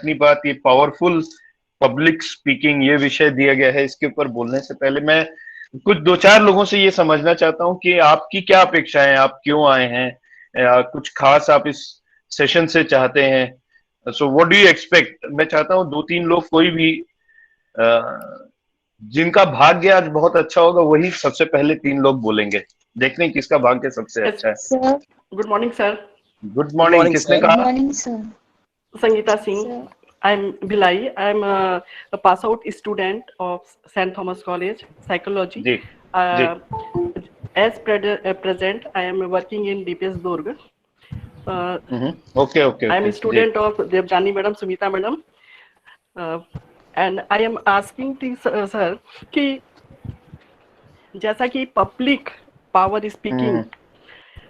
अपनी बात, ये पावरफुल पब्लिक स्पीकिंग ये विषय दिया गया है, इसके ऊपर बोलने से पहले मैं कुछ दो चार लोगों से ये समझना चाहता हूँ कि आपकी क्या अपेक्षाएं हैं, आप क्यों आए हैं, या कुछ खास आप इस सेशन से चाहते हैं। So what do you expect. मैं चाहता हूँ दो तीन लोग, कोई भी जिनका भाग्य आज बहुत अच्छा होगा वही सबसे पहले तीन लोग बोलेंगे। देखते हैं किसका भाग्य सबसे Yes, अच्छा है। Sir, good morning, sir. Good good morning, morning किसने सर। good कहा? morning, sir. Sangeeta Singh. Sir, I'm Bhilai. I'm a pass out student of St. Thomas College, Psychology. जी जी। Uh, as present, I am working in DPS Durg. Uh, okay okay I am okay a जी। student of Devjani Madam, Sumita Madam. And I am asking sir कि जैसा कि public power speaking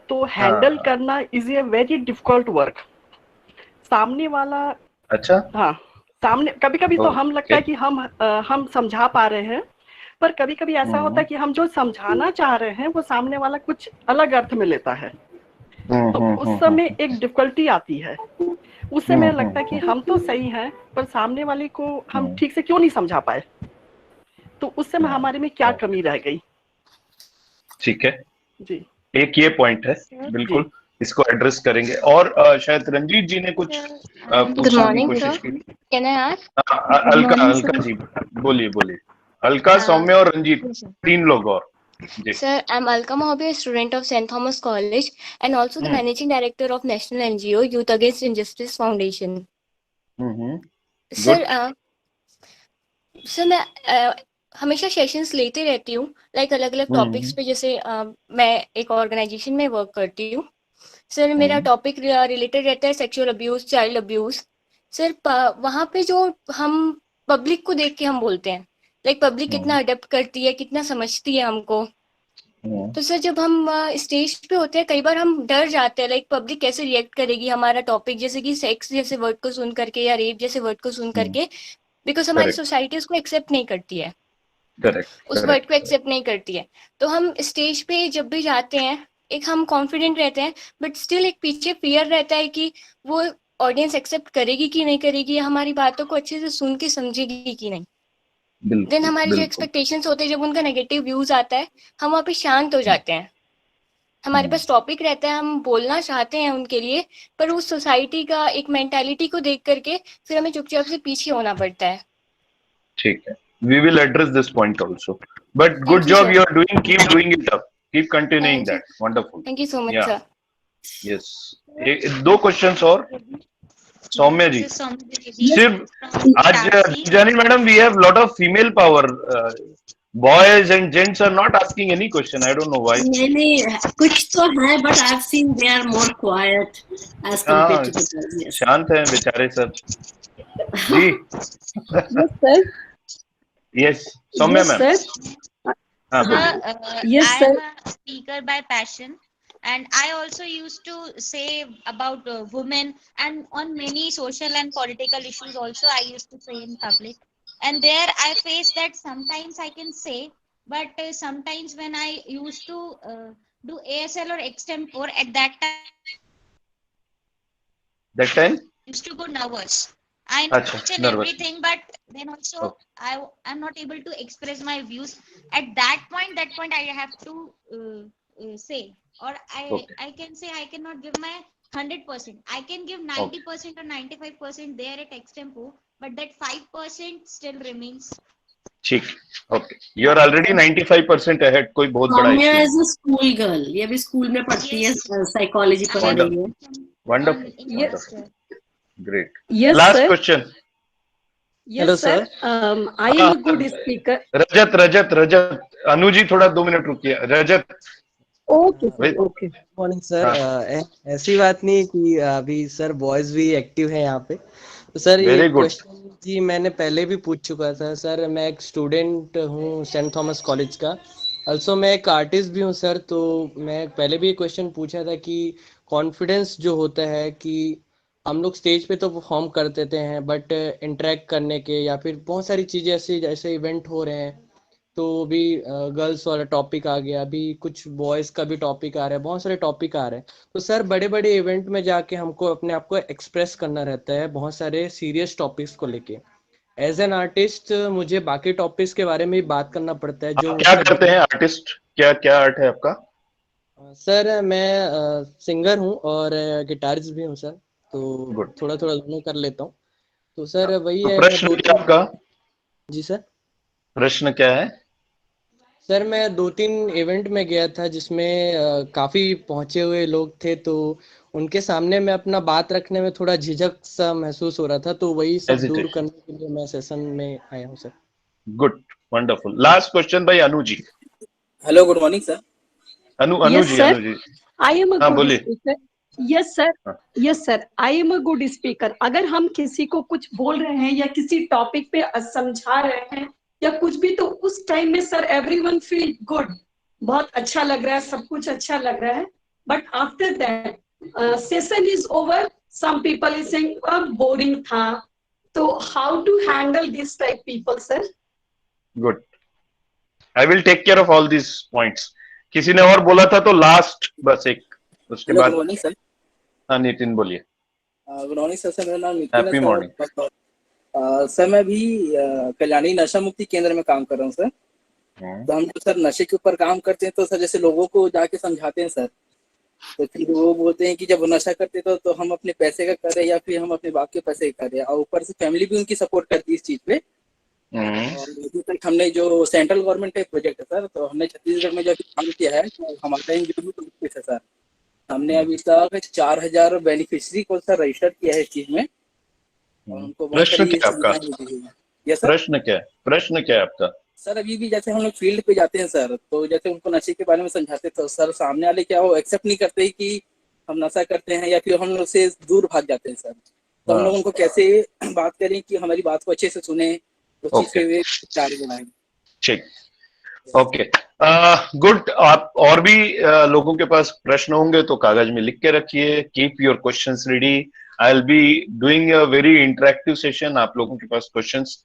तो handle हाँ, करना is a very difficult work. सामने वाला, अच्छा, हाँ, सामने कभी कभी तो हम लगता ओके। है कि हम समझा पा रहे हैं, पर कभी कभी ऐसा होता है कि हम जो समझाना चाह रहे हैं वो सामने वाला कुछ अलग अर्थ में लेता है, तो उस समय एक डिफिकल्टी आती है। उस समय लगता है कि हम तो सही हैं पर सामने वाले को हम ठीक से क्यों नहीं समझा पाए, तो उस समय हमारे में क्या कमी रह गई। ठीक है, जी एक ये पॉइंट है, जी बिल्कुल इसको एड्रेस करेंगे। और शायद रंजीत जी ने कुछ Good पूछने की morning, कोशिश sir. की। Can I ask? हाँ, Good Alka morning, Alka sir. जी बोलिए बोलिए। अलका, सौम्य और रंजीत, Yes, sir. तीन लोग और जी। Sir, I'm Alka Mahabe, a student of St. Thomas College and also the managing director of National NGO Youth Against Injustice Foundation. Sir, good. Sir मैं हमेशा sessions लेते रहती हूँ, लाइक अलग अलग टॉपिक्स पे। जैसे मैं एक ऑर्गेनाइजेशन में वर्क करती हूँ सर। मेरा टॉपिक रिलेटेड रहता है sexual abuse, child abuse. Sir वहाँ पे जो हम पब्लिक को देख के हम बोलते हैं, लाइक पब्लिक कितना अडेप्ट करती है, कितना समझती है हमको। तो सर जब हम स्टेज पे होते हैं कई बार हम डर जाते हैं, लाइक पब्लिक कैसे रिएक्ट करेगी हमारा टॉपिक, जैसे कि सेक्स जैसे वर्ड को सुन करके या रेप जैसे वर्ड को सुन करके, बिकॉज हमारी सोसाइटी उसको एक्सेप्ट नहीं करती है, उस वर्ड को एक्सेप्ट नहीं करती है। तो हम स्टेज पे जब भी जाते हैं एक हम कॉन्फिडेंट रहते हैं, बट स्टिल एक पीछे फियर रहता है कि वो ऑडियंस एक्सेप्ट करेगी कि नहीं करेगी, हमारी बातों को अच्छे से सुन के समझेगी कि नहीं। देन हमारी जो एक्सपेक्टेशंस होते हैं, जब उनका नेगेटिव व्यूज आता है हम वहाँ पे शांत हो जाते हैं। हमारे पास टॉपिक रहता है, हम बोलना चाहते हैं उनके लिए, पर उस सोसाइटी का एक मेंटालिटी को देख करके फिर हमें चुपचाप से पीछे होना पड़ता है। ठीक है, we will address this point also, but Thank good you, job sir. you are doing, keep doing it up, keep continuing Thank you. that, wonderful. Thank you so much, Yeah, sir. yes. दो questions और सौम्य जी। सिर्फ आज जानी madam, we have lot of female power, boys and gents are not asking any question, I don't know why. नहीं कुछ तो है, but I have seen they are more quite as compared to the girls. शांत है बेचारे सब जी। Yes, sir. Yes, Soumya Yes, ma'am. sir. हाँ बोलिए। Yes, I sir. am a speaker by passion, and I also used to say about women, and on many social and political issues also I used to say in public. And there I face that sometimes I can say, but sometimes when I used to do ASL or extempore, at that time I used to go nervous. I know अच्छा, each and nervous. everything, but then also I'm not able to express my views. At that point I have to say, or I can say I cannot give my 100%. I can give 90% or 95% there at extempo, but that 5% still remains. ठीक, okay, you are already 95% ahead, कोई बहुत बड़ा Soumya issue is a school girl, ये भी school में पढ़ती है, psychology पढ़ रही है। Wonderful, Yes, great. yes, last sir. Question. Yes, sir. I am a good speaker. रजत रजत रजत, अनु जी थोड़ा 2 मिनट रुकिए। रजत। Okay, sir. Okay. Morning sir. ऐसी बात नहीं कि अभी सर बॉयज भी एक्टिव है यहाँ पे, तो सर ये Very good. क्वेश्चन जी मैंने पहले भी पूछ चुका था सर। मैं एक स्टूडेंट हूँ सेंट थॉमस कॉलेज का, ऑल्सो मैं एक आर्टिस्ट भी हूँ सर। तो मैं पहले भी क्वेश्चन पूछा था कि कॉन्फिडेंस जो होता है कि हम लोग स्टेज पे तो परफॉर्म कर देते हैं, बट इंटरेक्ट करने के या फिर बहुत सारी चीज़ें ऐसी जैसे इवेंट हो रहे हैं तो भी गर्ल्स वाला टॉपिक आ गया, अभी कुछ बॉयज का भी टॉपिक आ रहा है, बहुत सारे टॉपिक आ रहे हैं। तो सर बड़े बड़े इवेंट में जाके हमको अपने आप को एक्सप्रेस करना रहता है बहुत सारे सीरियस टॉपिक्स को लेके। एज एन आर्टिस्ट मुझे बाकी टॉपिक्स के बारे में भी बात करना पड़ता है जो आप क्या करते हैं आर्टिस्ट, क्या क्या आर्ट है आपका? सर मैं सिंगर हूँ और गिटारिस्ट भी हूँ सर, तो गुड। थोड़ा थोड़ा दोनों कर लेता हूँ। तो सर वही तो है, मैं प्रश्न दो क्या तीन। आपका? जी सर। प्रश्न क्या है? सर मैं 2-3 इवेंट में गया था जिसमें काफी पहुंचे हुए लोग थे, तो उनके सामने मैं अपना बात रखने में थोड़ा झिझक सा महसूस हो रहा था, तो वही सब दूर हेजिटेशन। करने के लिए मैं सेशन में आया हूँ sir. Good, wonderful. Last question भाई Anu ji. Hello, good morning sir. Anu Yes, ji, sir. Anu ji. I am a हाँ good बोलिए। speaker. Yes, sir. हाँ। Yes, sir. I am a good speaker. अगर हम किसी को कुछ बोल रहे हैं या किसी टॉपिक पे समझा रहे हैं या कुछ भी, तो उस टाइम में सर एवरीवन फील गुड, बहुत अच्छा लग रहा है, सब कुछ अच्छा लग रहा है। But after that session is over, some people is saying boring था। तो how to handle this type people sir? Good, I will take care of all this points. किसी ने और बोला था तो लास्ट बस एक, उसके हेलो, गुड बाद। Morning sir. हाँ नितिन बोलिए। Good morning sir. सर मेरा नाम नितिन है हैप्पी सर। मॉर्निंग। सर मैं भी कल्याणी नशा मुक्ति केंद्र में काम कर रहा हूँ सर। तो हम सर नशे के ऊपर काम करते हैं, तो सर जैसे लोगों को जाके समझाते हैं सर, तो फिर वो बोलते हैं कि जब वो नशा करते तो हम अपने पैसे का करें या फिर हम अपने बाप के पैसे का करें, और ऊपर से फैमिली भी उनकी सपोर्ट करती है इस चीज पे। और अभी तक हमने जो सेंट्रल गवर्नमेंट का प्रोजेक्ट है सर, तो हमने छत्तीसगढ़ में जो अभी काम किया है, तो हमारा एनजीओ भी प्रोजेक्ट है सर। हमने अभी तक 4,000 बेनिफिशियरी को सर रजिस्टर किया है इस चीज में, और उनको बहुत प्रश्न सारी क्या है आपका? सुविधाएं दी है। Yes sir. प्रश्न क्या है? प्रश्न क्या है आपका? सर अभी भी जैसे हम लोग फील्ड पे जाते हैं सर, तो जैसे उनको नशे के बारे में समझाते हैं, तो सर सामने वाले क्या वो एक्सेप्ट नहीं करते कि हम नशा करते हैं, या फिर हम लोग से दूर भाग जाते हैं सर। तो हम लोग उनको कैसे बात करें कि हमारी बात को अच्छे से सुने, उस चीज पे वे कार्य बनाएं। ठीक, ओके, गुड। आप और भी लोगों के पास प्रश्न होंगे तो कागज में लिख के रखिए। Keep your questions ready. I will be doing a very interactive session. आप लोगों के पास क्वेश्चंस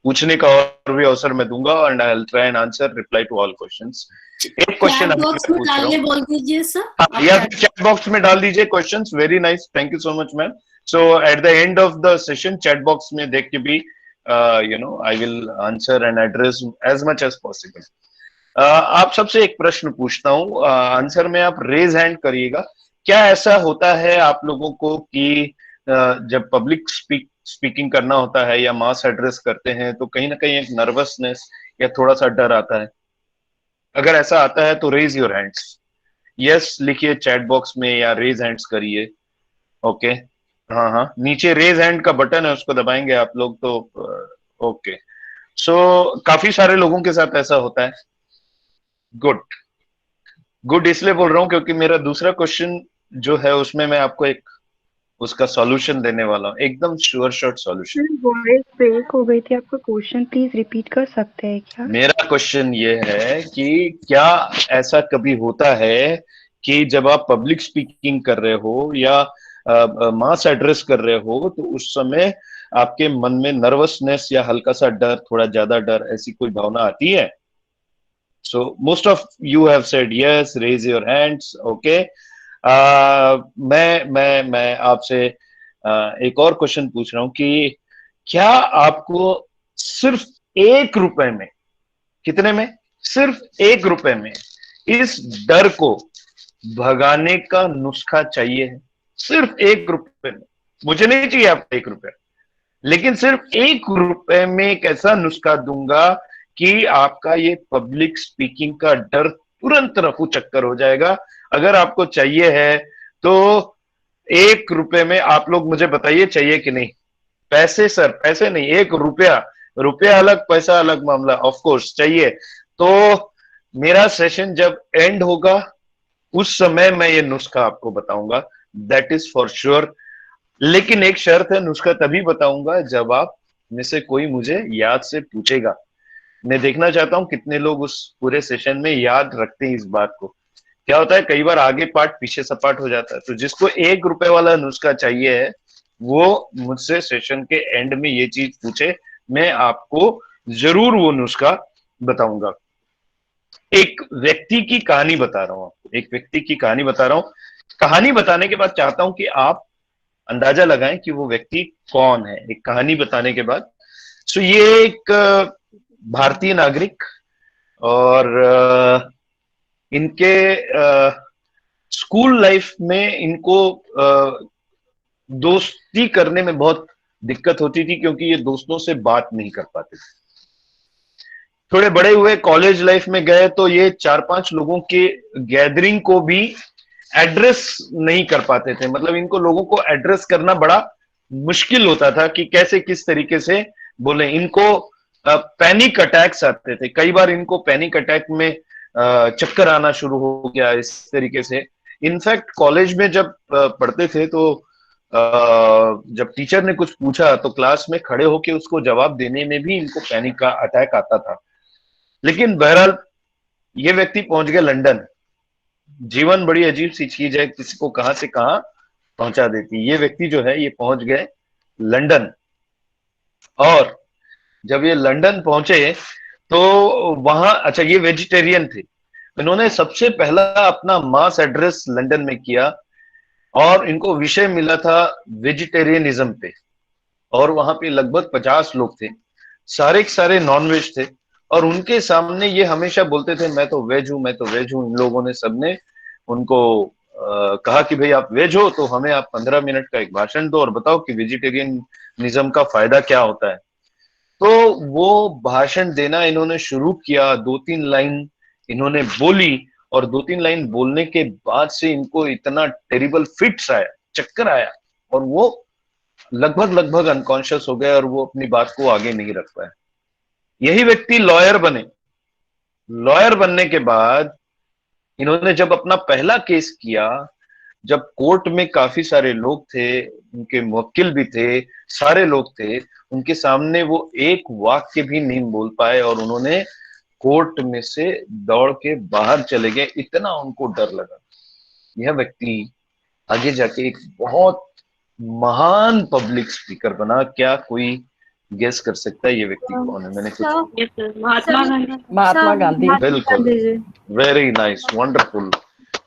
पूछने का और भी अवसर मैं दूंगा, and I will try and answer, reply to all questions. एक क्वेश्चन चैट बॉक्स में डालने बोल दीजिए सर। हाँ, या चैट बॉक्स में डाल दीजिए questions. Very nice, thank you so much ma'am. So at the end of the session chat box में देख के भी I will answer and address as much as possible. आप सबसे एक प्रश्न पूछता हूँ, आंसर में आप रेज हैंड करिएगा। क्या ऐसा होता है आप लोगों को कि जब पब्लिक स्पीकिंग करना होता है या मास एड्रेस करते हैं तो कहीं ना कहीं एक नर्वसनेस या थोड़ा सा डर आता है? अगर ऐसा आता है तो रेज योर हैंड्स। यस लिखिए चैट बॉक्स में या रेज हैंड्स करिए। ओके, हाँ हाँ, नीचे रेज हैंड का बटन है, उसको दबाएंगे आप लोग तो ओके। सो काफी सारे लोगों के साथ ऐसा होता है। गुड, गुड इसलिए बोल रहा हूं क्योंकि मेरा दूसरा क्वेश्चन जो है उसमें मैं आपको एक उसका सॉल्यूशन देने वाला हूं, एकदम sure shot solution. Voice break हो गई थी, आपका क्वेश्चन प्लीज रिपीट कर सकते हैं क्या? मेरा क्वेश्चन ये है कि क्या ऐसा कभी होता है कि जब आप पब्लिक स्पीकिंग कर रहे हो या मास एड्रेस कर रहे हो तो उस समय आपके मन में नर्वसनेस या हल्का सा डर, थोड़ा ज्यादा डर, ऐसी कोई भावना आती है? So most of you have said yes, raise your hands, okay. मैं आपसे एक और क्वेश्चन पूछ रहा हूं कि क्या आपको सिर्फ 1 रुपए में, कितने में? सिर्फ 1 रुपए में इस डर को भगाने का नुस्खा चाहिए है? सिर्फ 1 रुपए में। मुझे नहीं चाहिए आपका 1 रुपया, लेकिन सिर्फ 1 रुपए में एक ऐसा नुस्खा दूंगा कि आपका ये पब्लिक स्पीकिंग का डर तुरंत रफू चक्कर हो जाएगा। अगर आपको चाहिए है तो 1 रुपए में आप लोग मुझे बताइए चाहिए कि नहीं? पैसे सर, पैसे नहीं, 1 रुपया। रुपया अलग, पैसा अलग मामला। ऑफ कोर्स चाहिए। तो मेरा सेशन जब एंड होगा उस समय मैं ये नुस्खा आपको बताऊंगा, दैट इज फॉर श्योर। लेकिन एक शर्त है, नुस्खा तभी बताऊंगा जब आप में से कोई मुझे याद से पूछेगा। मैं देखना चाहता हूं कितने लोग उस पूरे सेशन में याद रखते हैं इस बात को। क्या होता है कई बार आगे पार्ट पीछे सपाट हो जाता है, तो जिसको 1 रुपए वाला नुस्खा चाहिए है वो मुझसे सेशन के एंड में ये चीज पूछे, मैं आपको जरूर वो नुस्खा बताऊंगा। एक व्यक्ति की कहानी बता रहा हूं आपको, एक व्यक्ति की कहानी बता रहा हूं। कहानी बताने के बाद चाहता हूं कि आप अंदाजा लगाएं कि वो व्यक्ति कौन है, एक कहानी बताने के बाद। सो ये एक भारतीय नागरिक, और इनके स्कूल लाइफ में इनको दोस्ती करने में बहुत दिक्कत होती थी, क्योंकि ये दोस्तों से बात नहीं कर पाते थे। थोड़े बड़े हुए, कॉलेज लाइफ में गए, तो ये 4-5 लोगों के गैदरिंग को भी एड्रेस नहीं कर पाते थे। मतलब इनको लोगों को एड्रेस करना बड़ा मुश्किल होता था कि कैसे किस तरीके से बोले। इनको पैनिक अटैक्स आते थे, कई बार इनको पैनिक अटैक में चक्कर आना शुरू हो गया इस तरीके से। इनफैक्ट कॉलेज में जब पढ़ते थे तो जब टीचर ने कुछ पूछा तो क्लास में खड़े होके उसको जवाब देने में भी इनको पैनिक का अटैक आता था। लेकिन बहरहाल ये व्यक्ति पहुंच गया लंदन। जीवन बड़ी अजीब सी चीज है, किसी को कहां से कहां पहुंचा देती। ये व्यक्ति जो है ये पहुंच गए लंदन, और जब ये लंदन पहुंचे तो वहां, अच्छा ये वेजिटेरियन थे, इन्होंने सबसे पहला अपना मास एड्रेस लंदन में किया, और इनको विषय मिला था वेजिटेरियनिज्म पे। और वहां पे लगभग 50 लोग थे, सारे के सारे नॉन वेज थे, और उनके सामने ये हमेशा बोलते थे मैं तो वेज हूं, मैं तो वेज हूं। इन लोगों ने सबने उनको कहा कि भाई आप वेज हो तो हमें आप 15 मिनट का एक भाषण दो और बताओ कि वेजिटेरियनिज्म का फायदा क्या होता है। तो वो भाषण देना इन्होंने शुरू किया, 2-3 लाइन इन्होंने बोली, और 2-3 लाइन बोलने के बाद से इनको इतना टेरिबल फिट्स आया, चक्कर आया, और वो लगभग अनकॉन्शियस हो गए, और वो अपनी बात को आगे नहीं रख पाए। यही व्यक्ति लॉयर बने। लॉयर बनने के बाद इन्होंने जब अपना पहला केस किया, जब कोर्ट में काफी सारे लोग थे, उनके मुवक्किल भी थे, सारे लोग थे, उनके सामने वो एक वाक्य भी नहीं बोल पाए, और उन्होंने कोर्ट में से दौड़ के बाहर चले गए, इतना उनको डर लगा। यह व्यक्ति आगे जाके एक बहुत महान पब्लिक स्पीकर बना। क्या कोई गेस कर सकता है ये व्यक्ति कौन है? मैंने कुछ महात्मा गांधी। बिल्कुल, very nice, wonderful,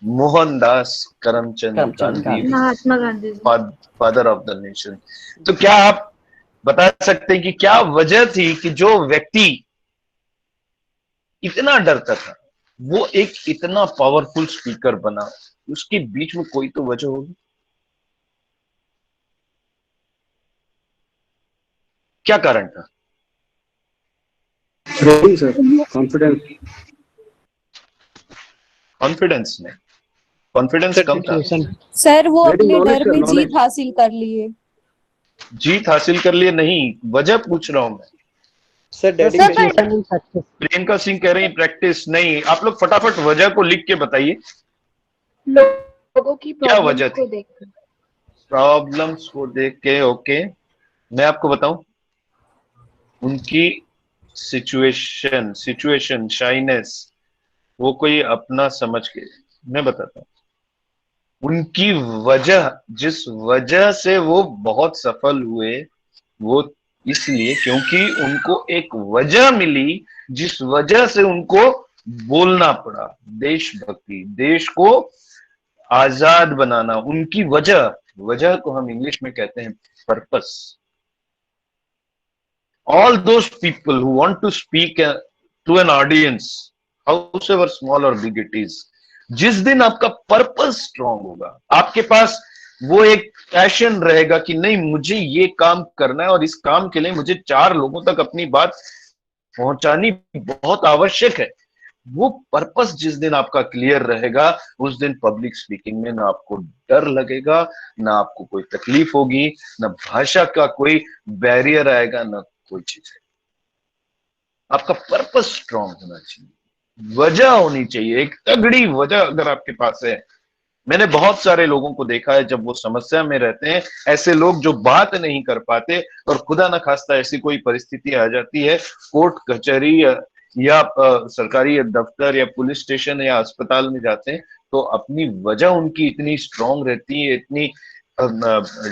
Mohandas Karamchand Gandhi, Mahatma Gandhi, father of the nation. तो क्या आप बता सकते हैं कि क्या वजह थी कि जो व्यक्ति इतना डरता था वो एक इतना पावरफुल स्पीकर बना? उसके बीच में कोई तो वजह होगी। क्या कारण था? Sir, confidence. कॉन्फिडेंस में, कॉन्फिडेंस कम था सर। वो अपने डर में जीत हासिल कर लिए। जीत हासिल कर लिए नहीं, वजह पूछ रहा हूं मैं सर। डेडिकेशन। प्रियंका सिंह कह रही है प्रैक्टिस नहीं। आप लोग फटाफट वजह को लिख के बताइए, लोगों की क्या वजह थी? देखकर, प्रॉब्लम्स को देख के। ओके, मैं आपको बताऊं, उनकी सिचुएशन, शाइनेस, वो कोई अपना समझ के। मैं बताता हूं उनकी वजह, जिस वजह से वो बहुत सफल हुए, वो इसलिए क्योंकि उनको एक वजह मिली जिस वजह से उनको बोलना पड़ा। देशभक्ति, देश को आजाद बनाना, उनकी वजह को हम इंग्लिश में कहते हैं purpose. All those people who want to speak to an audience, however small or big it is, जिस दिन आपका पर्पस स्ट्रांग होगा, आपके पास वो एक पैशन रहेगा कि नहीं मुझे ये काम करना है और इस काम के लिए मुझे 4 लोगों तक अपनी बात पहुंचानी बहुत आवश्यक है। वो पर्पस जिस दिन आपका क्लियर रहेगा, उस दिन पब्लिक स्पीकिंग में ना आपको डर लगेगा, ना आपको कोई तकलीफ होगी, ना भाषा का कोई बैरियर आएगा, ना कोई चीज है। आपका पर्पस स्ट्रांग होना चाहिए, वजह होनी चाहिए, एक तगड़ी वजह अगर आपके पास है। मैंने बहुत सारे लोगों को देखा है, जब वो समस्या में रहते हैं, ऐसे लोग जो बात नहीं कर पाते और खुदा न खास्ता ऐसी कोई परिस्थिति आ जाती है, कोर्ट कचहरी या सरकारी दफ्तर या पुलिस स्टेशन या अस्पताल में जाते हैं, तो अपनी वजह उनकी इतनी स्ट्रांग रहती है, इतनी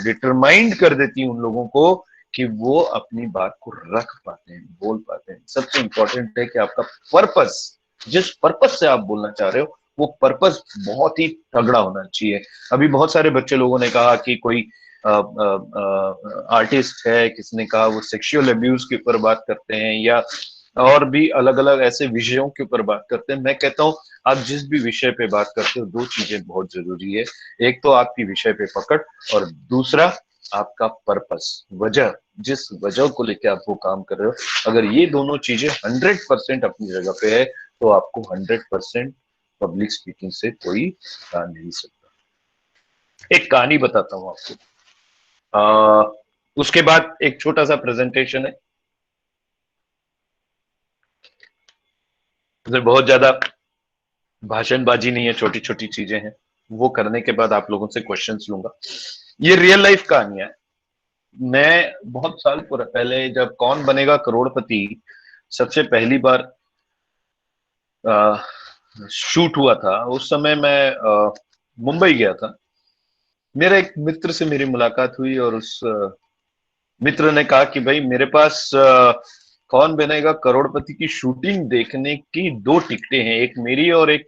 डिटरमाइंड कर देती है उन लोगों को कि वो अपनी बात को रख पाते हैं, बोल पाते हैं। सबसे इंपॉर्टेंट है कि आपका पर्पस, जिस पर्पस से आप बोलना चाह रहे हो वो पर्पस बहुत ही तगड़ा होना चाहिए। अभी बहुत सारे बच्चे लोगों ने कहा कि कोई आर्टिस्ट है, किसने कहा वो सेक्सुअल अब्यूज के ऊपर बात करते हैं या और भी अलग अलग ऐसे विषयों के ऊपर बात करते हैं। मैं कहता हूँ आप जिस भी विषय पे बात करते हो, दो चीजें बहुत जरूरी है। एक तो आपकी विषय पे पकड़ और दूसरा आपका पर्पस, वजह, जिस वजह को लेकर आप वो काम कर रहे हो। अगर ये दोनों चीजें 100% अपनी जगह पे है तो आपको 100% पब्लिक स्पीकिंग से कोई हटा नहीं सकता। एक कहानी बताता हूँ आपको, उसके बाद एक छोटा सा प्रेजेंटेशन है। उधर बहुत ज्यादा भाषणबाजी नहीं है, छोटी छोटी चीजें हैं। वो करने के बाद आप लोगों से क्वेश्चंस लूंगा। ये रियल लाइफ कहानी है। मैं बहुत साल पहले जब कौन बनेगा करोड़पति सबसे पहली बार शूट हुआ था, उस समय मैं मुंबई गया था। मेरे एक मित्र से मेरी मुलाकात हुई और उस मित्र ने कहा कि भाई मेरे पास कौन बनेगा करोड़पति की शूटिंग देखने की 2 टिकटें हैं, एक मेरी और एक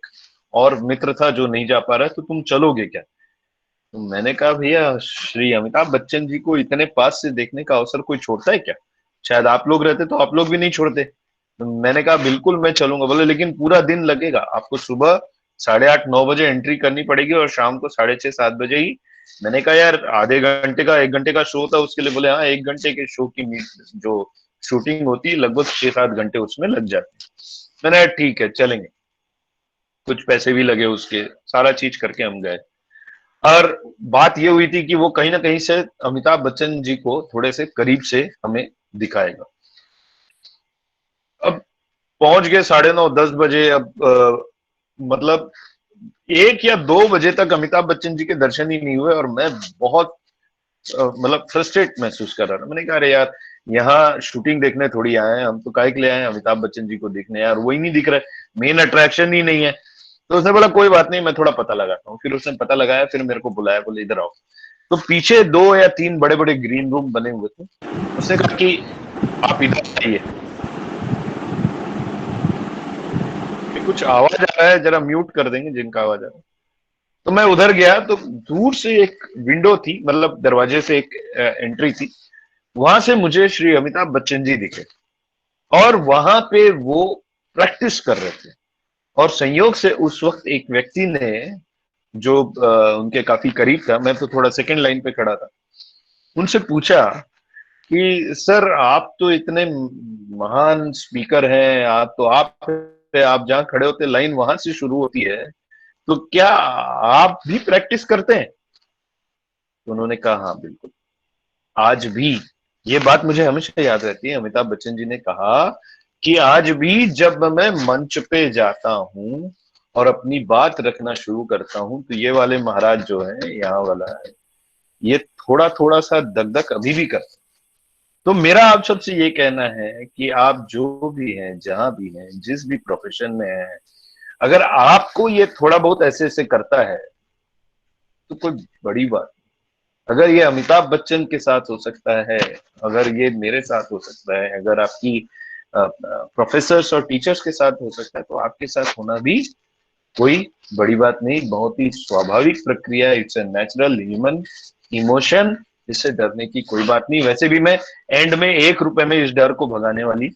और मित्र था जो नहीं जा पा रहा है, तो तुम चलोगे क्या? तो मैंने कहा भैया श्री अमिताभ बच्चन जी को इतने पास से देखने का अवसर कोई छोड़ता है क्या? शायद आप लोग रहते तो आप लोग भी नहीं छोड़ते। तो मैंने कहा बिल्कुल मैं चलूंगा। बोले लेकिन पूरा दिन लगेगा, आपको सुबह 8:30-9 बजे एंट्री करनी पड़ेगी और शाम को 6:30-7 बजे ही। मैंने कहा यार आधे घंटे का 1 घंटे का शो था उसके लिए। बोले हाँ 1 घंटे के शो की जो शूटिंग होती है लगभग 6-7 घंटे उसमें लग जाते हैं। मैंने कहा ठीक है चलेंगे। कुछ पैसे भी लगे उसके, सारा चीज करके हम गए। और बात ये हुई थी कि वो कहीं ना कहीं से अमिताभ बच्चन जी को थोड़े से करीब से हमें दिखाएगा। अब पहुंच गए 9:30-10 बजे। अब मतलब 1 या 2 बजे तक अमिताभ बच्चन जी के दर्शन ही नहीं हुए और मैं बहुत मतलब फ्रस्ट्रेट महसूस कर रहा था। मैंने कहा अरे यार यहाँ शूटिंग देखने थोड़ी आए हैं हम, तो काहे के लिए आए हैं अमिताभ बच्चन जी को देखने? यार वही नहीं दिख रहा है, मेन अट्रैक्शन ही नहीं है। तो उसने बोला कोई बात नहीं मैं थोड़ा पता लगाता हूँ। फिर उसने पता लगाया, फिर मेरे को बुलाया, बोले इधर आओ। तो पीछे 2 या 3 बड़े बड़े ग्रीन रूम बने हुए थे। उसने कहा कि आप इधर आइए। कुछ आवाज आ रहा है, जरा म्यूट कर देंगे जिनका आवाज आ रहा है। तो मैं उधर गया तो दूर से एक विंडो थी, मतलब दरवाजे से एक एंट्री थी। वहां से मुझे श्री अमिताभ बच्चन जी दिखे और वहां पे वो प्रैक्टिस कर रहे थे। और संयोग से उस वक्त एक व्यक्ति ने जो उनके काफी करीब था, मैं तो थोड़ा सेकंड लाइन पे खड़ा था, उनसे पूछा कि सर आप तो इतने महान स्पीकर हैं, आप जहां खड़े होते लाइन वहां से शुरू होती है, तो क्या आप भी प्रैक्टिस करते हैं? तो उन्होंने कहा हाँ बिल्कुल, आज भी। ये बात मुझे हमेशा याद रहती है। अमिताभ बच्चन जी ने कहा कि आज भी जब मैं मंच पे जाता हूं और अपनी बात रखना शुरू करता हूं तो ये वाले महाराज जो है, यहाँ वाला है, ये थोड़ा थोड़ा सा दगदग अभी भी करते। तो मेरा आप सबसे ये कहना है कि आप जो भी हैं, जहां भी हैं, जिस भी प्रोफेशन में हैं, अगर आपको ये थोड़ा बहुत ऐसे ऐसे करता है तो कोई बड़ी बात। अगर ये अमिताभ बच्चन के साथ हो सकता है, अगर ये मेरे साथ हो सकता है, अगर आपकी प्रोफेसर्स और टीचर्स के साथ हो सकता है, तो आपके साथ होना भी कोई बड़ी बात नहीं, बहुत ही स्वाभाविक प्रक्रिया है। It's a natural human emotion, इससे डरने की कोई बात नहीं। वैसे भी मैं एंड में 1 रुपए में इस डर को भगाने वाली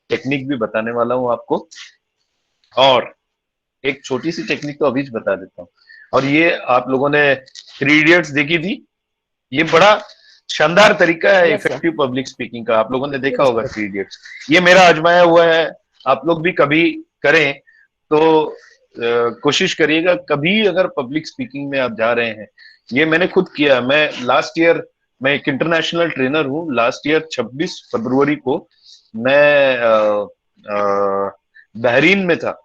टेक्निक भी बताने वाला हूं आपको। और एक छोटी सी टेक्निक तो अभी बता देता हूँ। और ये आप लोगों ने 3 इडियट्स देखी थी, ये बड़ा शानदार तरीका है इफेक्टिव पब्लिक स्पीकिंग का। आप लोगों ने देखा होगा 3 इडियट्स, ये मेरा आजमाया हुआ है। आप लोग भी कभी करें तो कोशिश करिएगा। कभी अगर पब्लिक स्पीकिंग में आप जा रहे हैं, ये मैंने खुद किया। मैं लास्ट ईयर, मैं एक इंटरनेशनल ट्रेनर हूँ। लास्ट ईयर 26 फरवरी को मैं बहरीन में था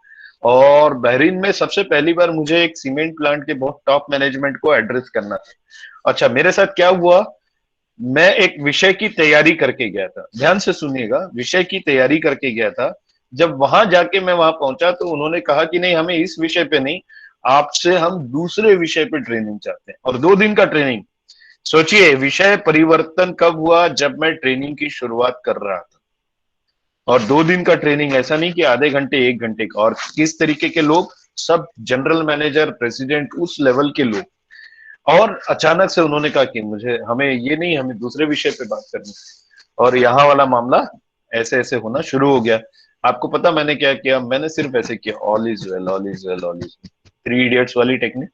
और बहरीन में सबसे पहली बार मुझे एक सीमेंट प्लांट के बहुत टॉप मैनेजमेंट को एड्रेस करना था। अच्छा, मेरे साथ क्या हुआ, मैं एक विषय की तैयारी करके गया था। ध्यान से सुनिएगा, विषय की तैयारी करके गया था। जब वहां जाके मैं वहां पहुंचा तो उन्होंने कहा कि नहीं, हमें इस विषय पे नहीं, आपसे हम दूसरे विषय पे ट्रेनिंग चाहते हैं। और 2 दिन का ट्रेनिंग, सोचिए, विषय परिवर्तन कब हुआ? जब मैं ट्रेनिंग की शुरुआत कर रहा था, और 2 दिन का ट्रेनिंग, ऐसा नहीं कि आधे घंटे 1 घंटे का। और किस तरीके के लोग? सब जनरल मैनेजर, प्रेसिडेंट, उस लेवल के लोग। और अचानक से उन्होंने कहा कि मुझे हमें ये नहीं, हमें दूसरे विषय पे बात करनी। और यहाँ वाला मामला ऐसे ऐसे होना शुरू हो गया। आपको पता मैंने क्या किया? मैंने सिर्फ ऐसे किया, all is well, all is well, all is well. 3 idiots वाली टेक्निक।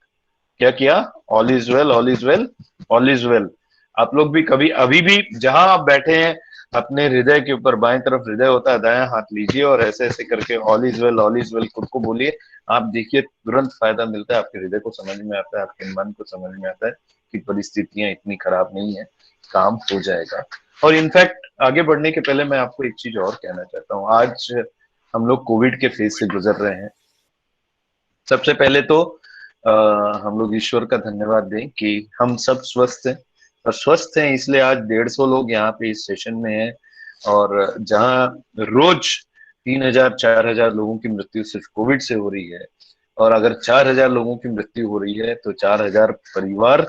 क्या किया? All is well, all is well, all is well. आप लोग भी कभी, अभी भी जहां आप बैठे हैं, अपने हृदय के ऊपर बाएं तरफ हृदय होता है, दायां हाथ लीजिए और ऐसे ऐसे करके ऑल इज वेल खुद को बोलिए। आप देखिए तुरंत फायदा मिलता है, आपके हृदय को समझ में आता है, आपके मन को समझ में आता है कि परिस्थितियां इतनी खराब नहीं है, काम हो जाएगा। और इनफैक्ट आगे बढ़ने के पहले मैं आपको एक चीज और कहना चाहता हूँ। आज हम लोग कोविड के फेज से गुजर रहे हैं। सबसे पहले तो हम लोग ईश्वर का धन्यवाद दें कि हम सब स्वस्थ हैं, और स्वस्थ हैं इसलिए आज 150 लोग यहाँ पे इस सेशन में हैं। और जहाँ रोज 3000 4000 लोगों की मृत्यु सिर्फ कोविड से हो रही है, और अगर 4000 लोगों की मृत्यु हो रही है तो 4000 परिवार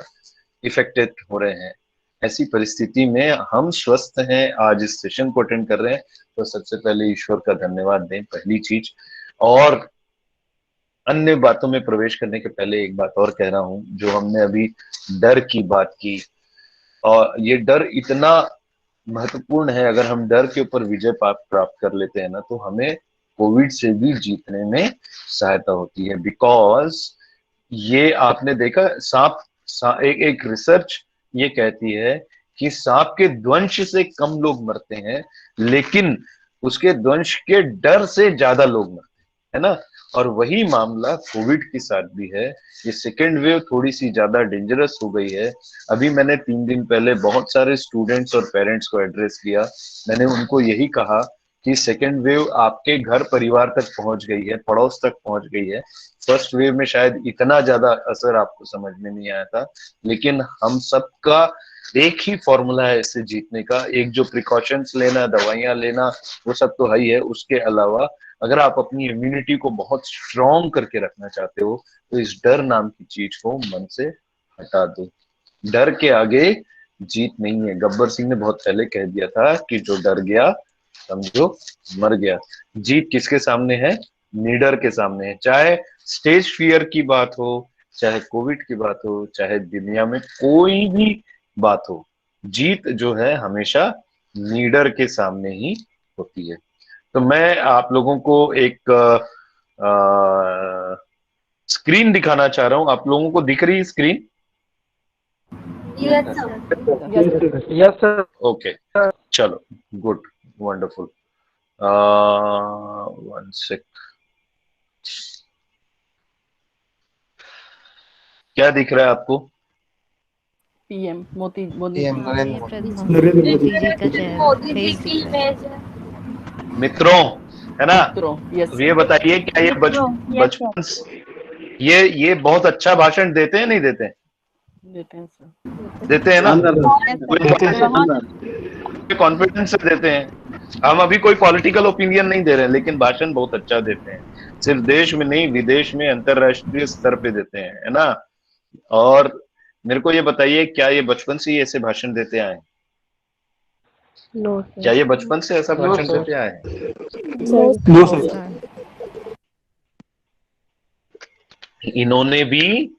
इफेक्टेड हो रहे हैं। ऐसी परिस्थिति में हम स्वस्थ हैं, आज इस सेशन को अटेंड कर रहे हैं, तो सबसे पहले ईश्वर का धन्यवाद दें, पहली चीज। और अन्य बातों में प्रवेश करने के पहले एक बात और कह रहा हूं, जो हमने अभी डर की बात की, और ये डर इतना महत्वपूर्ण है। अगर हम डर के ऊपर विजय प्राप्त कर लेते हैं ना, तो हमें कोविड से भी जीतने में सहायता होती है। बिकॉज ये आपने देखा, एक रिसर्च ये कहती है कि सांप के दंश से कम लोग मरते हैं, लेकिन उसके दंश के डर से ज्यादा लोग मरते हैं, है ना। और वही मामला कोविड के साथ भी है। ये सेकेंड वेव थोड़ी सी ज्यादा डेंजरस हो गई है। अभी मैंने 3 दिन पहले बहुत सारे स्टूडेंट्स और पेरेंट्स को एड्रेस किया। मैंने उनको यही कहा कि सेकेंड वेव आपके घर परिवार तक पहुंच गई है, पड़ोस तक पहुंच गई है। फर्स्ट वेव में शायद इतना ज्यादा असर आपको समझ में नहीं आया था, लेकिन हम सबका एक ही फॉर्मूला है इससे जीतने का। एक जो प्रिकॉशंस लेना, दवाइयां लेना, वो सब तो है ही है। उसके अलावा अगर आप अपनी इम्यूनिटी को बहुत स्ट्रॉन्ग करके रखना चाहते हो, तो इस डर नाम की चीज को मन से हटा दो। डर के आगे जीत नहीं है। गब्बर सिंह ने बहुत पहले कह दिया था कि जो डर गया समझो मर गया। जीत किसके सामने है? निडर के सामने है। चाहे स्टेज फियर की बात हो, चाहे कोविड की बात हो, चाहे दुनिया में कोई भी बात हो, जीत जो है हमेशा लीडर के सामने ही होती है। तो मैं आप लोगों को एक स्क्रीन दिखाना चाह रहा हूं। आप लोगों को दिख रही है स्क्रीन? Yes sir. ओके, चलो, गुड, वंडरफुल। One sec. क्या दिख रहा है आपको? पीएम मोदी नरेंद्र मोदी जी की इमेज है। मित्रों, है ना? यस ये बताइए, क्या ये बचपन ये बहुत अच्छा भाषण देते हैं, नहीं देते हैं? देते हैं सर। देते हैं ना? शानदार। कॉन्फिडेंस से देते हैं। हम अभी कोई पॉलिटिकल ओपिनियन नहीं दे रहे हैं, लेकिन भाषण बहुत अच्छा देते हैं। सिर्फ देश में नहीं, विदेश में, अंतरराष्ट्रीय स्तर पे देते हैं, है ना। और मेरे को ये बताइए, क्या ये बचपन से ही ऐसे भाषण देते आए? नो क्या ये बचपन से ऐसा भाषण देते आए? No sir. इन्होंने भी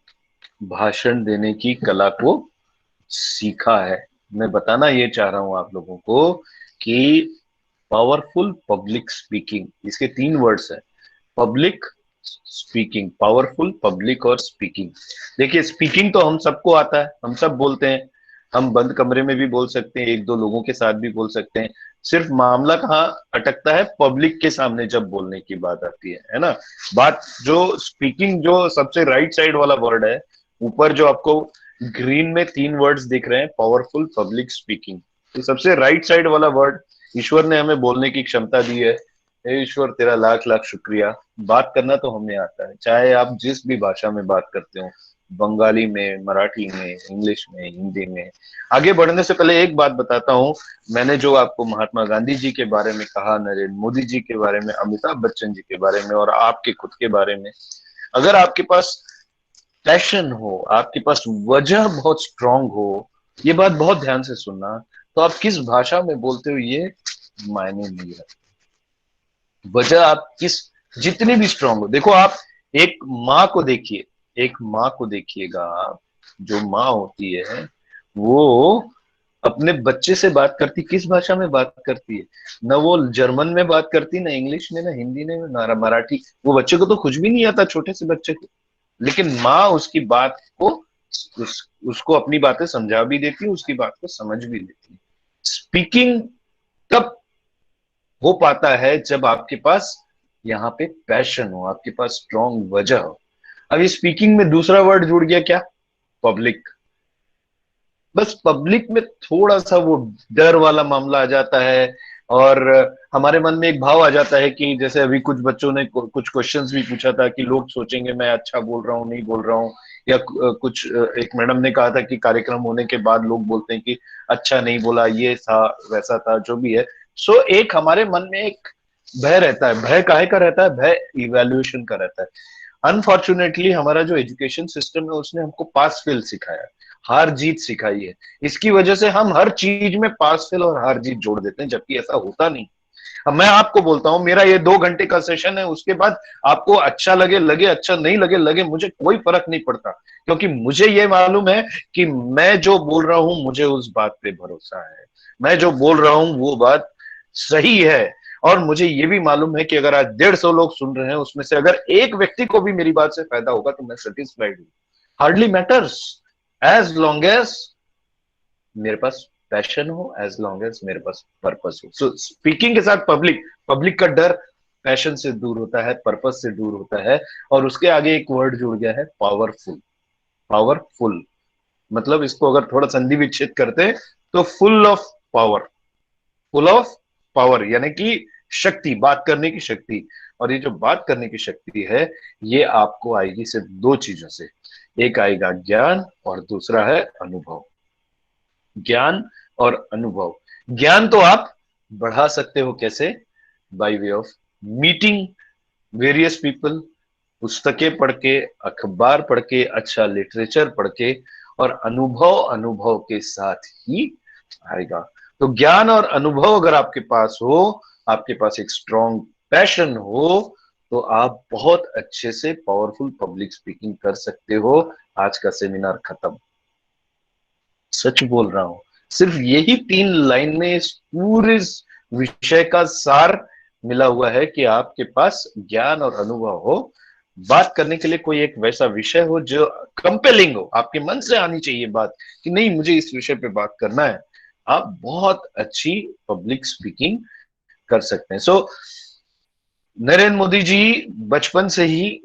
भाषण देने की कला को सीखा है। मैं बताना ये चाह रहा हूं आप लोगों को कि पावरफुल पब्लिक स्पीकिंग, इसके 3 वर्ड्स हैं। पब्लिक स्पीकिंग, पावरफुल, पब्लिक और स्पीकिंग। देखिए, स्पीकिंग तो हम सबको आता है, हम सब बोलते हैं। हम बंद कमरे में भी बोल सकते हैं, 1-2 लोगों के साथ भी बोल सकते हैं। सिर्फ मामला कहाँ अटकता है? पब्लिक के सामने जब बोलने की बात आती है ना। बात जो स्पीकिंग, जो सबसे राइट साइड वाला वर्ड है, ऊपर जो आपको ग्रीन में 3 वर्ड्स दिख रहे हैं, पावरफुल, पब्लिक, स्पीकिंग, तो सबसे राइट साइड वाला वर्ड, ईश्वर ने हमें बोलने की क्षमता दी है। हे ईश्वर, तेरा लाख लाख शुक्रिया। बात करना तो हमें आता है, चाहे आप जिस भी भाषा में बात करते हो, बंगाली में, मराठी में, इंग्लिश में, हिंदी में। आगे बढ़ने से पहले एक बात बताता हूं। मैंने जो आपको महात्मा गांधी जी के बारे में कहा, नरेंद्र मोदी जी के बारे में, अमिताभ बच्चन जी के बारे में, और आपके खुद के बारे में, अगर आपके पास पैशन हो, आपके पास वजह बहुत स्ट्रांग हो, ये बात बहुत ध्यान से सुनना। तो आप किस भाषा में बोलते हो ये मायने नहीं रखता। वजह आप किस, जितनी भी स्ट्रांग हो, देखो आप एक माँ को देखिए, एक माँ को देखिएगा आप, जो माँ होती है वो अपने बच्चे से बात करती किस भाषा में बात करती है? ना वो जर्मन में बात करती, ना इंग्लिश में, ना हिंदी में, ना मराठी। वो बच्चे को तो कुछ भी नहीं आता, छोटे से बच्चे को, लेकिन माँ उसकी बात को उसको अपनी बातें समझा भी देती है, उसकी बात को समझ भी लेती है। स्पीकिंग कब हो पाता है? जब आपके पास यहाँ पे पैशन हो, आपके पास स्ट्रॉन्ग वजह हो। अब ये स्पीकिंग में दूसरा वर्ड जुड़ गया, क्या? पब्लिक। बस पब्लिक में थोड़ा सा वो डर वाला मामला आ जाता है, और हमारे मन में एक भाव आ जाता है कि जैसे अभी कुछ बच्चों ने कुछ क्वेश्चंस भी पूछा था कि लोग सोचेंगे मैं अच्छा बोल रहा हूँ, नहीं बोल रहा हूँ, या कुछ एक मैडम ने कहा था कि कार्यक्रम होने के बाद लोग बोलते हैं कि अच्छा नहीं बोला, ये था वैसा था, जो भी है। सो एक हमारे मन में एक भय रहता है। भय काहे का रहता है? भय इवैल्यूएशन का रहता है। अनफॉर्चुनेटली हमारा जो एजुकेशन सिस्टम है उसने हमको पास फेल सिखाया, हार जीत सिखाई है। इसकी वजह से हम हर चीज में पास फेल और हार जीत जोड़ देते हैं, जबकि ऐसा होता नहीं। अब मैं आपको बोलता हूं, मेरा ये 2 घंटे का सेशन है, उसके बाद आपको अच्छा लगे लगे, अच्छा नहीं लगे लगे, मुझे कोई फर्क नहीं पड़ता, क्योंकि मुझे ये मालूम है कि मैं जो बोल रहा हूं मुझे उस बात पे भरोसा है, मैं जो बोल रहा हूं वो बात सही है। और मुझे ये भी मालूम है कि अगर आज 150 लोग सुन रहे हैं, उसमें से अगर एक व्यक्ति को भी मेरी बात से फायदा होगा तो मैं सेटिस्फाइड हूं। Hardly matters, as long as मेरे पास पैशन हो, एज लॉन्ग एज मेरे पास पर्पस हो। सो स्पीकिंग के साथ पब्लिक का डर पैशन से दूर होता है, पर्पस से दूर होता है। और उसके आगे एक वर्ड जुड़ गया है, पावरफुल। पावरफुल मतलब इसको अगर थोड़ा संधि विच्छेद करते हैं तो full of power. Full of power यानी कि शक्ति, बात करने की शक्ति। और ये जो बात करने की शक्ति है ये आपको आएगी सिर्फ 2 चीजों से, एक आएगा ज्ञान और दूसरा है अनुभव। ज्ञान और अनुभव। ज्ञान तो आप बढ़ा सकते हो, कैसे? By way of meeting various people, पुस्तकें पढ़ के, अखबार पढ़ के, अच्छा लिटरेचर पढ़ के, और अनुभव के साथ ही आएगा। तो ज्ञान और अनुभव अगर आपके पास हो, आपके पास एक स्ट्रॉन्ग पैशन हो, तो आप बहुत अच्छे से पावरफुल पब्लिक स्पीकिंग कर सकते हो। आज का सेमिनार खत्म, सच बोल रहा हूं। सिर्फ यही 3 लाइन में इस पूरे विषय का सार मिला हुआ है कि आपके पास ज्ञान और अनुभव हो, बात करने के लिए कोई एक वैसा विषय हो जो कंपेलिंग हो, आपके मन से आनी चाहिए बात कि नहीं मुझे इस विषय पे बात करना है। आप बहुत अच्छी पब्लिक स्पीकिंग कर सकते हैं। सो नरेंद्र मोदी जी बचपन से ही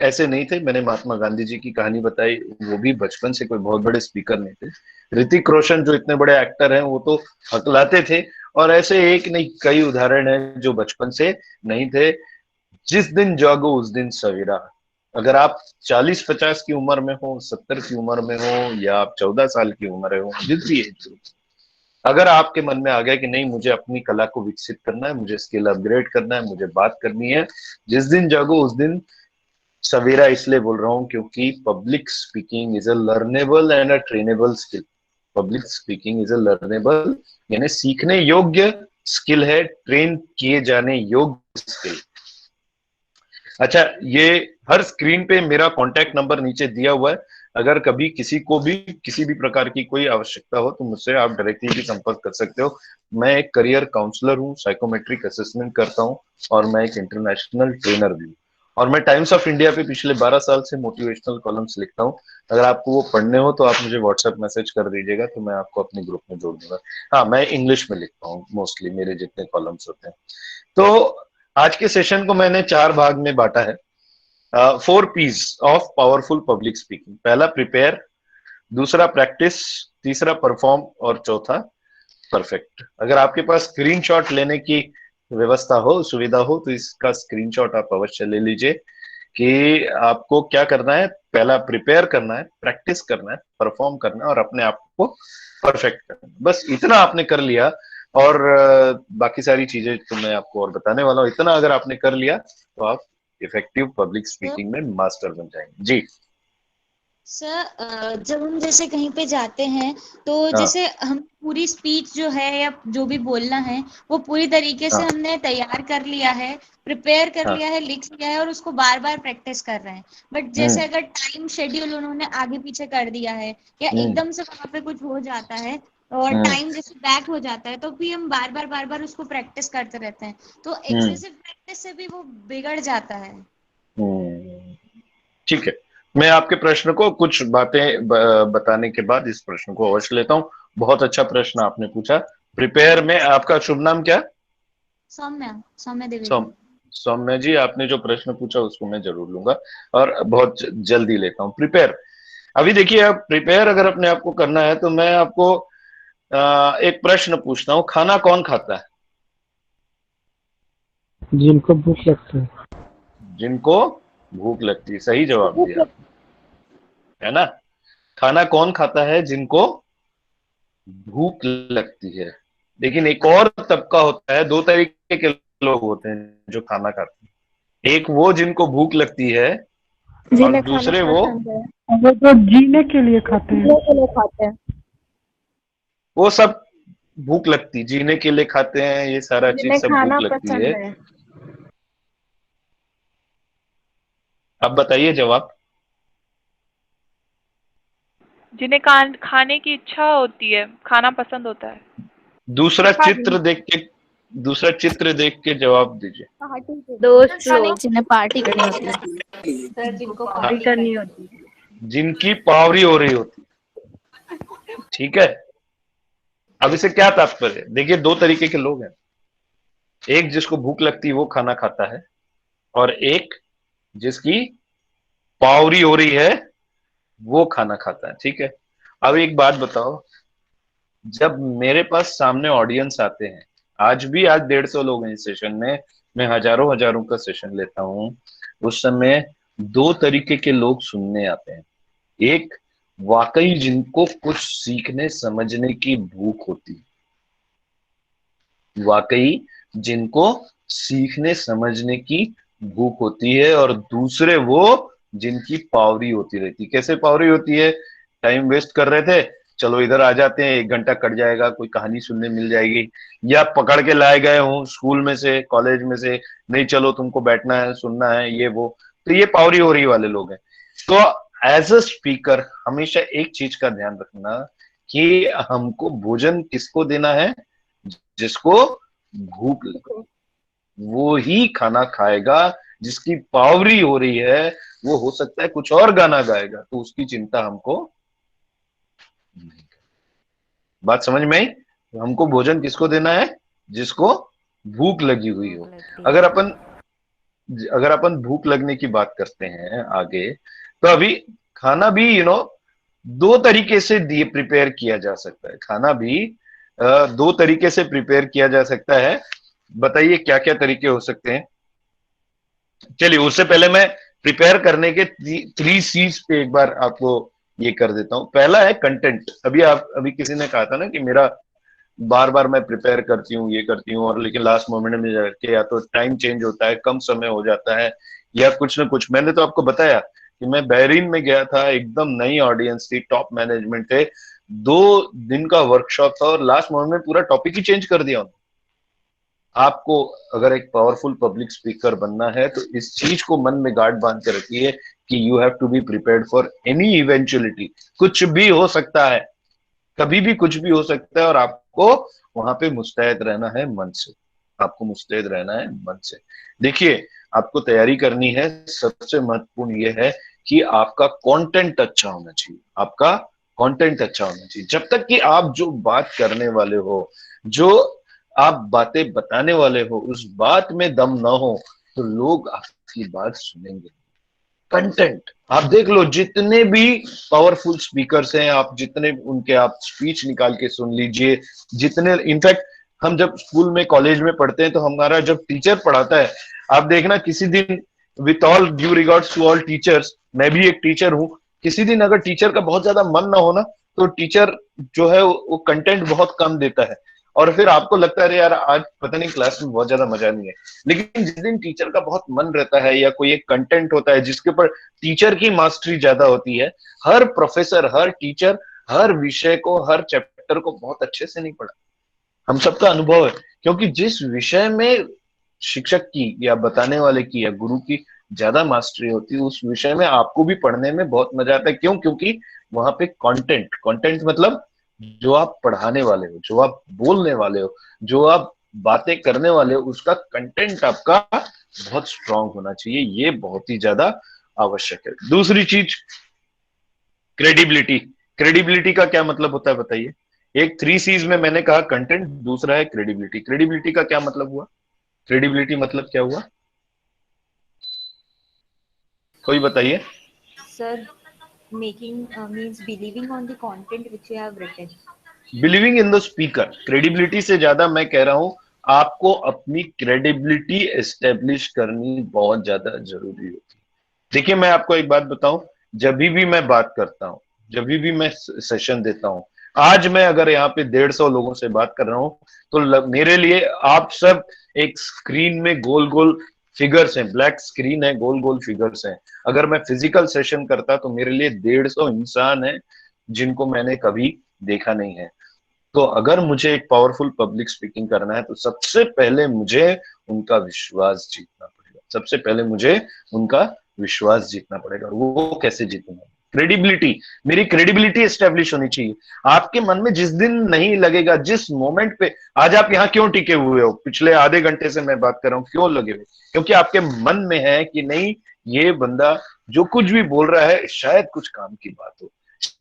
ऐसे नहीं थे। मैंने महात्मा गांधी जी की कहानी बताई, वो भी बचपन से कोई बहुत बड़े स्पीकर नहीं थे। ऋतिक रोशन जो इतने बड़े एक्टर हैं वो तो हकलाते थे, और ऐसे एक नहीं कई उदाहरण हैं जो बचपन से नहीं थे। जिस दिन जागो उस दिन सवेरा। अगर आप 40-50 की उम्र में हो, 70 की उम्र में हो, या आप 14 साल की उम्र हो, जिस भी एज हो, अगर आपके मन में आ गया कि नहीं मुझे अपनी कला को विकसित करना है, मुझे स्किल अपग्रेड करना है, मुझे बात करनी है, जिस दिन जागो उस दिन सवेरा। इसलिए बोल रहा हूं क्योंकि public speaking is a learnable and a trainable skill. Public speaking is a learnable यानी सीखने योग्य स्किल है, ट्रेन किए जाने योग्य स्किल। अच्छा, ये हर स्क्रीन पे मेरा कॉन्टैक्ट नंबर नीचे दिया हुआ है। अगर कभी किसी को भी किसी भी प्रकार की कोई आवश्यकता हो तो मुझसे आप डायरेक्टली भी संपर्क कर सकते हो। मैं एक करियर काउंसलर हूँ, साइकोमेट्रिक असेसमेंट करता हूँ, और मैं एक इंटरनेशनल ट्रेनर भी हूँ। और मैं टाइम्स ऑफ इंडिया पे पिछले 12 साल से मोटिवेशनल कॉलम्स लिखता हूँ। अगर आपको वो पढ़ने हो तो आप मुझे व्हाट्सएप मैसेज कर दीजिएगा, तो मैं आपको अपने ग्रुप में जोड़ दूंगा। हाँ, मैं इंग्लिश में लिखता हूँ मोस्टली, मेरे जितने कॉलम्स होते हैं। तो आज के सेशन को मैंने 4 भाग में बांटा है। 4 P's of powerful public speaking. पहला प्रिपेयर, दूसरा प्रैक्टिस, तीसरा परफॉर्म, और चौथा परफेक्ट। अगर आपके पास स्क्रीनशॉट लेने की व्यवस्था हो, सुविधा हो, तो इसका स्क्रीनशॉट आप अवश्य ले लीजिए कि आपको क्या करना है। पहला प्रिपेयर करना है, प्रैक्टिस करना है, परफॉर्म करना है, और अपने आप को परफेक्ट करना है। बस इतना आपने कर लिया, और बाकी सारी चीजें तो मैं आपको और बताने वाला हूँ। इतना अगर आपने कर लिया तो आप इफेक्टिव पब्लिक स्पीकिंग में मास्टर बन जाएंगे। जी सर जब हम जैसे कहीं पे जाते हैं तो हाँ जैसे हम पूरी स्पीच जो है या जो भी बोलना है वो पूरी तरीके से हाँ हमने तैयार कर लिया है, प्रिपेयर कर हाँ लिया है, लिख लिया है और उसको बार बार प्रैक्टिस कर रहे हैं। बट जैसे अगर टाइम शेड्यूल उन्होंने आगे पीछे कर दिया है या हम्म एकदम से वहां पे कुछ हो जाता है और हम्म टाइम जैसे बैक हो जाता है तो भी हम बार बार उसको प्रैक्टिस करते रहते हैं, तो हम्म एक्सेसिव प्रैक्टिस से भी वो बिगड़ जाता है। हम्म। ठीक है, मैं आपके प्रश्न को कुछ बातें बताने के बाद इस प्रश्न को अवश्य लेता हूँ। बहुत अच्छा प्रश्न आपने पूछा। प्रिपेयर में आपका शुभ नाम क्या? सौम्या, सौम्या द्विवेदी। सौम सौम्य जी, आपने जो प्रश्न पूछा उसको मैं जरूर लूंगा और बहुत जल्दी लेता हूँ। प्रिपेयर, अभी देखिए, आप प्रिपेयर अगर अपने आप को करना है तो मैं आपको एक प्रश्न पूछता हूँ, खाना कौन खाता है? जिनको भूख लगती है। जिनको भूख लगती है, सही जवाब दिया, है ना। खाना कौन खाता है? जिनको भूख लगती है। लेकिन एक और तबका होता है, दो तरीके के लोग होते हैं जो खाना खाते हैं। एक वो जिनको भूख लगती है और जिन्हें खाना दूसरे वो पसंद है, वो जो जीने के लिए खाते हैं। जीने के लिए खाते हैं, वो सब भूख लगती, जीने के लिए खाते हैं, ये सारा चीज जिन्हें सब भूख खाना लगती है। पसंद है। अब बताइए जवाब। जिन्हें खाने की इच्छा होती है, खाना पसंद होता है। दूसरा चित्र देख के, दूसरा चित्र देख के जवाब दीजिए। दोस्त लोग जिन्हें पार्टी करनी होती है। सर जिनको हाँ, पार्टी करनी होती है। जिनकी पावरी हो रही होती, ठीक है। अब इसे क्या तात्पर्य है? देखिए, दो तरीके के लोग हैं। एक जिसको भूख लगती है वो खाना खाता है, और एक जिसकी पावरी हो रही है वो खाना खाता है, ठीक है। अब एक बात बताओ, जब मेरे पास सामने ऑडियंस आते हैं, आज भी, आज 150 लोग हैं इस सेशन में, मैं हजारों हजारों का सेशन लेता हूं, उस समय दो तरीके के लोग सुनने आते हैं। एक, वाकई जिनको कुछ सीखने समझने की भूख होती है, वाकई जिनको सीखने समझने की भूख होती है, और दूसरे वो जिनकी पावरी होती रहती। कैसे पावरी होती है? टाइम वेस्ट कर रहे थे, चलो इधर आ जाते हैं, 1 घंटा कट जाएगा, कोई कहानी सुनने मिल जाएगी, या पकड़ के लाए गए हों स्कूल में से, कॉलेज में से, नहीं चलो तुमको बैठना है, सुनना है, ये वो। तो ये पावरी हो रही वाले लोग हैं। तो एज अ स्पीकर हमेशा एक चीज का ध्यान रखना कि हमको भोजन किसको देना है? जिसको भूख लगे, वो ही खाना खाएगा। जिसकी पावरी हो रही है वो हो सकता है कुछ और गाना गाएगा, तो उसकी चिंता हमको नहीं करनी। बात समझ में आई? हमको भोजन किसको देना है? जिसको भूख लगी हुई हो। अगर अपन भूख लगने की बात करते हैं आगे, तो अभी खाना भी दो तरीके से दिए प्रिपेयर किया जा सकता है। खाना भी दो तरीके से प्रिपेयर किया जा सकता है। बताइए क्या क्या तरीके हो सकते हैं? चलिए, उससे पहले मैं प्रिपेयर करने के 3 C's पे एक बार आपको ये कर देता हूं। पहला है कंटेंट। अभी किसी ने कहा था ना कि मेरा बार बार मैं प्रिपेयर करती हूँ, ये करती हूँ, और लेकिन लास्ट मोमेंट में जाके या तो टाइम चेंज होता है, कम समय हो जाता है, या कुछ ना कुछ। मैंने तो आपको बताया कि मैं बहरीन में गया था, एकदम नई ऑडियंस थी, टॉप मैनेजमेंट थे, 2 दिन का वर्कशॉप था, और लास्ट मोमेंट में पूरा टॉपिक ही चेंज कर दिया उन्होंने। आपको अगर एक पावरफुल पब्लिक स्पीकर बनना है तो इस चीज को मन में गांठ बांध के रखिए कि you have to be prepared for any eventuality. कुछ भी हो सकता है, कभी भी कुछ भी हो सकता है, और आपको वहां पे मुस्तैद रहना है मन से। आपको मुस्तैद रहना है मन से। देखिए, आपको तैयारी करनी है, सबसे महत्वपूर्ण यह है कि आपका कंटेंट अच्छा होना चाहिए। आपका कंटेंट अच्छा होना चाहिए। जब तक कि आप जो बात करने वाले हो, जो आप बातें बताने वाले हो, उस बात में दम ना हो, तो लोग आपकी बात सुनेंगे। कंटेंट आप देख लो, जितने भी पावरफुल स्पीकर्स हैं, आप जितने उनके आप स्पीच निकाल के सुन लीजिए, जितने, इनफैक्ट हम जब स्कूल में, कॉलेज में पढ़ते हैं, तो हमारा जब टीचर पढ़ाता है, आप देखना किसी दिन, with all due regards to all teachers, मैं भी एक टीचर हूं, किसी दिन अगर टीचर का बहुत ज्यादा मन ना हो ना, तो टीचर जो है वो कंटेंट बहुत कम देता है, और फिर आपको लगता है अरे यार आज पता नहीं क्लास में बहुत ज्यादा मजा नहीं है। लेकिन जिस दिन टीचर का बहुत मन रहता है या कोई एक कंटेंट होता है जिसके ऊपर टीचर की मास्टरी ज्यादा होती है, हर प्रोफेसर, हर टीचर हर विषय को, हर चैप्टर को बहुत अच्छे से नहीं पढ़ा। हम सबका अनुभव है, क्योंकि जिस विषय में शिक्षक की या बताने वाले की या गुरु की ज्यादा मास्टरी होती है, उस विषय में आपको भी पढ़ने में बहुत मजा आता है। क्यों? क्योंकि वहां पे कंटेंट मतलब जो आप पढ़ाने वाले हो, जो आप बोलने वाले हो, जो आप बातें करने वाले हो, उसका कंटेंट आपका बहुत स्ट्रांग होना चाहिए। ये बहुत ही ज्यादा आवश्यक है। दूसरी चीज क्रेडिबिलिटी। क्रेडिबिलिटी का क्या मतलब होता है बताइए? एक 3 C's में मैंने कहा कंटेंट, दूसरा है क्रेडिबिलिटी। क्रेडिबिलिटी का क्या मतलब हुआ? क्रेडिबिलिटी मतलब क्या हुआ? कोई बताइए। Sir, making means believing on the content which you have written. Believing in the speaker. Credibility से ज्यादा मैं कह रहा हूं आपको अपनी क्रेडिबिलिटी एस्टेब्लिश करनी बहुत ज्यादा जरूरी होती है। देखिए मैं आपको एक बात बताऊं, जब भी मैं बात करता हूं, जब भी मैं सेशन देता हूं, आज मैं अगर यहाँ पे 150 लोगों से बात कर रहा हूं तो मेरे लिए आप सब एक स्क्रीन में गोल गोल फिगर्स हैं, ब्लैक स्क्रीन है, गोल गोल फिगर्स हैं। अगर मैं फिजिकल सेशन करता तो मेरे लिए 150 इंसान है जिनको मैंने कभी देखा नहीं है। तो अगर मुझे एक पावरफुल पब्लिक स्पीकिंग करना है तो सबसे पहले मुझे उनका विश्वास जीतना पड़ेगा। सबसे पहले मुझे उनका विश्वास जीतना पड़ेगा। वो कैसे जीतूंगा? क्रेडिबिलिटी, मेरी क्रेडिबिलिटी एस्टेब्लिश होनी चाहिए। आपके मन में जिस दिन नहीं लगेगा, जिस मोमेंट पे, आज आप यहाँ क्यों टिके हुए हो, पिछले आधे घंटे से मैं बात कर रहा हूँ, क्यों लगे हुए? क्योंकि आपके मन में है कि नहीं, ये बंदा जो कुछ भी बोल रहा है शायद कुछ काम की बात हो,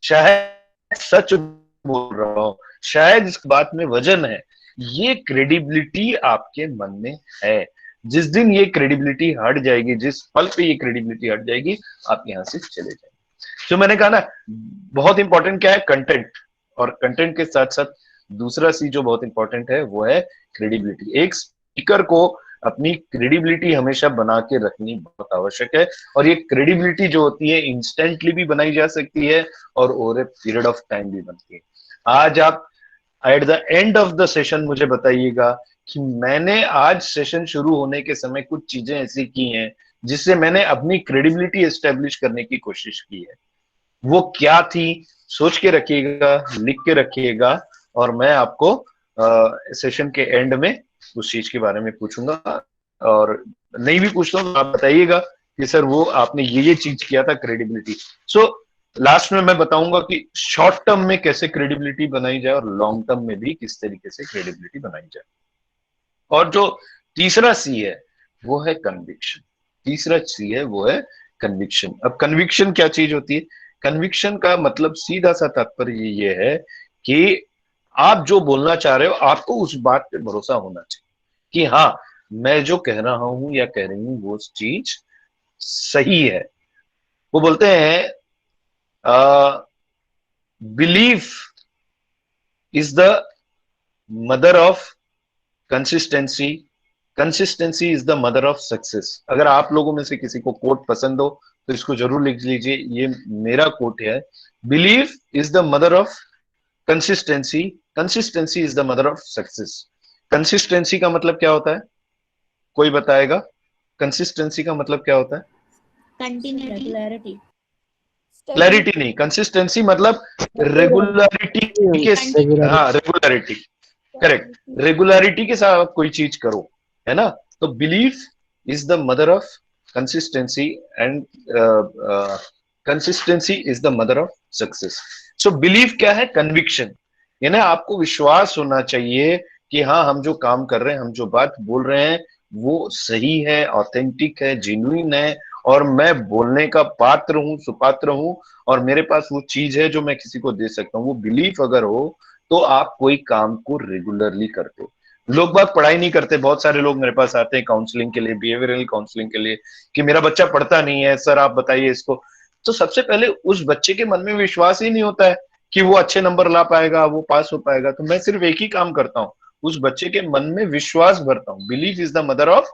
शायद सच बोल रहा हो, शायद इस बात में वजन है। ये क्रेडिबिलिटी आपके मन में है। जिस दिन ये क्रेडिबिलिटी हट जाएगी, जिस पल पे ये क्रेडिबिलिटी हट जाएगी, आप यहां से चले जाएंगे। तो मैंने कहा ना, बहुत इंपॉर्टेंट क्या है? कंटेंट। और कंटेंट के साथ साथ दूसरा सी जो बहुत इंपॉर्टेंट है वो है क्रेडिबिलिटी। एक स्पीकर को अपनी क्रेडिबिलिटी हमेशा बना के रखनी बहुत आवश्यक है। और ये क्रेडिबिलिटी जो होती है इंस्टेंटली भी बनाई जा सकती है और over a period of time भी बनती है। आज आप eight the end of the session मुझे बताइएगा कि मैंने आज सेशन शुरू होने के समय कुछ चीजें ऐसी की हैं जिससे मैंने अपनी क्रेडिबिलिटी एस्टेब्लिश करने की कोशिश की है। वो क्या थी? सोच के रखिएगा, लिख के रखिएगा, और मैं आपको सेशन के एंड में उस चीज के बारे में पूछूंगा। और नहीं भी पूछता हूं तो आप बताइएगा कि सर वो आपने ये चीज किया था, क्रेडिबिलिटी। सो लास्ट में मैं बताऊंगा कि शॉर्ट टर्म में कैसे क्रेडिबिलिटी बनाई जाए और लॉन्ग टर्म में भी किस तरीके से क्रेडिबिलिटी बनाई जाए। और जो तीसरा सी है वो है कन्विक्शन। तीसरा सी है वो है कन्विक्शन। अब कन्विक्शन क्या चीज होती है? कन्विक्शन का मतलब सीधा सा तात्पर्य ये है कि आप जो बोलना चाह रहे हो आपको उस बात पे भरोसा होना चाहिए कि हाँ, मैं जो कह रहा हूं या कह रही हूं वो चीज सही है। वो बोलते हैं belief is the mother of consistency, consistency is the mother of success. अगर आप लोगों में से किसी को कोट पसंद हो तो इसको जरूर लिख लीजिए, ये मेरा कोट है। Belief is the mother of consistency, consistency is the mother of success. Consistency का मतलब क्या होता है? कोई बताएगा? कंसिस्टेंसी का मतलब क्या होता है? Continuity. क्लैरिटी नहीं, कंसिस्टेंसी मतलब रेगुलरिटी के, हाँ रेगुलरिटी, करेक्ट। रेगुलरिटी के साथ आप कोई चीज करो, है ना? तो belief is the mother of consistency and consistency is the mother of success. So belief क्या है? कन्विक्शन। यानी आपको विश्वास होना चाहिए कि हाँ, हम जो काम कर रहे हैं, हम जो बात बोल रहे हैं वो सही है, ऑथेंटिक है, जेन्युइन है, और मैं बोलने का पात्र हूं, सुपात्र हूं, और मेरे पास वो चीज है जो मैं किसी को दे सकता हूं। वो बिलीफ अगर हो तो आप कोई काम को रेगुलरली करते हो। लोग बात पढ़ाई नहीं करते। बहुत सारे लोग मेरे पास आते हैं काउंसलिंग के लिए, बिहेवियरल काउंसलिंग के लिए, कि मेरा बच्चा पढ़ता नहीं है, सर आप बताइए इसको। तो सबसे पहले उस बच्चे के मन में विश्वास ही नहीं होता है कि वो अच्छे नंबर ला पाएगा, वो पास हो पाएगा। तो मैं सिर्फ एक ही काम करता हूँ, उस बच्चे के मन में विश्वास भरता हूँ। Belief is the mother of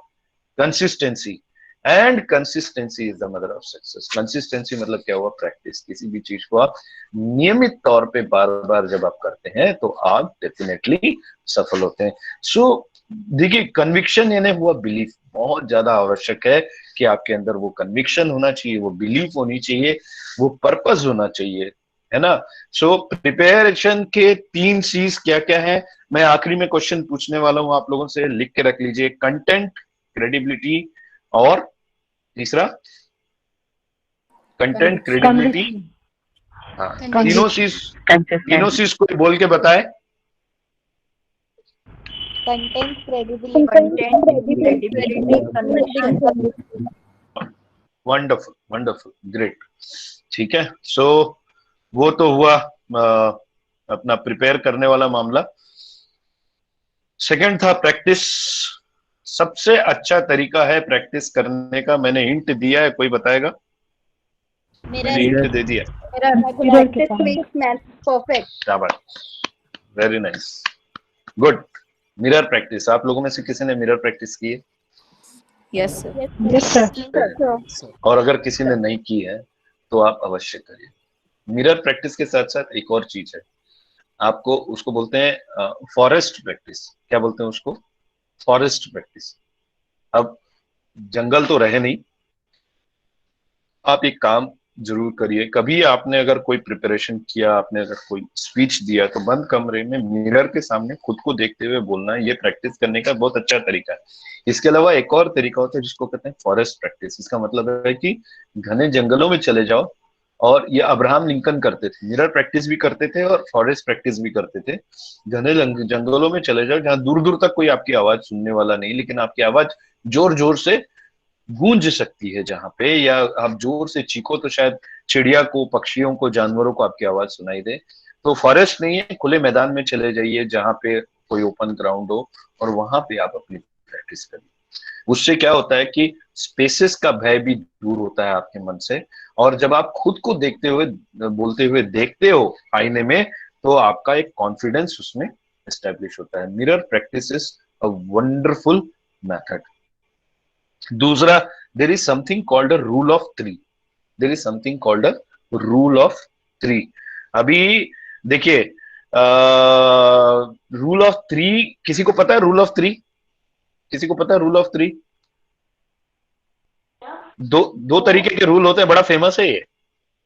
consistency. And consistency is the mother of success. Consistency मतलब क्या हुआ? प्रैक्टिस। किसी भी चीज को आप नियमित तौर पे बार बार जब आप करते हैं तो आप डेफिनेटली सफल होते हैं। सो देखिए, कन्विक्शन यानी हुआ बिलीफ, बहुत ज्यादा आवश्यक है कि आपके अंदर वो कन्विक्शन होना चाहिए, वो बिलीफ होनी चाहिए, वो पर्पस होना चाहिए, है ना। सो प्रिपरेशन के 3 C's क्या क्या है? मैं आखिरी में क्वेश्चन पूछने वाला हूं, आप लोगों से लिख के रख लीजिए। कंटेंट, क्रेडिबिलिटी और तीसरा कंटेंट, क्रेडिबिलिटी। हाँ, तीनों चीज कोई बोल के बताए। Content, credibility, wonderful, wonderful, great. ठीक है, सो वो तो हुआ अपना प्रिपेयर करने वाला मामला। सेकंड था प्रैक्टिस। सबसे अच्छा तरीका है प्रैक्टिस करने का, मैंने हिंट दिया है, कोई बताएगा? मैंने हिंट दे दिया। Very nice, good. Mirror practice. आप लोगों में से किसी ने मिरर प्रैक्टिस की है? Yes sir. और अगर किसी ने नहीं की है तो आप अवश्य करिए। मिरर प्रैक्टिस के साथ साथ एक और चीज है, आपको उसको बोलते हैं फॉरेस्ट प्रैक्टिस। क्या बोलते हैं उसको? Forest practice. अब जंगल तो रहे नहीं, आप एक काम जरूर करिए। कभी आपने अगर कोई प्रिपरेशन किया, आपने अगर कोई स्पीच दिया, तो बंद कमरे में मिरर के सामने खुद को देखते हुए बोलना, ये प्रैक्टिस करने का बहुत अच्छा तरीका है। इसके अलावा एक और तरीका होता है जिसको कहते हैं फॉरेस्ट प्रैक्टिस। इसका मतलब है कि घने जंगलों में चले जाओ, और ये अब्राहम लिंकन करते थे, मिरर प्रैक्टिस भी करते थे और फॉरेस्ट प्रैक्टिस भी करते थे। घने जंगलों में चले जाओ जहां दूर दूर तक कोई आपकी आवाज सुनने वाला नहीं, लेकिन आपकी आवाज जोर जोर से गूंज सकती है जहां पे, या आप जोर से चीखो तो शायद चिड़िया को, पक्षियों को, जानवरों को आपकी आवाज सुनाई दे। तो फॉरेस्ट नहीं है, खुले मैदान में चले जाइए जहां पे कोई ओपन ग्राउंड हो, और वहां पे आप अपनी प्रैक्टिस करिए। उससे क्या होता है कि स्पेसेस का भय भी दूर होता है आपके मन से, और जब आप खुद को देखते हुए, बोलते हुए देखते हो आईने में, तो आपका एक कॉन्फिडेंस उसमें एस्टेब्लिश होता है। Mirror practice is a wonderful method. दूसरा, there is something called a rule of 3। There is something called a rule of 3। अभी देखिए, रूल ऑफ 3 किसी को पता है? रूल ऑफ 3 किसी को पता है? रूल ऑफ 3 दो तरीके के रूल होते हैं, बड़ा फेमस है ये।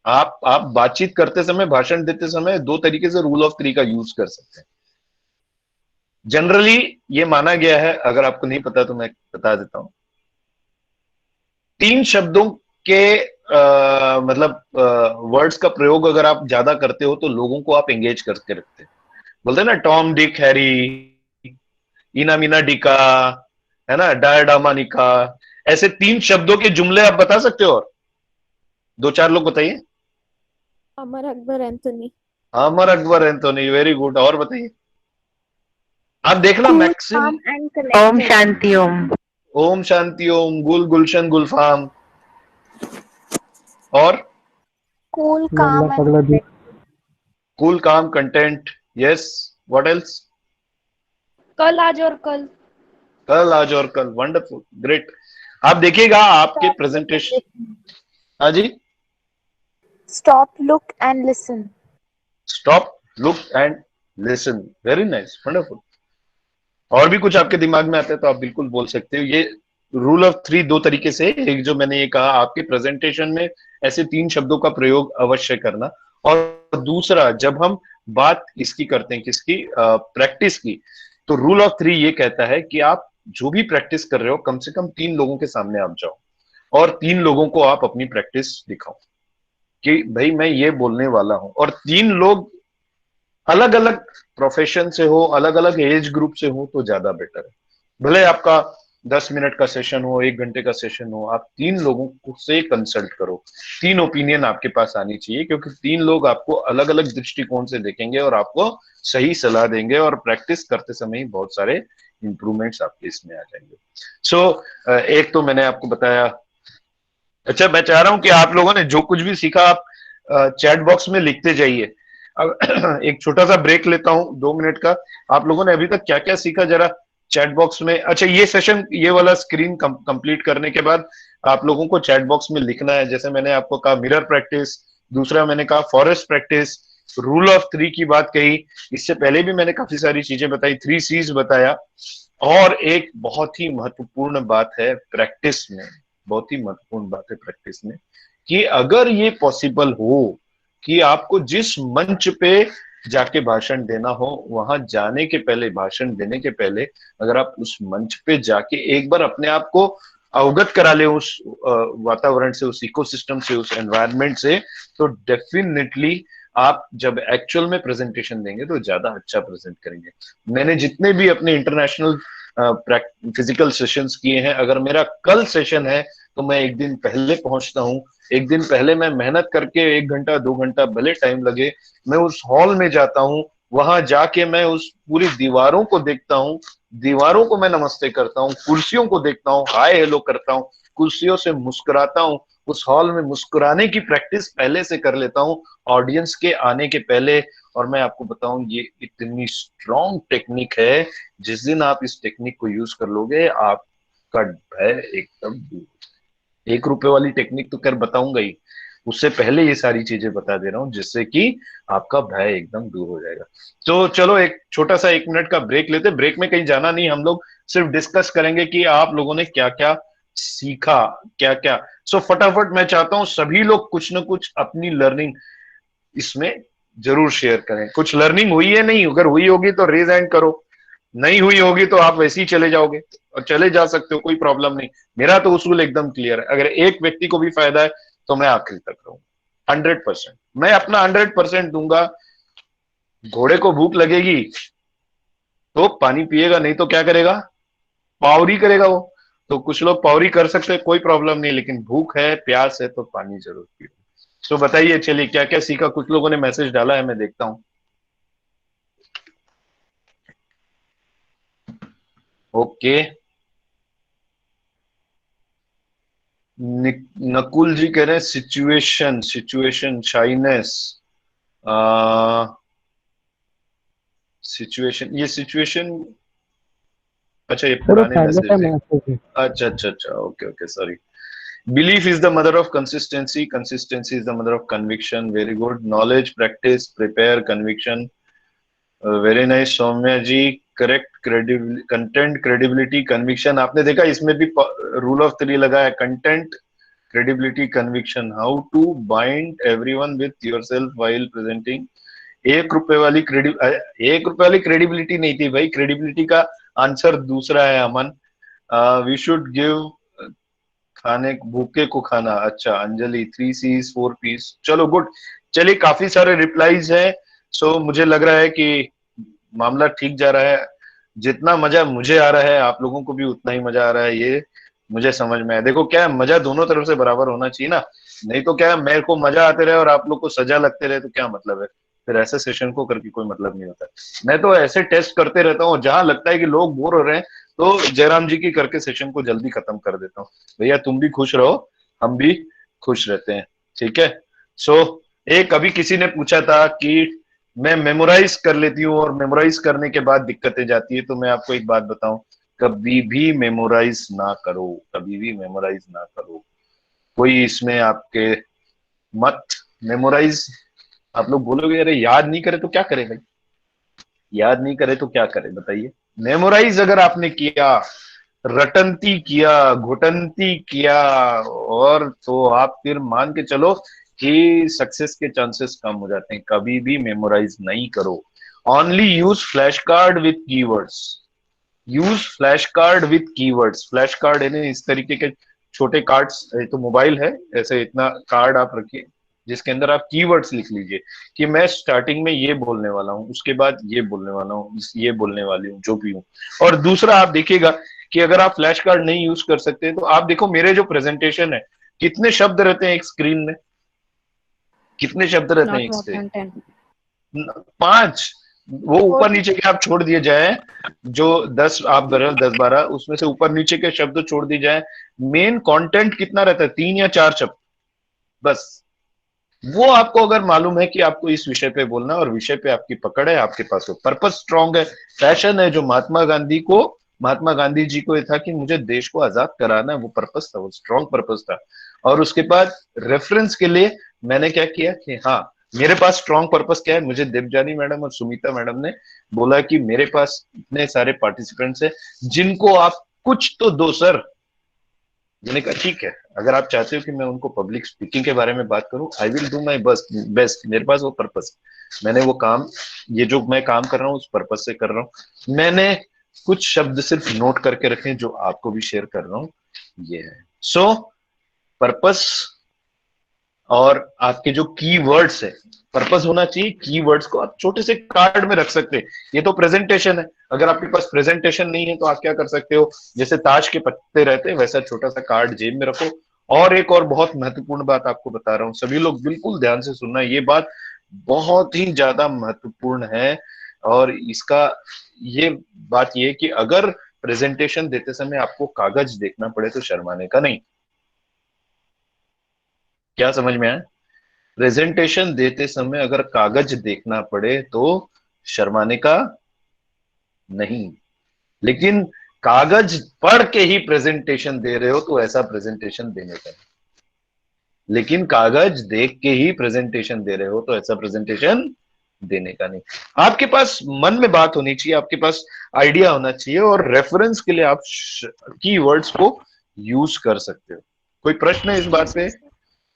आप बातचीत करते समय, भाषण देते समय 2 तरीके से रूल ऑफ 3 का यूज कर सकते हैं। जनरली ये माना गया है, अगर आपको नहीं पता तो मैं बता देता हूं। 3 शब्दों के मतलब वर्ड्स का प्रयोग अगर आप ज्यादा करते हो तो लोगों को आप एंगेज करके रखते हैं। बोलते हैं ना, टॉम डिक हैरी, इना मीना डिका, है ना, डायडामा निका। ऐसे 3 शब्दों के जुमले आप बता सकते हो? और 2-4 लोग बताइए। Amar Akbar Anthony. Amar Akbar Anthony, very good. और बताइए। आप देखना मैक्सिमम। ओम शांति ओम। ओम शांति ओम, गुल गुलशन गुलफाम। और कूल काम कंटेंट। Yes, what else? कल आज और कल। कल आज और कल, वंडरफुल, ग्रेट। आप देखिएगा आपके प्रेजेंटेशन। हाँ जी। Stop, look and listen. Stop, look and listen, very nice, wonderful. और भी कुछ आपके दिमाग में आता है तो आप बिल्कुल बोल सकते हो। ये रूल ऑफ 3 2 तरीके से, एक जो मैंने ये कहा, आपके प्रेजेंटेशन में ऐसे 3 शब्दों का प्रयोग अवश्य करना। और दूसरा, जब हम बात इसकी करते हैं, किसकी? प्रैक्टिस की, तो रूल ऑफ 3 ये कहता है कि आप जो भी प्रैक्टिस कर रहे हो, कम से कम 3 लोगों के सामने आप जाओ और 3 लोगों को आप अपनी प्रैक्टिस दिखाओ कि भाई मैं ये बोलने वाला हूं। और 3 लोग अलग अलग प्रोफेशन से हो, अलग अलग एज ग्रुप से हो तो ज्यादा बेटर है। भले आपका 10 मिनट का सेशन हो, 1 घंटे का सेशन हो, आप 3 लोगों से कंसल्ट करो। 3 ओपिनियन आपके पास आनी चाहिए, क्योंकि 3 लोग आपको अलग अलग दृष्टिकोण से देखेंगे और आपको सही सलाह देंगे, और प्रैक्टिस करते समय ही बहुत सारे इंप्रूवमेंट्स आपके इसमें आ जाएंगे। सो एक तो मैंने आपको बताया। अच्छा, मैं चाह रहा हूं कि आप लोगों ने जो कुछ भी सीखा आप चैट बॉक्स में लिखते जाइए। अब एक छोटा सा ब्रेक लेता हूं 2 मिनट का। आप लोगों ने अभी तक क्या क्या सीखा जरा चैट बॉक्स में, अच्छा ये सेशन, ये वाला स्क्रीन कंप्लीट करने के बाद आप लोगों को चैट बॉक्स में लिखना है, जैसे मैंने आपको कहा मिरर प्रैक्टिस, दूसरा मैंने कहा फॉरेस्ट प्रैक्टिस, रूल ऑफ 3 की बात कही, इससे पहले भी मैंने काफी सारी चीजें बताई, 3 C's बताया, और एक बहुत ही महत्वपूर्ण बात है प्रैक्टिस में, बहुत ही महत्वपूर्ण बात है प्रैक्टिस में, कि अगर ये पॉसिबल हो कि आपको जिस मंच पे जाके भाषण देना हो, वहां जाने के पहले, भाषण देने के पहले अगर आप उस मंच पे जाके एक बार अपने आप को अवगत करा ले उस वातावरण से, उस इकोसिस्टम से, उस एनवायरनमेंट से, तो डेफिनेटली आप जब एक्चुअल में प्रेजेंटेशन देंगे तो ज्यादा अच्छा प्रेजेंट करेंगे। मैंने जितने भी अपने इंटरनेशनल फिजिकल सेशंस किए हैं, अगर मेरा कल सेशन है तो मैं एक दिन पहले पहुंचता हूँ, एक दिन पहले मैं मेहनत करके 1 घंटा 2 घंटा भले टाइम लगे, मैं उस हॉल में जाता हूँ, वहां जाके मैं उस पूरी दीवारों को देखता हूँ, दीवारों को मैं नमस्ते करता हूँ, कुर्सियों को देखता हूँ, हाय हेलो करता हूँ, कुर्सियों से मुस्कुराता हूँ, उस हॉल में मुस्कुराने की प्रैक्टिस पहले से कर लेता हूँ ऑडियंस के आने के पहले। और मैं आपको बताऊं ये इतनी स्ट्रॉन्ग टेक्निक है, जिस दिन आप इस टेक्निक को यूज कर लोगे आपका भय एकदम दूर। 1 रुपए वाली टेक्निक तो कर बताऊंगा ही, उससे पहले ये सारी चीजें बता दे रहा हूं जिससे कि आपका भय एकदम दूर हो जाएगा। तो चलो एक छोटा सा 1 मिनट का ब्रेक लेते, ब्रेक में कहीं जाना नहीं, हम लोग सिर्फ डिस्कस करेंगे कि आप लोगों ने क्या क्या सीखा, क्या क्या। सो फटाफट मैं चाहता हूं सभी लोग कुछ ना कुछ अपनी लर्निंग इसमें जरूर शेयर करें। कुछ लर्निंग हुई है, नहीं अगर हुई होगी तो रेज हैंड करो, नहीं हुई होगी तो आप वैसे ही चले जाओगे, और चले जा सकते हो, कोई प्रॉब्लम नहीं। मेरा तो उसूल एकदम क्लियर है, अगर एक व्यक्ति को भी फायदा है तो मैं आखिरी तक रहूंगा 100%, मैं अपना 100% दूंगा। घोड़े को भूख लगेगी तो पानी पिएगा, नहीं तो क्या करेगा, पावरी करेगा वो। तो कुछ लोग पावरी कर सकते हैं, कोई प्रॉब्लम नहीं, लेकिन भूख है, प्यास है तो पानी जरूर पियो। तो बताइए चलिए क्या क्या सीखा, कुछ लोगों ने मैसेज डाला है, मैं देखता हूं। ओके, नकुल जी कह रहे हैं सिचुएशन शाइनेस, सिचुएशन, ये सिचुएशन, अच्छा ये पुराने मैसेज है, अच्छा अच्छा अच्छा, okay okay, sorry. Belief is the mother of consistency. Consistency is the mother of conviction. Very good. Knowledge, practice, prepare, conviction. Very nice, Soumya ji. Correct. Content, credibility, conviction. आपने देखा इसमें भी rule of 3 लगा है, content, credibility, conviction. How to bind everyone with yourself while presenting. 1 रुपए वाली credibility नहीं थी भाई, credibility का आंसर दूसरा है अमन। We should give खाने भूखे को खाना, अच्छा अंजलि 3 C's 4 P's, चलो गुड। चलिए काफी सारे रिप्लाईज हैं, सो मुझे लग रहा है कि मामला ठीक जा रहा है। जितना मजा मुझे आ रहा है आप लोगों को भी उतना ही मजा आ रहा है, ये मुझे समझ में आया। देखो क्या है, मजा दोनों तरफ से बराबर होना चाहिए ना, नहीं तो क्या है मेरे को मजा आते रहे और आप लोग को सजा लगते रहे तो क्या मतलब है, फिर ऐसे सेशन को करके कोई मतलब नहीं होता। मैं तो ऐसे टेस्ट करते रहता हूँ, जहां लगता है कि लोग बोर हो रहे हैं तो जयराम जी की करके सेशन को जल्दी खत्म कर देता हूँ। भैया तुम भी खुश रहो, हम भी खुश रहते हैं, ठीक है। सो एक अभी किसी ने पूछा था कि मैं मेमोराइज कर लेती हूँ और मेमोराइज करने के बाद दिक्कतें जाती है, तो मैं आपको एक बात बताऊं, कभी भी मेमोराइज ना करो, कभी भी मेमोराइज ना करो। कोई इसमें आपके मत मेमोराइज, आप लोग बोलोगे अरे याद नहीं करे तो क्या करे भाई, याद नहीं करे तो क्या करे बताइए। मेमोराइज अगर आपने किया, रटंती किया, घुटंती किया, और तो आप फिर मान के चलो कि सक्सेस के चांसेस कम हो जाते हैं। कभी भी मेमोराइज नहीं करो, only use flash card with keywords, use flash card with keywords. Flash card है इस तरीके के छोटे कार्ड्स, तो मोबाइल है ऐसे, इतना कार्ड आप रखिए जिसके अंदर आप कीवर्ड्स लिख लीजिए कि मैं स्टार्टिंग में ये बोलने वाला हूँ, उसके बाद ये बोलने वाला हूँ, ये बोलने वाली हूँ, जो भी हूँ। और दूसरा आप देखिएगा कि अगर आप फ्लैश कार्ड नहीं यूज कर सकते तो आप देखो मेरे जो प्रेजेंटेशन है कितने शब्द रहते हैं एक स्क्रीन में, कितने शब्द रहते हैं एक स्क्रीन, 5। वो ऊपर नीचे के आप छोड़ दिए जाए, जो 10 आप 10-12 उसमें से ऊपर नीचे के शब्द छोड़ दिए जाए, मेन कंटेंट कितना रहता है, 3 या 4 शब्द बस। वो आपको अगर मालूम है कि आपको इस विषय पे बोलना है और विषय पे आपकी पकड़ है, आपके पास वो पर्पस स्ट्रांग है, पैशन है, जो महात्मा गांधी को महात्मा गांधी जी को ये था कि मुझे देश को आजाद कराना है, वो पर्पस था, वो स्ट्रॉन्ग पर्पस था। और उसके बाद रेफरेंस के लिए मैंने क्या किया कि हाँ मेरे पास स्ट्रॉन्ग पर्पस क्या है। मुझे देवजानी मैडम और सुमिता मैडम ने बोला कि मेरे पास इतने सारे पार्टिसिपेंट्स हैं जिनको आप कुछ तो दो सर। मैंने कहा ठीक है, अगर आप चाहते हो कि मैं उनको पब्लिक स्पीकिंग के बारे में बात करूं, I will do my best. मेरे पास वो पर्पस, मैंने वो काम, ये जो मैं काम कर रहा हूँ उस पर्पस से कर रहा हूँ। मैंने कुछ शब्द सिर्फ नोट करके रखे जो आपको भी शेयर कर रहा हूँ, ये है। सो पर्पस और आपके जो की वर्ड्स है, पर्पस होना चाहिए। की वर्ड्स को आप छोटे से कार्ड में रख सकते हैं। ये तो प्रेजेंटेशन है, अगर आपके पास प्रेजेंटेशन नहीं है तो आप क्या कर सकते हो, जैसे ताश के पत्ते रहते हैं वैसा छोटा सा कार्ड जेब में रखो। और एक और बहुत महत्वपूर्ण बात आपको बता रहा हूं, सभी लोग बिल्कुल ध्यान से सुनना, ये बात बहुत ही ज्यादा महत्वपूर्ण है। और इसका ये बात ये कि अगर प्रेजेंटेशन देते समय आपको कागज देखना पड़े तो शर्माने का नहीं। क्या समझ में आया? प्रेजेंटेशन देते समय अगर कागज देखना पड़े तो शर्माने का नहीं, लेकिन कागज पढ़ के ही प्रेजेंटेशन दे रहे हो तो ऐसा प्रेजेंटेशन देने का नहीं। लेकिन कागज देख के ही प्रेजेंटेशन दे रहे हो तो ऐसा प्रेजेंटेशन देने का नहीं। आपके पास मन में बात होनी चाहिए, आपके पास आइडिया होना चाहिए, और रेफरेंस के लिए आप कीवर्ड्स को यूज कर सकते हो। कोई प्रश्न है इस बात पे?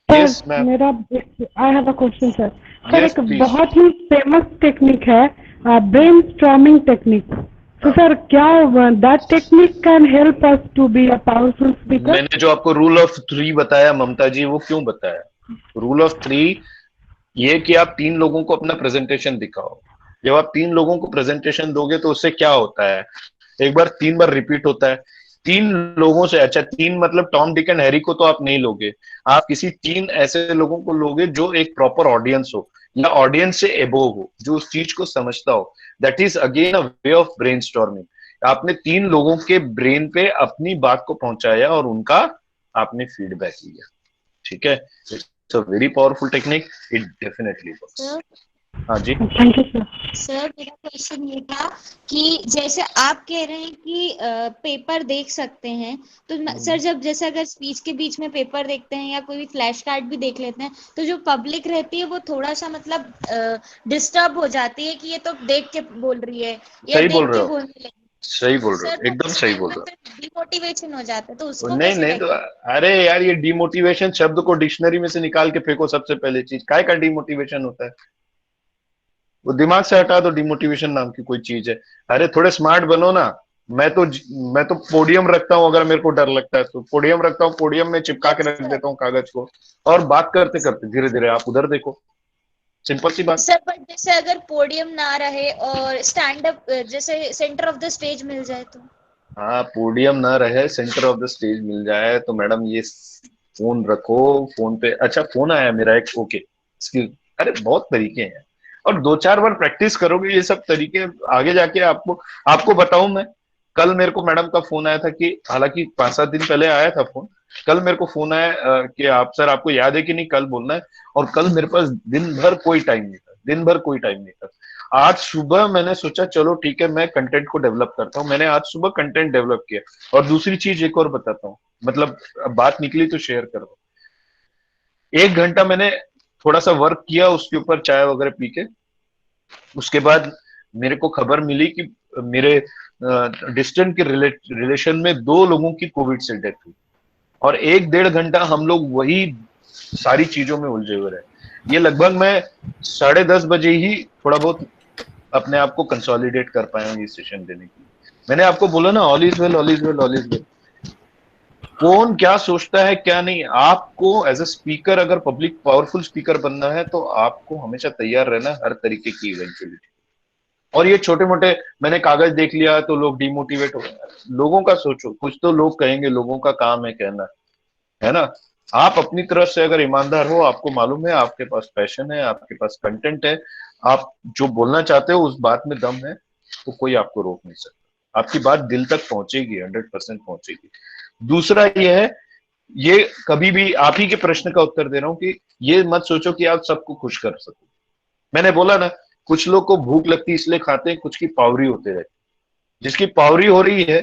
यस मैम, मेरा I have a question sir. Sir एक बहुत ही फेमस टेक्निक है ब्रेन स्टॉर्मिंग टेक्निक। तो सर क्या that technique can help us to be a powerful speaker? मैंने जो आपको रूल ऑफ 3 बताया ममता जी, वो क्यों बताया? रूल ऑफ 3 ये कि आप 3 लोगों को अपना प्रेजेंटेशन दिखाओ। जब आप 3 लोगों को प्रेजेंटेशन दोगे तो उससे क्या होता है, एक बार 3 बार रिपीट होता है। 3 लोगों से, अच्छा 3 मतलब टॉम डिक एंड हैरी को तो आप नहीं लोगे, आप किसी 3 ऐसे लोगों को लोगे जो एक प्रॉपर ऑडियंस हो या ऑडियंस से एबोव हो, जो उस चीज को समझता हो। That is again a way of brainstorming. आपने 3 लोगों के ब्रेन पे अपनी बात को पहुंचाया और उनका आपने फीडबैक लिया। ठीक है, it's a very powerful technique, it definitely works. हाँ जी, थैंक यू सर। सर मेरा क्वेश्चन ये था कि जैसे आप कह रहे हैं कि पेपर देख सकते हैं, तो सर जब जैसे अगर स्पीच के बीच में पेपर देखते हैं या कोई भी फ्लैश कार्ड भी देख लेते हैं तो जो पब्लिक रहती है वो थोड़ा सा मतलब डिस्टर्ब हो जाती है कि ये तो देख के बोल रही है या सही देख बोल रहे के हो, बोलने लगी। सही बोल रहे सर हो, तो एकदम उस सही टाइम बोल रहे हो। मतलब डिमोटिवेशन हो जाता है, तो उसको नहीं कैसे नहीं तो, टैकल? अरे यार ये डिमोटिवेशन शब्द को डिक्शनरी में से निकाल के फेंको। सबसे पहले चीज, काय का डिमोटिवेशन होता है? वो दिमाग से हटा दो, डिमोटिवेशन नाम की कोई चीज है। अरे थोड़े स्मार्ट बनो ना। मैं तो पोडियम रखता हूँ, अगर मेरे को डर लगता है तो पोडियम रखता हूँ, पोडियम में चिपका के रख देता हूँ कागज को, और बात करते करते धीरे धीरे आप उधर देखो। सिंपल सी बात। सर बट जैसे अगर पोडियम ना रहे और स्टैंड अप जैसे सेंटर ऑफ द स्टेज मिल जाए तो? हाँ, पोडियम ना रहे, सेंटर ऑफ द स्टेज मिल जाए तो मैडम ये फोन रखो, फोन पे, अच्छा फोन आया मेरा एक, ओके इसकी, अरे बहुत तरीके हैं, और 2-4 बार प्रैक्टिस करोगे ये सब तरीके, आगे जाके आपको बताऊं मैं, कल मेरे को मैडम का फोन आया था कि, हालांकि 5-7 दिन पहले आया था फोन, कल मेरे को फोन आया कि आप सर आपको याद है कि नहीं, कल बोलना है। और कल मेरे पास दिन भर कोई टाइम नहीं था, दिन भर कोई टाइम नहीं था। आज सुबह मैंने सोचा चलो ठीक है मैं कंटेंट को डेवलप करता हूँ, मैंने आज सुबह कंटेंट डेवलप किया। और दूसरी चीज एक और बताता हूँ, मतलब बात निकली तो शेयर कर दो। 1 घंटा मैंने थोड़ा सा वर्क किया उसके ऊपर, चाय वगैरह पी के। उसके बाद मेरे को खबर मिली कि मेरे डिस्टेंट के रिलेशन में 2 लोगों की कोविड से डेथ हुई, और 1-1.5 घंटा हम लोग वही सारी चीजों में उलझे हुए रहे। ये लगभग मैं 10:30 बजे ही थोड़ा बहुत अपने आप को कंसोलिडेट कर पाया हूँ ये सेशन देने के लिए। मैंने आपको बोला ना, all is well, all is well, all is well. कौन क्या सोचता है क्या नहीं, आपको एज अ स्पीकर, अगर पब्लिक पावरफुल स्पीकर बनना है तो आपको हमेशा तैयार रहना है हर तरीके की इवेंचुअलिटी। और ये छोटे मोटे, मैंने कागज देख लिया तो लोग डिमोटिवेट हो गए, लोगों का सोचो, कुछ तो लोग कहेंगे, लोगों का काम है कहना, है ना। आप अपनी तरफ से अगर ईमानदार हो, आपको मालूम है आपके पास पैशन है, आपके पास कंटेंट है, आप जो बोलना चाहते हो उस बात में दम है, तो कोई आपको रोक नहीं सकता। आपकी बात दिल तक पहुंचेगी, 100% पहुंचेगी। दूसरा ये है, ये कभी भी आप ही के प्रश्न का उत्तर दे रहा हूं कि ये मत सोचो कि आप सबको खुश कर सको। मैंने बोला ना, कुछ लोग को भूख लगती इसलिए खाते हैं, कुछ की पावरी होते रहती। जिसकी पावरी हो रही है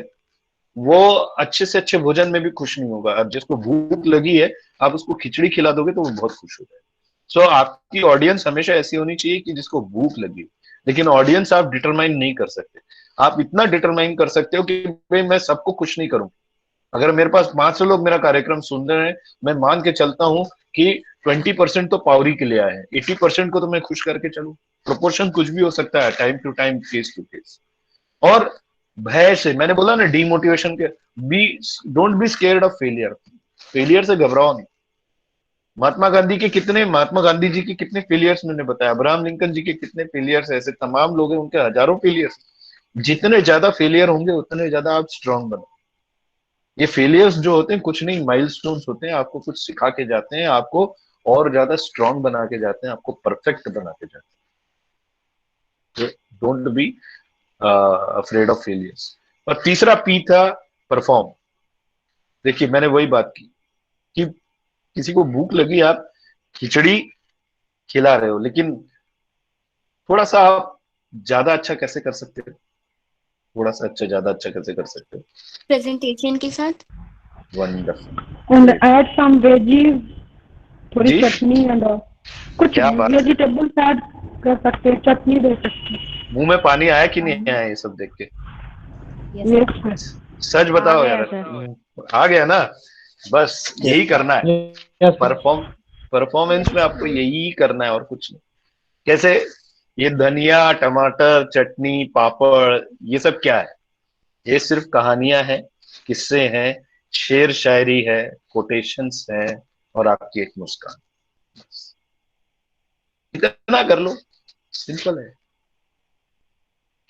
वो अच्छे से अच्छे भोजन में भी खुश नहीं होगा। अब जिसको भूख लगी है, आप उसको खिचड़ी खिला दोगे तो वो बहुत खुश हो जाएगा। सो आपकी ऑडियंस हमेशा ऐसी होनी चाहिए कि जिसको भूख लगी, लेकिन ऑडियंस आप डिटरमाइन नहीं कर सकते। आप इतना डिटरमाइन कर सकते हो कि भाई मैं सबको खुश नहीं करूं। अगर मेरे पास 500 लोग मेरा कार्यक्रम सुन रहे हैं, मैं मान के चलता हूं कि 20% तो पावरी के लिए आए हैं, 80% को तो मैं खुश करके चलूं। प्रोपोर्शन कुछ भी हो सकता है, time to time, case to case. और भय से, मैंने बोला ना, डीमोटिवेशन के, be don't be scared of failure. Failure से घबराओ नहीं। महात्मा गांधी जी के कितने फेलियर्स मैंने बताया, अब्राहम लिंकन जी के कितने फेलियर्स, ऐसे तमाम लोग हैं, उनके हजारों फेलियर्स। जितने ज्यादा फेलियर होंगे उतने ज्यादा आप स्ट्रांग बनो। ये फेलियर्स जो होते हैं कुछ नहीं, माइलस्टोन्स होते हैं, आपको कुछ सिखा के जाते हैं, आपको और ज्यादा स्ट्रांग बना के जाते हैं, आपको परफेक्ट बना के जाते हैं। Don't be afraid of failures. और तीसरा पी था परफॉर्म। देखिए मैंने वही बात की कि किसी को भूख लगी, आप खिचड़ी खिला रहे हो, लेकिन थोड़ा सा आप ज्यादा अच्छा कैसे कर सकते हो? थोड़ा सा अच्छा, ज्यादा अच्छा कैसे कर सकते हो? प्रेजेंटेशन के साथ। Wonderful. And add some veggies, थोड़ी जी? चटनी एंड कुछ क्या बात है? वेजिटेबल्स ऐड कर सकते हैं, चटनी दे सकते हैं। मुंह में पानी आया कि नहीं आया ये सब देख के? यस सच बताओ आ गया यार। सर। आ गया ना? बस यही करना है। परफॉर्मेंस में आपको यही करना है और कुछ नहीं। कैसे? ये धनिया, टमाटर, चटनी, पापड़, ये सब क्या है? ये सिर्फ कहानियां हैं, किस्से हैं, शेर शायरी है, कोटेशंस हैं, और आपकी एक मुस्कान। इतना कर लो, सिंपल है।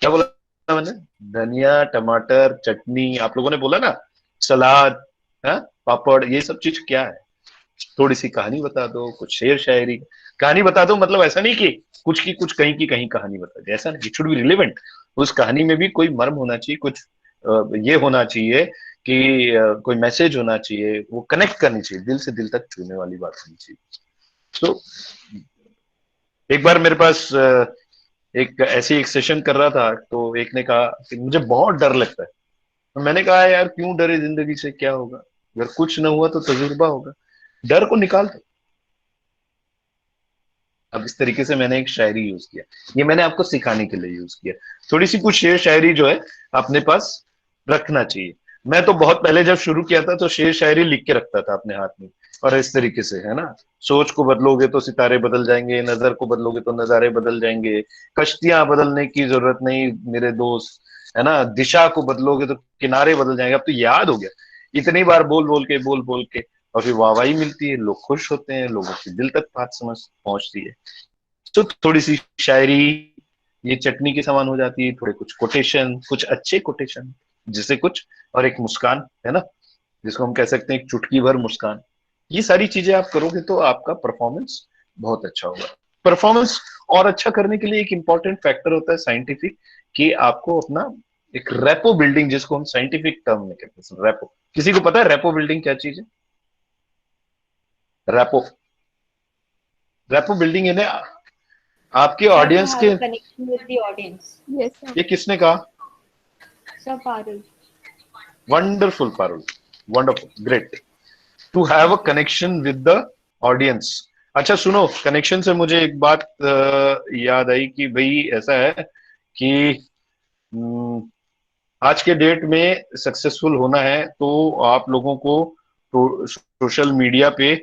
क्या बोला मैंने? धनिया, टमाटर, चटनी, आप लोगों ने बोला ना, सलाद, हाँ, पापड़, ये सब चीज क्या है? थोड़ी सी कहानी बता दो, कुछ शेर शायरी। कहानी बता दो मतलब ऐसा नहीं कि कुछ की कुछ, कहीं की कहीं कहानी बता दे, ऐसा नहीं। It should be relevant. उस कहानी में भी कोई मर्म होना चाहिए, कुछ ये होना चाहिए कि कोई मैसेज होना चाहिए, वो कनेक्ट करनी चाहिए, दिल से दिल तक छूने वाली बात होनी चाहिए। तो एक बार मेरे पास एक ऐसी एक सेशन कर रहा था, तो एक ने कहा कि मुझे बहुत डर लगता है। तो मैंने कहा यार क्यों डरे, जिंदगी से क्या होगा? अगर कुछ न हुआ तो तजुर्बा होगा, डर को निकाल दो। अब इस तरीके से मैंने एक शायरी यूज किया, ये मैंने आपको सिखाने के लिए यूज किया। थोड़ी सी कुछ शेर शायरी जो है अपने पास रखना चाहिए। मैं तो बहुत पहले जब शुरू किया था तो शेर शायरी लिख के रखता था अपने हाथ में, और इस तरीके से, है ना, सोच को बदलोगे तो सितारे बदल जाएंगे, नजर को बदलोगे तो नजारे बदल जाएंगे, कश्तियां बदलने की जरूरत नहीं मेरे दोस्त, है ना, दिशा को बदलोगे तो किनारे बदल जाएंगे। अब तो याद हो गया, इतनी बार बोल बोल के, और फिर वाहवाही मिलती है, लोग खुश होते हैं, लोगों के दिल तक बात समझ पहुंचती है। तो थोड़ी सी शायरी ये चटनी के समान हो जाती है, थोड़े कुछ कोटेशन, कुछ अच्छे कोटेशन, जिसे कुछ, और एक मुस्कान, है ना, जिसको हम कह सकते हैं एक चुटकी भर मुस्कान। ये सारी चीजें आप करोगे तो आपका परफॉर्मेंस बहुत अच्छा होगा। परफॉर्मेंस और अच्छा करने के लिए एक इंपॉर्टेंट फैक्टर होता है साइंटिफिक, कि आपको अपना एक रेपो बिल्डिंग, जिसको हम साइंटिफिक टर्म में कहते हैं रेपो। किसी को पता है रेपो बिल्डिंग क्या चीज है? रेपो रेपो बिल्डिंग है ना, आपके ऑडियंस के connection with the audience. Yes ये किसने कहा? Sir Parul. Wonderful Parul, wonderful, great, to have a connection with the audience. अच्छा सुनो, कनेक्शन से मुझे एक बात याद आई कि भाई ऐसा है कि आज के डेट में सक्सेसफुल होना है तो आप लोगों को तो सोशल मीडिया पे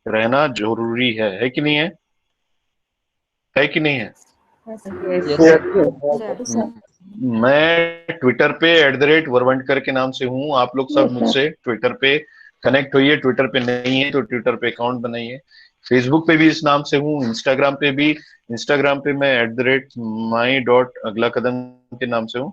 रहना जरूरी है कि नहीं है? है कि नहीं है? मैं ट्विटर पे @वरवंटकर के नाम से हूँ। आप लोग सब मुझसे ट्विटर पे कनेक्ट होइए। ट्विटर पे नहीं है तो ट्विटर पे अकाउंट बनाइए। फेसबुक पे भी इस नाम से हूँ, इंस्टाग्राम पे भी। इंस्टाग्राम पे मैं @my.अगला कदम के नाम से हूँ।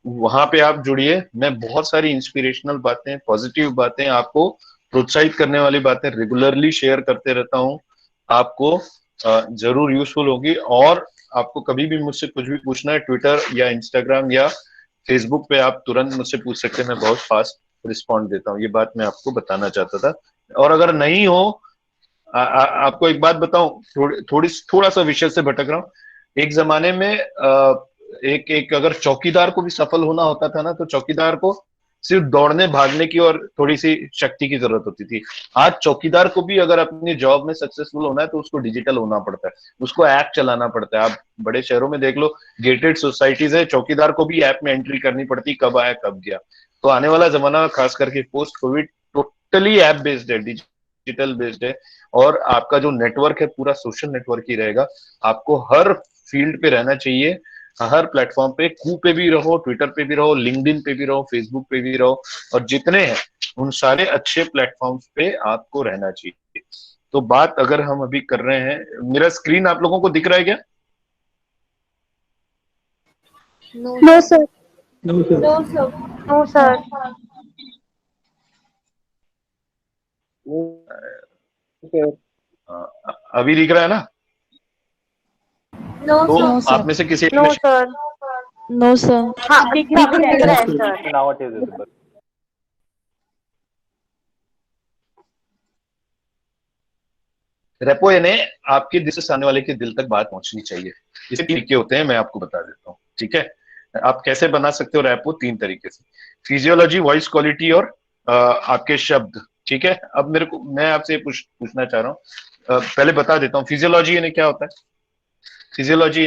वहां पे आप जुड़िए। मैं बहुत सारी इंस्पिरेशनल बातें, पॉजिटिव बातें, आपको प्रोत्साहित करने वाली बातें रेगुलरली शेयर करते रहता हूँ। आपको जरूर यूजफुल होगी। और आपको कभी भी मुझसे कुछ भी पूछना है, ट्विटर या इंस्टाग्राम या फेसबुक पे आप तुरंत मुझसे पूछ सकते हैं। मैं बहुत फास्ट रिस्पॉन्ड देता हूँ। ये बात मैं आपको बताना चाहता था। और अगर नहीं हो, आपको एक बात बताऊं, थोड़ा सा विषय से भटक रहा हूँ। एक जमाने में एक अगर चौकीदार को भी सफल होना होता था ना, तो चौकीदार को सिर्फ दौड़ने भागने की और थोड़ी सी शक्ति की जरूरत होती थी। आज चौकीदार को भी अगर अपनी जॉब में सक्सेसफुल होना है तो उसको डिजिटल होना पड़ता है, उसको ऐप चलाना पड़ता है। आप बड़े शहरों में देख लो, गेटेड सोसाइटीज है, चौकीदार को भी ऐप में एंट्री करनी पड़ती, कब आया कब गया। तो आने वाला जमाना खास करके post Covid totally app based है, डिजिटल बेस्ड है, और आपका जो नेटवर्क है पूरा सोशल नेटवर्क ही रहेगा। आपको हर फील्ड पे रहना चाहिए, हर प्लेटफॉर्म पे, कू पे भी रहो, ट्विटर पे भी रहो, लिंक्डइन पे भी रहो, फेसबुक पे भी रहो, और जितने हैं उन सारे अच्छे प्लेटफॉर्म्स पे आपको रहना चाहिए। तो बात अगर हम अभी कर रहे हैं, मेरा स्क्रीन आप लोगों को दिख रहा है क्या? No sir. No, sir. No sir. No, sir. अभी दिख रहा है ना? नो तो सर। आप में से किसी No, sir. No sir. हाँ, दिख रहा है sir. Now it is visible. Repo यानी आपके दिल से सामने वाले के दिल तक बात पहुंचनी चाहिए। इसे तरीके होते हैं, मैं आपको बता देता हूँ, ठीक है? आप कैसे बना सकते हो रेपो? 3 तरीके से, फिजियोलॉजी, वॉइस क्वालिटी और आपके शब्द, ठीक है? अब मैं आपसे पूछना चाह रहा हूँ, पहले बता देता हूँ फिजियोलॉजी यानी क्या होता है। फिजियोलॉजी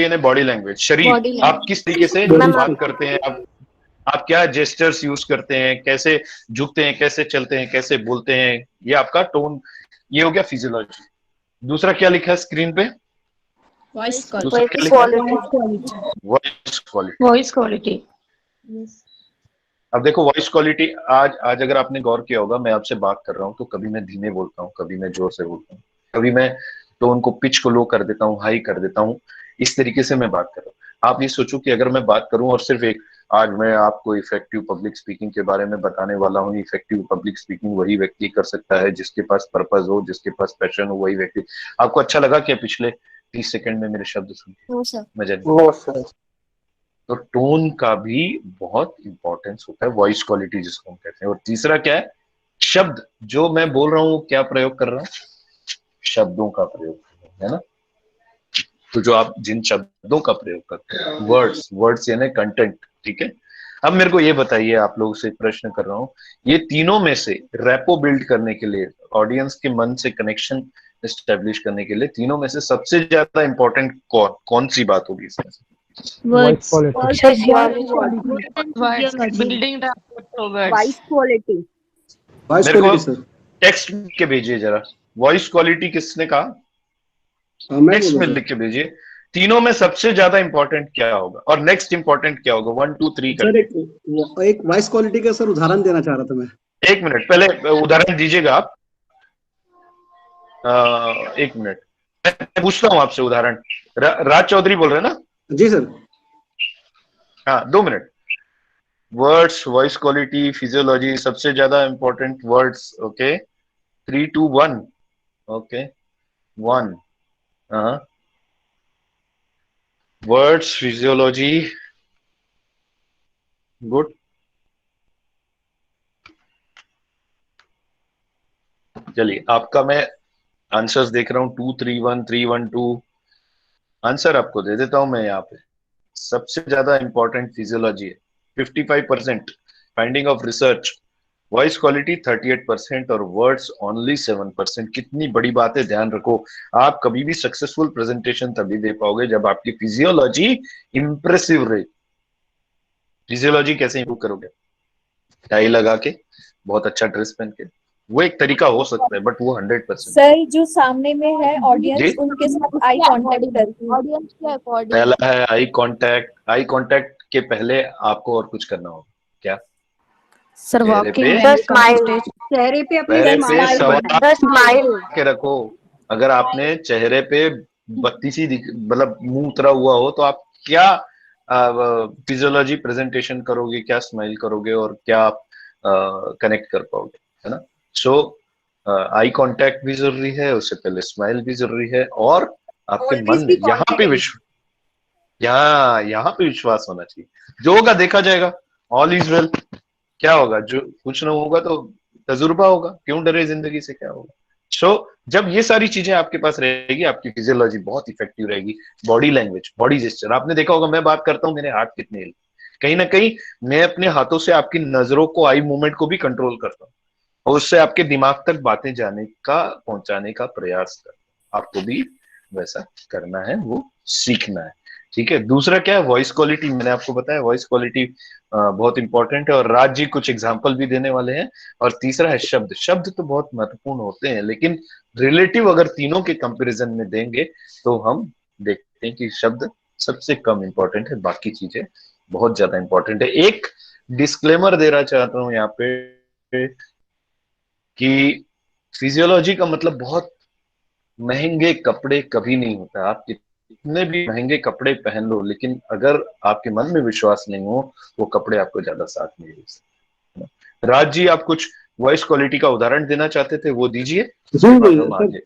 यानी बॉडी लैंग्वेज, शरीर, आप किस तरीके से बात करते हैं, आप क्या जेस्चर्स यूज करते हैं, कैसे झुकते हैं, कैसे चलते हैं, कैसे बोलते हैं, ये आपका टोन, ये हो गया फिजियोलॉजी। दूसरा क्या लिखा है स्क्रीन पे? Voice quality. अब देखो वॉइस क्वालिटी, आज अगर आपने गौर किया होगा, मैं आपसे बात कर रहा हूँ तो कभी मैं धीमे बोलता हूँ, कभी मैं जोर से बोलता हूँ, कभी मैं टोन को, पिच को लो कर देता हूँ, हाई कर देता हूँ, इस तरीके से मैं बात कर रहा हूँ। आप ये सोचो कि अगर मैं बात करूं और सिर्फ आज मैं आपको इफेक्टिव पब्लिक स्पीकिंग के बारे में बताने वाला हूँ। इफेक्टिव पब्लिक स्पीकिंग वही व्यक्ति कर सकता है जिसके पास पर्पस हो, जिसके पास पैशन हो, वही व्यक्ति। आपको अच्छा लगा क्या पिछले 30 सेकंड में मेरे शब्द सुन के? तो टोन का भी बहुत इंपॉर्टेंस होता है, वॉइस क्वालिटी जिसको हम कहते हैं। और तीसरा क्या है? शब्द, जो मैं बोल रहा हूँ क्या प्रयोग कर रहा हूँ? शब्दों का प्रयोग कर रहा हूँ, है ना? तो जो आप जिन शब्दों का प्रयोग करते हैं, वर्ड्स यानी कंटेंट, ठीक है? अब मेरे को ये बताइए, आप लोगों से प्रश्न कर रहा हूँ, ये तीनों में से रेपो बिल्ड करने के लिए, ऑडियंस के मन से कनेक्शन एस्टेब्लिश करने के लिए, तीनों में से सबसे ज्यादा इंपॉर्टेंट कौन सी बात होगी इसमें से? Voice quality. मेरे को टेक्स्ट के भेजिए जरा, वॉइस क्वालिटी किसने कहा? नेक्स्ट में लिख के भेजिए, तीनों में सबसे ज्यादा इंपॉर्टेंट क्या होगा और नेक्स्ट इंपॉर्टेंट क्या होगा? 1 2 3 सर एक वॉइस क्वालिटी का सर उदाहरण देना चाह रहा था मैं। 1 मिनट पहले उदाहरण दीजिएगा आप। 1 मिनट मैं पूछता हूँ आपसे उदाहरण। राज चौधरी बोल रहे हैं ना? जी सर। हाँ, 2 minute. Words, voice quality, physiology, सबसे ज्यादा important words. Okay, 3 2 1। Okay, 1। Words, physiology, good. चलिए, आपका मैं आंसर्स देख रहा हूं, 2 3 1 3 1 2। आंसर आपको दे देता हूं मैं यहाँ पे। सबसे ज्यादा इंपॉर्टेंट फिजियोलॉजी है, 55%, finding of research. Voice quality 38% और वर्ड्स ओनली 7%। कितनी बड़ी बात है, ध्यान रखो। आप कभी भी सक्सेसफुल प्रेजेंटेशन तभी दे पाओगे जब आपकी फिजियोलॉजी इंप्रेसिव रहे। फिजियोलॉजी कैसे इंप्रूव करोगे? टाई लगा के, बहुत अच्छा ड्रेस पहन के, वो एक तरीका हो सकता है, बट वो 100%। सर जो सामने में है ऑडियंस, उनके साथ आई कांटेक्ट करती है। ऑडियंस के अकॉर्डिंग पहला है आई कांटेक्ट। आई कांटेक्ट के पहले आपको और कुछ करना होगा। क्या सर? चेहरे पे अपने स्माइल के रखो। अगर आपने चेहरे पे बत्तीसी मतलब मुंह उतरा हुआ हो तो आप क्या फिजियोलॉजी प्रेजेंटेशन करोगे, क्या स्माइल करोगे और क्या आप कनेक्ट कर पाओगे, है ना? सो आई कांटेक्ट भी जरूरी है, उससे पहले स्माइल भी जरूरी है, और आपके मन में यहाँ पे विश्वास होना चाहिए। जो होगा देखा जाएगा, ऑल इज वेल। क्या होगा? जो कुछ ना होगा तो तजुर्बा होगा, क्यों डरे जिंदगी से, क्या होगा? सो जब ये सारी चीजें आपके पास रहेगी, आपकी फिजियोलॉजी बहुत इफेक्टिव रहेगी। बॉडी लैंग्वेज, बॉडी जेस्चर, आपने देखा होगा मैं बात करता हूँ, मेरे हाथ कितने हिलते, कहीं ना कहीं मैं अपने हाथों से आपकी नजरों को, आई मूवमेंट को भी कंट्रोल करता हूँ और उससे आपके दिमाग तक बातें जाने का, पहुंचाने का प्रयास करता हूँ। आपको भी वैसा करना है, वो सीखना है। ठीक है। दूसरा क्या है, वॉइस क्वालिटी। मैंने आपको बताया वॉइस क्वालिटी बहुत इंपॉर्टेंट है, और राज जी कुछ एग्जाम्पल भी देने वाले हैं। और तीसरा है शब्द। शब्द तो बहुत महत्वपूर्ण होते हैं, लेकिन रिलेटिव अगर तीनों के कंपैरिजन में देंगे तो हम देखते हैं कि शब्द सबसे कम इंपॉर्टेंट है, बाकी चीजें बहुत ज्यादा इंपॉर्टेंट है। एक डिस्क्लेमर देना चाहता हूं यहाँ पे कि फिजियोलॉजी का मतलब बहुत महंगे कपड़े कभी नहीं होता। आप कितने भी महंगे कपड़े पहन लो, लेकिन अगर आपके मन में विश्वास नहीं हो, वो कपड़े आपको ज्यादा साथ नहीं दे सकते। राज जी, आप कुछ वॉइस क्वालिटी का उदाहरण देना चाहते थे, वो दीजिए, उसके बाद हम आगे।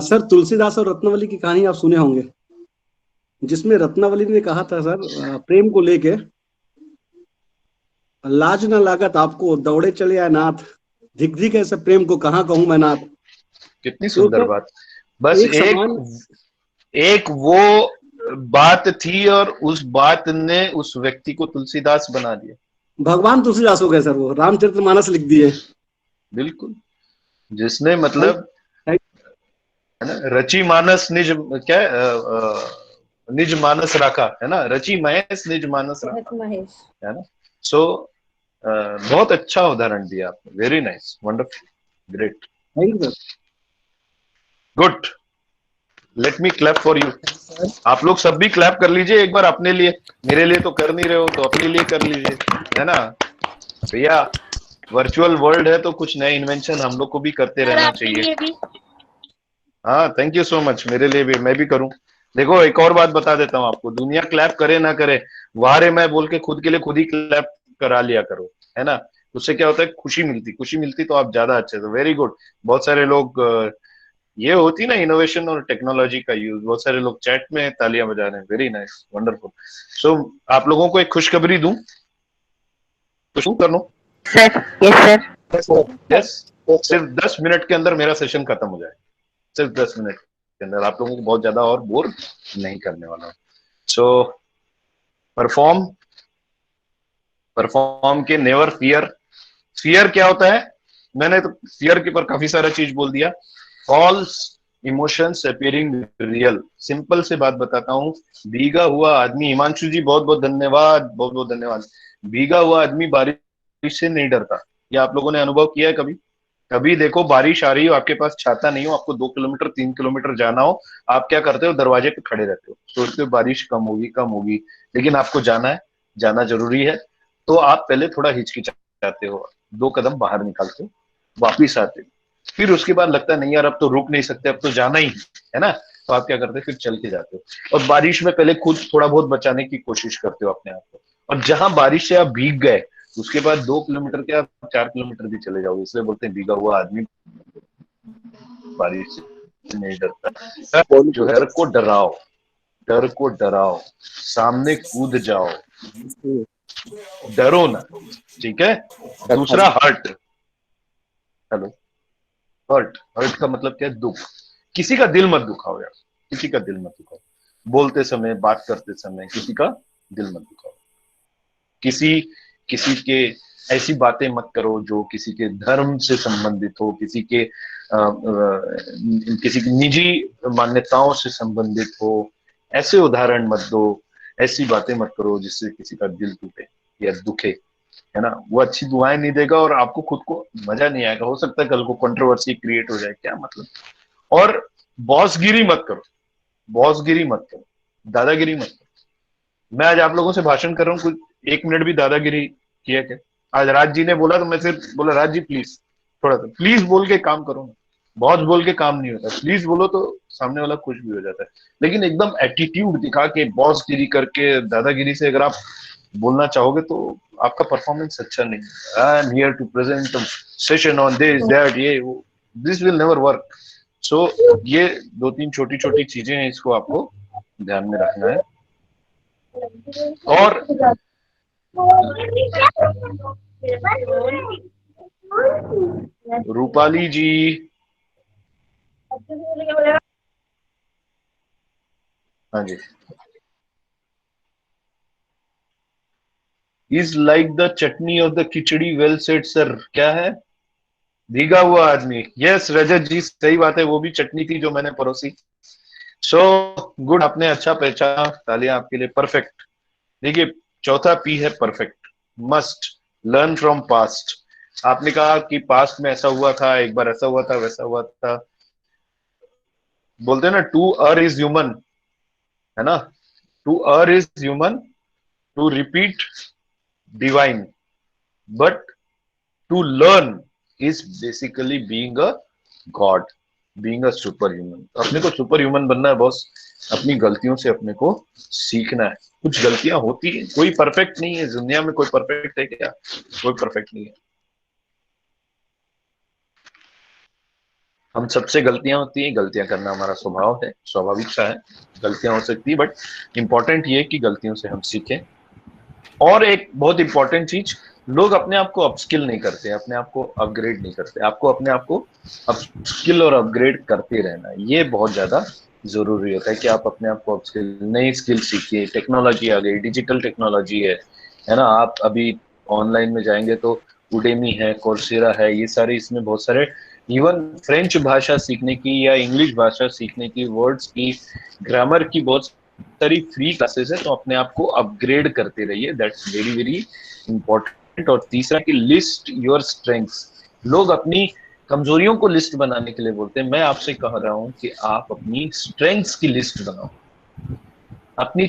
सर तुलसीदास और रत्नावली की कहानी आप सुने होंगे, जिसमें रत्नावली ने कहा था सर प्रेम को लेके, लाज न लागत आपको दौड़े चले आए नाथ, धिक धिक ऐसे प्रेम को कहाँ कहूं मैं नाथ। कितनी सुंदर तो बात। बस एक वो बात थी और उस बात ने उस व्यक्ति को तुलसीदास बना दिया। भगवान तुलसीदास हो गए सर, वो रामचरितमानस लिख दिए। बिल्कुल, जिसने मतलब है ना, रची मानस निज, क्या निज मानस रखा, है ना, रची महेश निज मानस रखा, है ना। सो बहुत अच्छा उदाहरण दिया आपने। Very nice, wonderful, great, thank you sir. Good. Let me clap for you. आप लोग सब भी क्लैप कर लीजिए एक बार अपने लिए। मेरे लिए तो कर नहीं रहे हो, तो अपने लिए कर लीजिए, है ना भैया। वर्चुअल वर्ल्ड है तो कुछ नए इन्वेंशन हम लोग को भी करते रहना चाहिए। हाँ, थैंक यू सो मच। मेरे लिए भी, मैं भी करूं। देखो, एक और बात बता देता हूं आपको, दुनिया क्लैप करे ना करे, वारे मैं बोल के खुद के लिए खुद ही क्लैप करा लिया करो, है ना। उससे क्या होता है, खुशी मिलती तो आप ज्यादा अच्छे से। Very good. बहुत सारे लोग ये होती ना इनोवेशन और टेक्नोलॉजी का यूज, बहुत सारे लोग चैट में तालियां बजा रहे हैं। Very nice, wonderful. सो आप लोगों को एक खुशखबरी दूं, तो शुरू कर लो सर। Yes sir. यस। सिर्फ 10 मिनट के अंदर मेरा सेशन खत्म हो जाए, सिर्फ 10 मिनट के अंदर। आप लोगों को बहुत ज्यादा और बोर नहीं करने वाला। सो परफॉर्म, परफॉर्म के नेवर फियर। फियर क्या होता है, मैंने तो फियर के ऊपर काफी सारा चीज बोल दिया। False emotions appearing real. Simple से बात बताता हूँ, भीगा हुआ आदमी, हिमांशु जी बहुत बहुत धन्यवाद, बहुत बहुत धन्यवाद। भीगा हुआ आदमी बारिश से नहीं डरता। ये आप लोगों ने अनुभव किया है कभी? कभी देखो बारिश आ रही हो, आपके पास छाता नहीं हो, आपको 2 किलोमीटर 3 किलोमीटर जाना हो, आप क्या करते हो, दरवाजे पे खड़े रहते हो, सोचते हो बारिश कम होगी कम होगी, लेकिन आपको जाना है, जाना जरूरी है, तो आप पहले थोड़ा हिचकिचाते हो, 2 कदम बाहर निकालते हो, वापिस आते हो, फिर उसके बाद लगता है नहीं यार अब तो रुक नहीं सकते, अब तो जाना ही है ना, तो आप क्या करते हो, फिर चल के जाते हो। और बारिश में पहले खुद थोड़ा बहुत बचाने की कोशिश करते हो अपने आप को, और जहां बारिश से आप भीग गए, उसके बाद 2 किलोमीटर के आप 4 किलोमीटर भी चले जाओगे। इसलिए बोलते हैं भीगा हुआ आदमी बारिश से नहीं डरता। जो है डर को डराओ, डर को डराओ, सामने कूद जाओ, डरो ना, ठीक है। दूसरा हर्ट। हेलो, हर्ट, हर्ट का मतलब क्या है, दुख। किसी का दिल मत दुखाओ यार, किसी का दिल मत दुखाओ। बोलते समय, बात करते समय किसी का दिल मत दुखाओ। किसी किसी के ऐसी बातें मत करो जो किसी के धर्म से संबंधित हो, किसी के किसी की निजी मान्यताओं से संबंधित हो। ऐसे उदाहरण मत दो, ऐसी बातें मत करो जिससे किसी का दिल टूटे या दुखे, है ना। वो अच्छी दुआएं नहीं देगा और आपको खुद को मजा नहीं आएगा। हो सकता है कल को कंट्रोवर्सी क्रिएट हो जाए, क्या मतलब। और बॉसगिरी मत करो, बॉसगिरी मत करो, दादागिरी मत करो। मैं आज आप लोगों से भाषण कर रहा हूँ, कुछ 1 मिनट भी दादागिरी किया क्या? आज राज जी ने बोला तो मैं सिर्फ बोला राज जी प्लीज, थोड़ा सा प्लीज बोल के काम करो ना। बॉस बोल के काम नहीं होता, प्लीज बोलो तो सामने वाला खुश भी हो जाता है। लेकिन एकदम एटीट्यूड दिखा के, बॉसगिरी करके, दादागिरी से अगर आप बोलना चाहोगे तो आपका परफॉर्मेंस अच्छा नहीं है। I am here to present session on this that, ये वो, this will never work. So ये 2-3 छोटी छोटी चीजें हैं, इसको आपको ध्यान में रखना है। और रूपाली जी, हाँ जी, is like the chutney of the khichdi. Well said sir. क्या है? भीगा हुआ आदमी। यस रजत जी, सही बात है, वो भी चटनी थी जो मैंने परोसी। सो गुड, आपने अच्छा पहचाना, तालियां आपके लिए। परफेक्ट। देखिए, चौथा पी है perfect. Must learn from past. आपने कहा कि पास्ट में ऐसा हुआ था, एक बार ऐसा हुआ था, वैसा हुआ था। बोलते हैं ना, टू अर इज ह्यूमन, है ना? To err is human, to repeat divine, but to learn is basically being a god, being a super human. अपने को सुपर ह्यूमन बनना है बॉस। अपनी गलतियों से अपने को सीखना है। कुछ गलतियां होती है, कोई परफेक्ट नहीं है दुनिया में। कोई परफेक्ट है क्या? कोई परफेक्ट नहीं है। हम सबसे गलतियां होती है, गलतियां करना हमारा स्वभाव है, स्वाभाविक सा है। गलतियां हो सकती है, बट इंपॉर्टेंट ये है कि गलतियों से हम सीखें। और एक बहुत इंपॉर्टेंट चीज, लोग अपने आप को अपस्किल नहीं करते, अपने आप को अपग्रेड नहीं करते। आपको अपने आप को अपस्किल और अपग्रेड करते रहना है। ये बहुत ज्यादा जरूरी होता है कि आप अपने आप को अपस्किल, नई स्किल सीखिए। टेक्नोलॉजी आ गई, डिजिटल टेक्नोलॉजी है ना? आप अभी ऑनलाइन में जाएंगे तो उडेमी है, कोर्सेरा है, ये सारे, इसमें बहुत सारे, इवन फ्रेंच भाषा सीखने की या इंग्लिश भाषा सीखने की, वर्ड्स की, ग्रामर की बहुत सारी फ्री क्लासेस है। तो अपने आप को अपग्रेड करते रहिए, दैट्स वेरी वेरी इंपॉर्टेंट। और तीसरा कि लिस्ट योर स्ट्रेंथ्स। लोग अपनी कमजोरियों को लिस्ट बनाने के लिए बोलते हैं। मैं आपसे कह रहा हूं कि आप अपनी स्ट्रेंथ्स की लिस्ट बनाओ। अपनी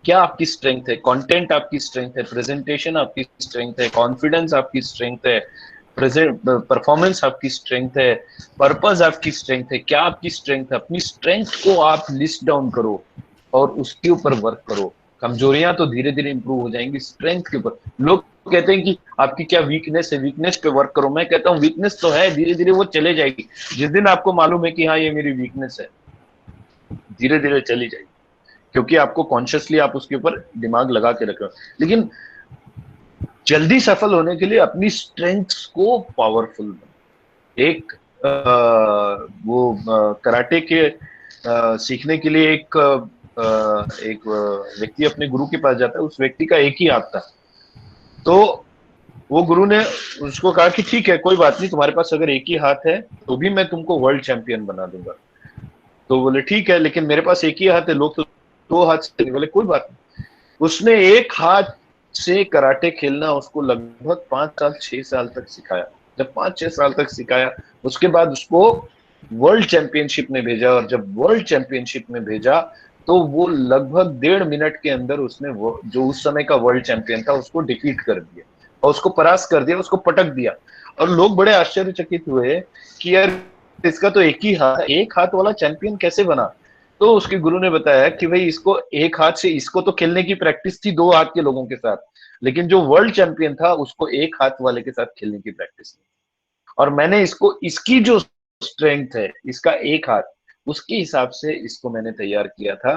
क्या आपकी स्ट्रेंथ है? कंटेंट आपकी स्ट्रेंथ है, प्रेजेंटेशन आपकी स्ट्रेंथ है, कॉन्फिडेंस आपकी स्ट्रेंथ है, प्रेजेंट परफॉर्मेंस आपकी स्ट्रेंथ है, पर्पस आपकी स्ट्रेंथ है। क्या आपकी स्ट्रेंथ है? अपनी स्ट्रेंथ को आप लिस्ट डाउन करो और उसके ऊपर वर्क करो। कमजोरियां तो धीरे धीरे इंप्रूव हो जाएंगी, स्ट्रेंथ के ऊपर। लोग कहते हैं कि आपकी क्या वीकनेस है, वीकनेस पे वर्क करो। मैं कहता हूँ वीकनेस तो है, धीरे धीरे वो चले जाएगी। जिस दिन आपको मालूम है कि हाँ ये मेरी वीकनेस है, धीरे धीरे चली जाएगी, क्योंकि आपको कॉन्शियसली आप उसके ऊपर दिमाग लगा के रख रहे हो। लेकिन जल्दी सफल होने के लिए अपनी स्ट्रेंथ्स को पावरफुल बनाओ। एक कराटे के सीखने के लिए एक व्यक्ति अपने गुरु के पास जाता है। उस व्यक्ति का एक ही हाथ था, तो वो गुरु ने उसको कहा कि ठीक है, कोई बात नहीं, तुम्हारे पास अगर एक ही हाथ है तो भी मैं तुमको वर्ल्ड चैंपियन बना दूंगा। तो बोले ठीक है, लेकिन मेरे पास एक ही हाथ है, लोग तो दो हाथ से। बोले कोई बात नहीं। उसने एक हाथ से कराटे खेलना उसको लगभग 5 साल 6 साल तक सिखाया। जब 5-6 साल तक सिखाया, उसके बाद उसको वर्ल्ड चैंपियनशिप में भेजा। और जब वर्ल्ड चैंपियनशिप में भेजा तो वो लगभग 1.5 मिनट के अंदर उसने वो जो उस समय का वर्ल्ड चैंपियन था उसको डिफीट कर दिया और उसको परास्त कर दिया, उसको पटक दिया। और लोग बड़े आश्चर्यचकित हुए कि यार इसका तो एक हाथ वाला चैंपियन कैसे बना? तो उसके गुरु ने बताया कि भाई इसको एक हाथ से, इसको तो खेलने की प्रैक्टिस थी 2 हाथ के लोगों के साथ, लेकिन जो वर्ल्ड चैंपियन था उसको एक हाथ वाले के साथ खेलने की प्रैक्टिस थी। और मैंने इसको, इसकी जो स्ट्रेंथ है, इसका एक हाथ, उसके हिसाब से इसको मैंने तैयार किया था।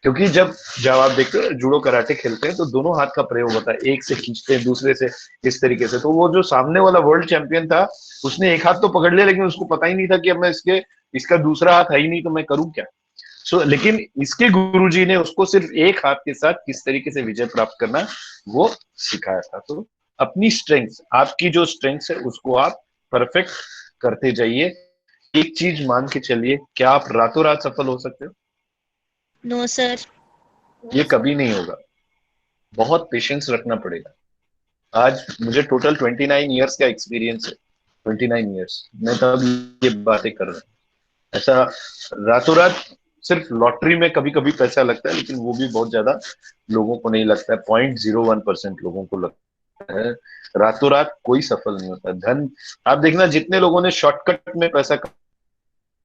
क्योंकि जब आप देखते हो जूडो कराटे खेलते हैं तो दोनों हाथ का प्रयोग होता है, एक से खींचते हैं, दूसरे से इस तरीके से। तो वो जो सामने वाला वर्ल्ड चैंपियन था उसने एक हाथ तो पकड़ लिया, लेकिन उसको पता ही नहीं था कि अब मैं इसका दूसरा हाथ है ही नहीं, तो मैं करूं क्या? लेकिन इसके गुरुजी ने उसको सिर्फ एक हाथ के साथ किस तरीके से विजय प्राप्त करना वो सिखाया था। तो अपनी स्ट्रेंथ, आपकी जो स्ट्रेंथ है उसको आप परफेक्ट करते जाइए। एक चीज मान के चलिए, क्या आप रातों रात सफल हो सकते हो? No sir. ये कभी नहीं होगा। बहुत पेशेंस रखना पड़ेगा। आज मुझे टोटल 29 इयर्स का एक्सपीरियंस है। 29 इयर्स मैं तब ये बातें कर रहा हूँ। ऐसा रातों रात सिर्फ लॉटरी में कभी कभी पैसा लगता है, लेकिन वो भी बहुत ज्यादा लोगों को नहीं लगता है। 0.01% लोगों को लगता है। रातों रात कोई सफल नहीं होता। धन, आप देखना जितने लोगों ने शॉर्टकट में पैसा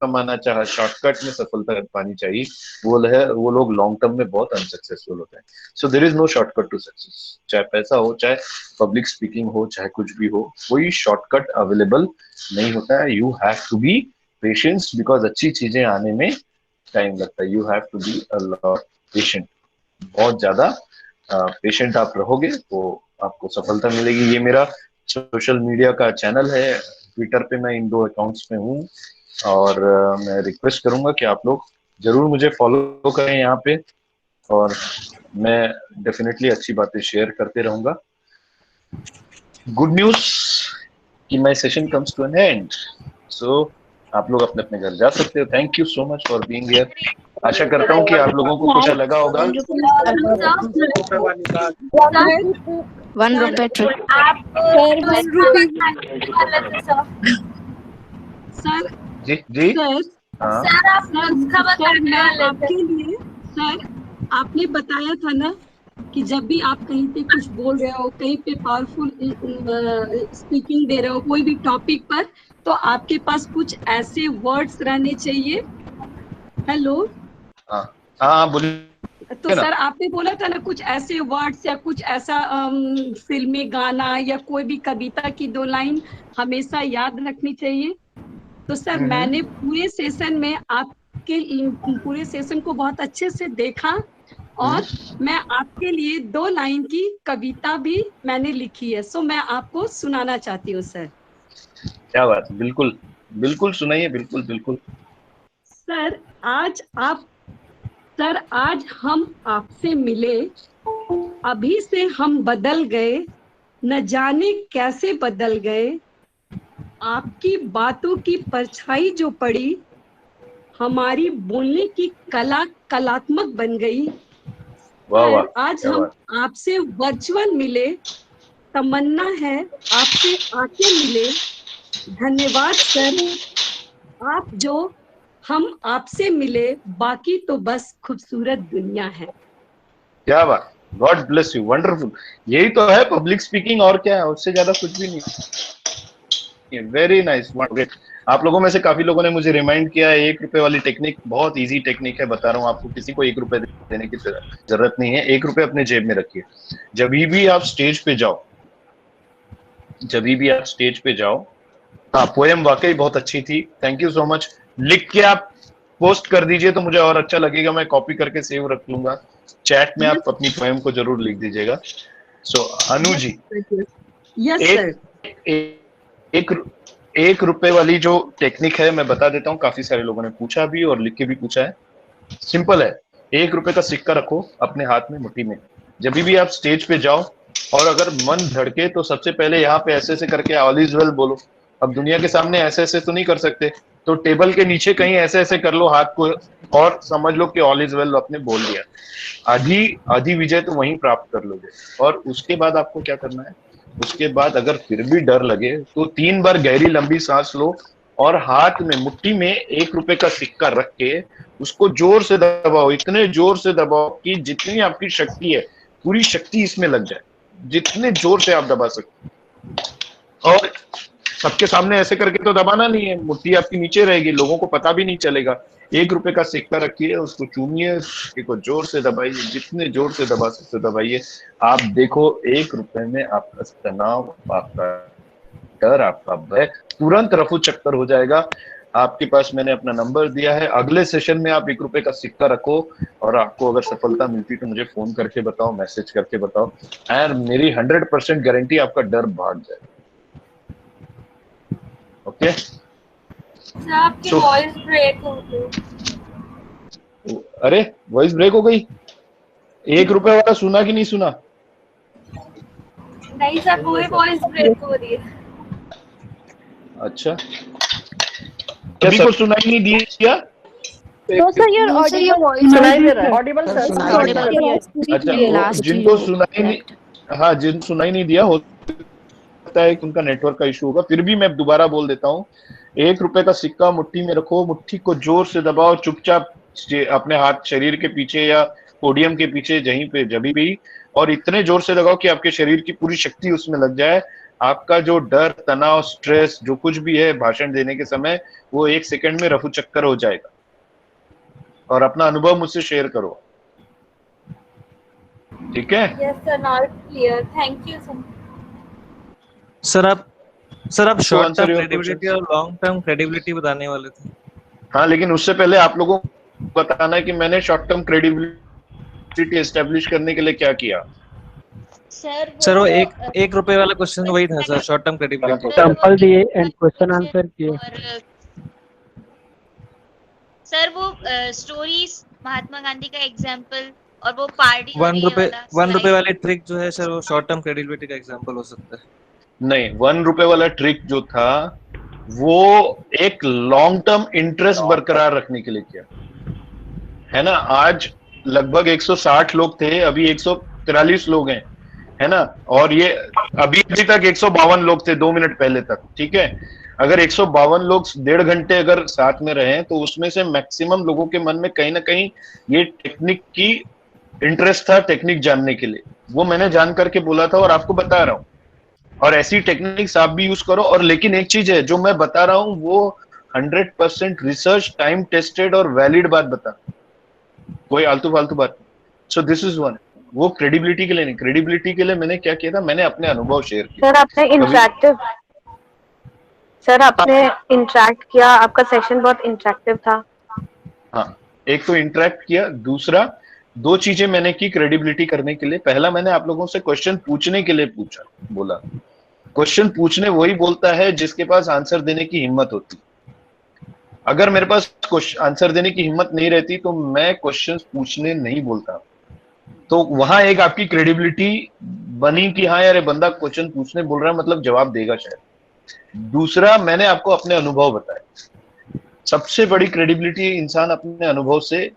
कमाना चाहा, शॉर्टकट में सफलता पानी चाहिए, वो लोग लॉन्ग टर्म में बहुत अनसक्सेसफुल होते हैं। So there is no shortcut to success. चाहे पैसा हो, चाहे पब्लिक स्पीकिंग हो, चाहे कुछ भी हो, कोई शॉर्टकट अवेलेबल नहीं होता है। You have to be patience, because अच्छी चीजें आने में टाइम लगता है। You have to be a lot patient. बहुत ज्यादा पेशेंट आप रहोगे तो आपको सफलता मिलेगी। ये मेरा सोशल मीडिया का चैनल है, ट्विटर पे मैं इन 2 अकाउंट्स में हूँ। और मैं रिक्वेस्ट करूंगा कि आप लोग जरूर मुझे फॉलो करें यहाँ पे। और मैं डेफिनेटली अच्छी बातें शेयर करते रहूंगा। गुड न्यूज कि my session comes to an end, so आप लोग अपने अपने घर जा सकते हो। Thank you so much for being here. आशा करता हूँ कि आप लोगों को कुछ लगा होगा। 1 रुपए ट्रिक। सर जी जी सर हाँ सर मैं आपके लिए सर, आपने बताया था ना कि जब भी आप कहीं पे कुछ बोल रहे हो, कहीं पे पावरफुल स्पीकिंग दे रहे हो कोई भी टॉपिक पर, तो आपके पास कुछ ऐसे वर्ड्स रहने चाहिए। हेलो हाँ हाँ बोलिए तो ना। सर आपने बोला था ना कुछ ऐसे वर्ड्स या कुछ ऐसा फिल्मी गाना या कोई भी कविता की 2 लाइन हमेशा याद रखनी चाहिए। तो सर मैंने पूरे सेशन में आपके पूरे सेशन को बहुत अच्छे से देखा और मैं आपके लिए 2 लाइन की कविता भी मैंने लिखी है, सो मैं आपको सुनाना चाहती हूँ सर। क्या बात, बिल्कुल बिल्कुल सुनाइए, बिल्कुल बिल्कुल। सर आज हम आपसे मिले, अभी से हम बदल गए, न जाने कैसे बदल गए, आपकी बातों की परछाई जो पड़ी, हमारी बोलने की कला कलात्मक बन गई। वाह वाह, सर आज क्या हम बात। आपसे वर्चुअल मिले, तमन्ना है आपसे आके मिले। धन्यवाद सर, आप जो हम आपसे मिले, बाकी तो बस खूबसूरत दुनिया है। क्या बात, गॉड ब्लेस यू, वंडरफुल। यही तो है पब्लिक स्पीकिंग, और क्या है, उससे ज्यादा कुछ भी नहीं। Very nice. आप लोगों में से काफी लोगों ने मुझे रिमाइंड किया है, 1 रुपए वाली टेक्निक बहुत इजी टेक्निक है, बता रहा हूँ आपको। किसी को 1 रुपए देने की जरूरत नहीं है। 1 रुपए अपने जेब में रखिए। जब भी आप स्टेज पे जाओ, हाँ, पोएम वाकई बहुत अच्छी थी, थैंक यू सो मच। लिख के आप पोस्ट कर दीजिए तो मुझे और अच्छा लगेगा, मैं कॉपी करके सेव रख लूंगा। चैट में आप अपनी पोएम को जरूर लिख दीजिएगा। सो अनु जी, यस सर। एक रुपए वाली जो टेक्निक है मैं बता देता हूँ, काफी सारे लोगों ने पूछा भी और लिख के भी पूछा है। सिंपल है, 1 रुपए का सिक्का रखो अपने हाथ में, मुट्ठी में। जब भी आप स्टेज पे जाओ और अगर मन धड़के तो सबसे पहले यहाँ पे ऐसे ऐसे करके ऑल इज वेल बोलो। अब दुनिया के सामने ऐसे ऐसे तो नहीं कर सकते, तो टेबल के नीचे कहीं ऐसे ऐसे कर लो हाथ को और समझ लो कि ऑल इज वेल आपने बोल दिया। आधी आधी विजय तो वहीं प्राप्त कर लोगे। और उसके बाद आपको क्या करना है, उसके बाद अगर फिर भी डर लगे तो 3 बार गहरी लंबी सांस लो और हाथ में मुट्ठी में 1 रुपए का सिक्का रख के उसको जोर से दबाओ, इतने जोर से दबाओ कि जितनी आपकी शक्ति है पूरी शक्ति इसमें लग जाए, जितने जोर से आप दबा सकते। और सबके सामने ऐसे करके तो दबाना नहीं है, मुट्ठी आपकी नीचे रहेगी, लोगों को पता भी नहीं चलेगा। 1 रुपए का सिक्का रखिए, उसको चूमिए, उसको जोर से दबाइए, जितने जोर से दबा सकते दबाइए। आप देखो 1 रुपए में आपका तनाव, आपका डर, आपका भय तुरंत रफू चक्कर हो जाएगा। आपके पास मैंने अपना नंबर दिया है, अगले सेशन में आप 1 रुपए का सिक्का रखो और आपको अगर सफलता मिलती तो मुझे फोन करके बताओ, मैसेज करके बताओ, एंड मेरी 100% गारंटी आपका डर भाग जाए। ओके आपकी वॉइस ब्रेक हो गई। अरे वॉइस ब्रेक हो गई? 1 रुपए वाला सुना कि नहीं सुना? नहीं सर, पूरी वॉइस ब्रेक हो रही है। अच्छा, कभी को सुनाई नहीं दिया? No sir, your audible. सुनाई दे रहा है, ऑडिबल सर। अच्छा, जिनको सुनाई नहीं, हाँ जिन सुनाई नहीं दिया होता है कि उनका नेटवर्क का इशू होगा, फिर भी मैं दोबारा बोल देता हूँ। 1 रुपए का सिक्का मुट्ठी में रखो, मुट्ठी को जोर से दबाओ, चुपचाप अपने हाथ शरीर के पीछे या पोडियम के पीछे जहीं पे जभी भी, और इतने जोर से दबाओ कि आपके शरीर की पूरी शक्ति उसमें लग जाए। आपका जो डर, तनाव, स्ट्रेस जो कुछ भी है भाषण देने के समय, वो 1 सेकंड में रफू चक्कर हो जाएगा। और अपना अनुभव मुझसे शेयर करो, ठीक है? Yes sir, now clear, thank you sir. Sir आप शॉर्ट टर्म क्रेडिबिलिटी और लॉन्ग टर्म क्रेडिबिलिटी बताने वाले थे। हाँ, लेकिन उससे पहले आप लोगों को बताना है कि मैंने शॉर्ट टर्म क्रेडिबिलिटी एस्टेब्लिश करने के लिए क्या किया। सर वो एक रुपए वाला क्वेश्चन वही था sir, short term credibility. Example दिए एंड क्वेश्चन आंसर किए। सर वो स्टोरीज, महात्मा गांधी का एग्जाम्पल और वो पार्टी हो रही है वाला वन रुपए slide। वाले ट्रिक जो है सर वो शॉर्ट टर्म क्रेडिबिलिटी का एग्जांपल हो सकता है। नहीं, 1 रुपए वाला ट्रिक जो था वो एक लॉन्ग टर्म इंटरेस्ट बरकरार रखने के लिए किया, है ना। आज लगभग 160 लोग थे, अभी 143 लोग हैं, है ना। और ये अभी तक 152 लोग थे 2 मिनट पहले तक, ठीक है। अगर 152 लोग 1.5 घंटे अगर साथ में रहे तो उसमें से मैक्सिमम लोगों के मन में कहीं ना कहीं ये टेक्निक की इंटरेस्ट था, टेक्निक जानने के लिए। वो मैंने जान करके बोला था और आपको बता रहा हूं, और ऐसी टेक्निक्स आप भी यूज करो। और लेकिन एक चीज है जो मैं बता रहा हूं वो 100% रिसर्च, टाइम टेस्टेड और वैलिड बात बता, कोई आलतू फालतू बात। So this is one. वो क्रेडिबिलिटी के लिए नहीं, क्रेडिबिलिटी के लिए मैंने क्या किया था, मैंने अपने अनुभव शेयर किए। सर आपने इंटरैक्ट किया, आपका सेशन बहुत इंटरैक्टिव था। हाँ, एक तो इंटरैक्ट किया, दूसरा 2 चीजें मैंने की क्रेडिबिलिटी करने के लिए। पहला, मैंने आप लोगों से क्वेश्चन पूछने के लिए पूछा, बोला क्वेश्चन पूछने वही बोलता है जिसके पास आंसर देने की हिम्मत होती। अगर मेरे पास आंसर देने की हिम्मत नहीं रहती तो मैं क्वेश्चन पूछने नहीं बोलता। तो वहां एक आपकी क्रेडिबिलिटी बनी कि हाँ यार ये बंदा क्वेश्चन पूछने बोल रहा है, मतलब जवाब देगा शायद। दूसरा, मैंने आपको अपने अनुभव बताए। सबसे बड़ी क्रेडिबिलिटी इंसान अपने अनुभव से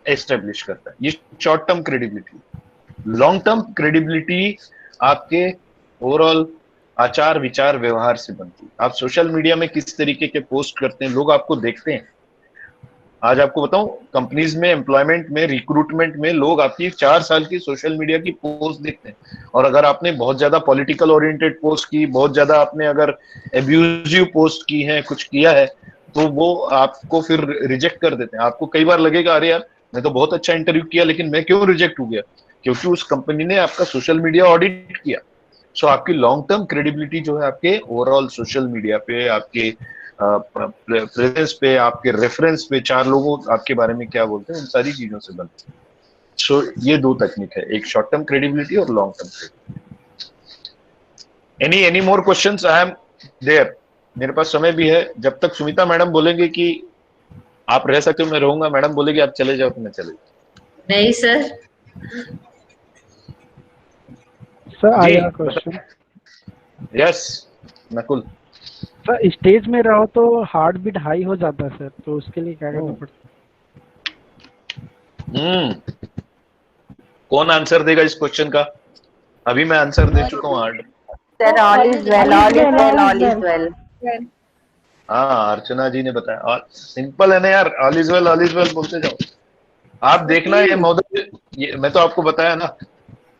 एस्टेब्लिश करता है, ये short term credibility. Long term credibility आपके ओवरऑल आचार विचार व्यवहार से बनती है। आप सोशल मीडिया में किस तरीके के पोस्ट करते हैं, लोग आपको देखते हैं। आज आपको बताऊं, कंपनीज में, एम्प्लॉयमेंट में, रिक्रूटमेंट में लोग आपकी 4 साल की सोशल मीडिया की पोस्ट देखते हैं। और अगर आपने बहुत ज्यादा पॉलिटिकल ओरिएंटेड पोस्ट की, बहुत ज्यादा आपने अगर एब्यूजिव पोस्ट की है, कुछ किया है, तो वो आपको फिर रिजेक्ट कर देते हैं। आपको कई बार लगेगा अरे यार मैं तो बहुत अच्छा इंटरव्यू किया लेकिन मैं क्यों रिजेक्ट हो गया, क्योंकि उस कंपनी ने आपका सोशल मीडिया ऑडिट किया। सो आपकी लॉन्ग टर्म क्रेडिबिलिटी जो है आपके ओवरऑल सोशल मीडिया पे, आपके प्रेजेंस पे, आपके रेफरेंस पे, 4 लोगों आपके बारे में क्या बोलते हैं, उन सारी चीजों से बनती है। सो ये 2 तकनीक है, एक शॉर्ट टर्म क्रेडिबिलिटी और long term credibility. Any more questions? I am there, मेरे पास समय भी है। जब तक सुमिता मैडम बोलेंगे कि आप रह सकते हो मैं रहूंगा, मैडम बोलेगी आप चले जाओ तो मैं चले जाऊँ। नहीं sir. Sir I have a question. Yes Nakul. Sir stage में रहो तो हार्ट बीट हाई हो जाता है सर, तो उसके लिए क्या करना पड़ता है? कौन आंसर देगा इस क्वेश्चन का? अभी मैं आंसर दे चुका हूँ। Heart sir all is well, all is well, all is well. हाँ, अर्चना जी ने बताया। और सिंपल है ना यार, ऑल इज वेल बोलते जाओ। आप देखना ये महोदय, ये मैं तो आपको बताया ना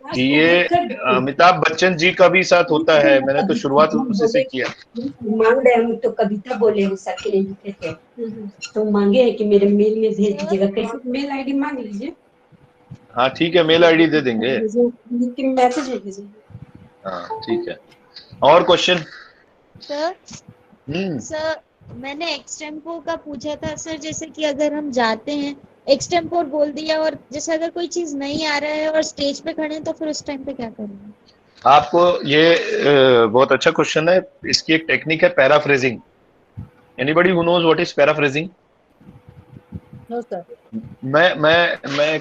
कि ये अमिताभ बच्चन जी का भी साथ होता है। मैंने तो शुरुआत उनसे से किया। मांग रहे हम तो कविता बोले हो सके लिखे थे, तो मांगे है कि मेरे मेल में भेज दीजिएगा। कैसे मेल आईडी मांग लीजिए। हाँ ठीक है, मेल आईडी दे देंगे। मैसेज भेज दीजिए। हाँ ठीक है। और क्वेश्चन? सर मैंने एक्सटेम्पोर का पूछा था सर, जैसे कि अगर हम जाते हैं एक्सटेम्पोर बोल दिया और जैसे अगर कोई चीज नहीं आ रहा है और स्टेज पे खड़े हैं तो फिर उस टाइम पे क्या करेंगे? आपको ये बहुत अच्छा क्वेश्चन है। इसकी एक टेक्निक है paraphrasing. Anybody who knows what is paraphrasing? No sir. मैं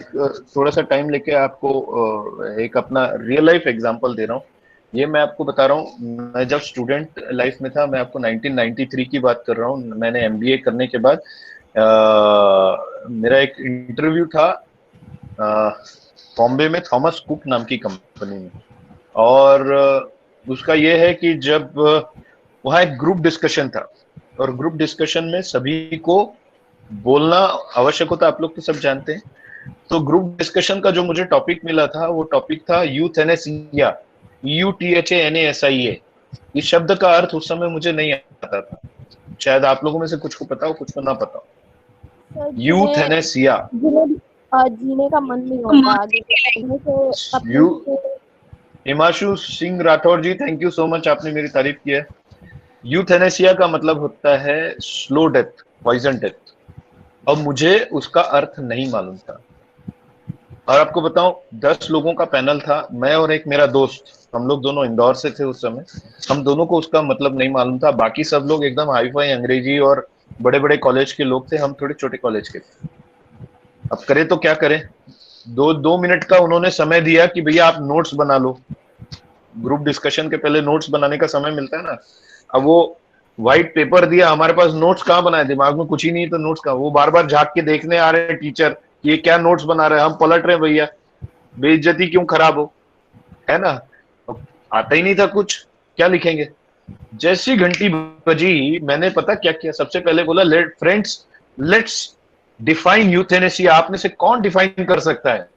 थोड़ा सा टाइम लेके आपको एक अपना रियल लाइफ एग्जांपल दे रहा हूँ। ये मैं आपको बता रहा हूँ, मैं जब स्टूडेंट लाइफ में था, मैं आपको 1993 की बात कर रहा हूँ। मैंने एमबीए करने के बाद मेरा एक इंटरव्यू था बॉम्बे में थॉमस कुक नाम की कंपनी में। और उसका ये है कि जब वहाँ एक ग्रुप डिस्कशन था और ग्रुप डिस्कशन में सभी को बोलना आवश्यक होता, आप लोग तो सब जानते हैं। तो ग्रुप डिस्कशन का जो मुझे टॉपिक मिला था वो टॉपिक था यूथेनेसिया, UTHANASIA। इस शब्द का अर्थ उस समय मुझे नहीं आता था, शायद आप लोगों में से कुछ को पता हो, कुछ को ना पता हो। यूथेनेसिया, जीने का मन नहीं होता आगे। हिमांशु सिंह राठौर जी, थैंक यू सो मच, आपने मेरी तारीफ की है। यूथेनेसिया का मतलब होता है स्लो डेथ, पॉइजन डेथ। अब मुझे उसका अर्थ नहीं मालूम था। और आपको बताऊं, 10 लोगों का पैनल था, मैं और एक मेरा दोस्त, हम लोग दोनों इंदौर से थे उस समय। हम दोनों को उसका मतलब नहीं मालूम था। बाकी सब लोग एकदम हाई फाई अंग्रेजी और बड़े बड़े कॉलेज के लोग थे, हम थोड़े छोटे कॉलेज के थे। अब करें तो क्या करें? दो मिनट का उन्होंने समय दिया कि भैया आप नोट्स बना लो। ग्रुप डिस्कशन के पहले नोट्स बनाने का समय मिलता है ना। अब वो व्हाइट पेपर दिया, हमारे पास नोट्स कहाँ बनाए, दिमाग में कुछ ही नहीं तो नोट्स कहाँ। वो बार बार झांक के देखने आ रहे हैं टीचर, ये क्या नोट्स बना रहे हैं, हम पलट रहे हैं भैया, बेइज्जती क्यों खराब हो, है ना। आता ही नहीं था कुछ, क्या लिखेंगे। जैसी घंटी बजी, मैंने पता क्या किया, सबसे पहले बोला लेट्स डिफाइन यूथेनेसिया। आप में से कौन डिफाइन कर सकता है,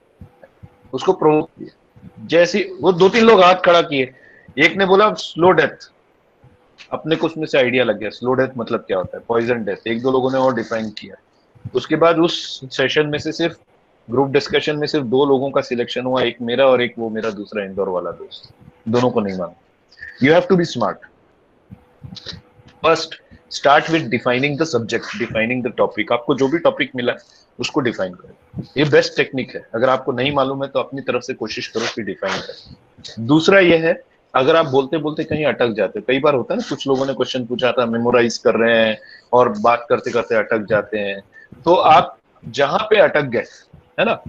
उसको प्रोवोक किया। जैसे वो 2-3 लोग हाथ खड़ा किए, एक ने बोला स्लो डेथ, अपने को उसमें से आइडिया लग गया स्लो डेथ मतलब क्या होता है, पॉइजन डेथ। 1-2 लोगों ने और डिफाइन किया। उसके बाद उस सेशन में से सिर्फ ग्रुप डिस्कशन में सिर्फ 2 लोगों का सिलेक्शन हुआ, एक मेरा और एक वो मेरा दूसरा इंदौर वाला दोस्त। दोनों को नहीं माना। You have to be smart. First start with defining the subject, defining the topic. आपको जो भी टॉपिक मिला उसको डिफाइन करो, ये बेस्ट टेक्निक है। अगर आपको नहीं मालूम है तो अपनी तरफ से कोशिश करो कि डिफाइन करो। दूसरा यह है, अगर आप बोलते बोलते कहीं अटक जाते, कई बार होता है ना, कुछ लोगों ने क्वेश्चन पूछा था, मेमोराइज कर रहे हैं और बात करते करते अटक जाते हैं, तो आप जहां पे अटक गए, है ना,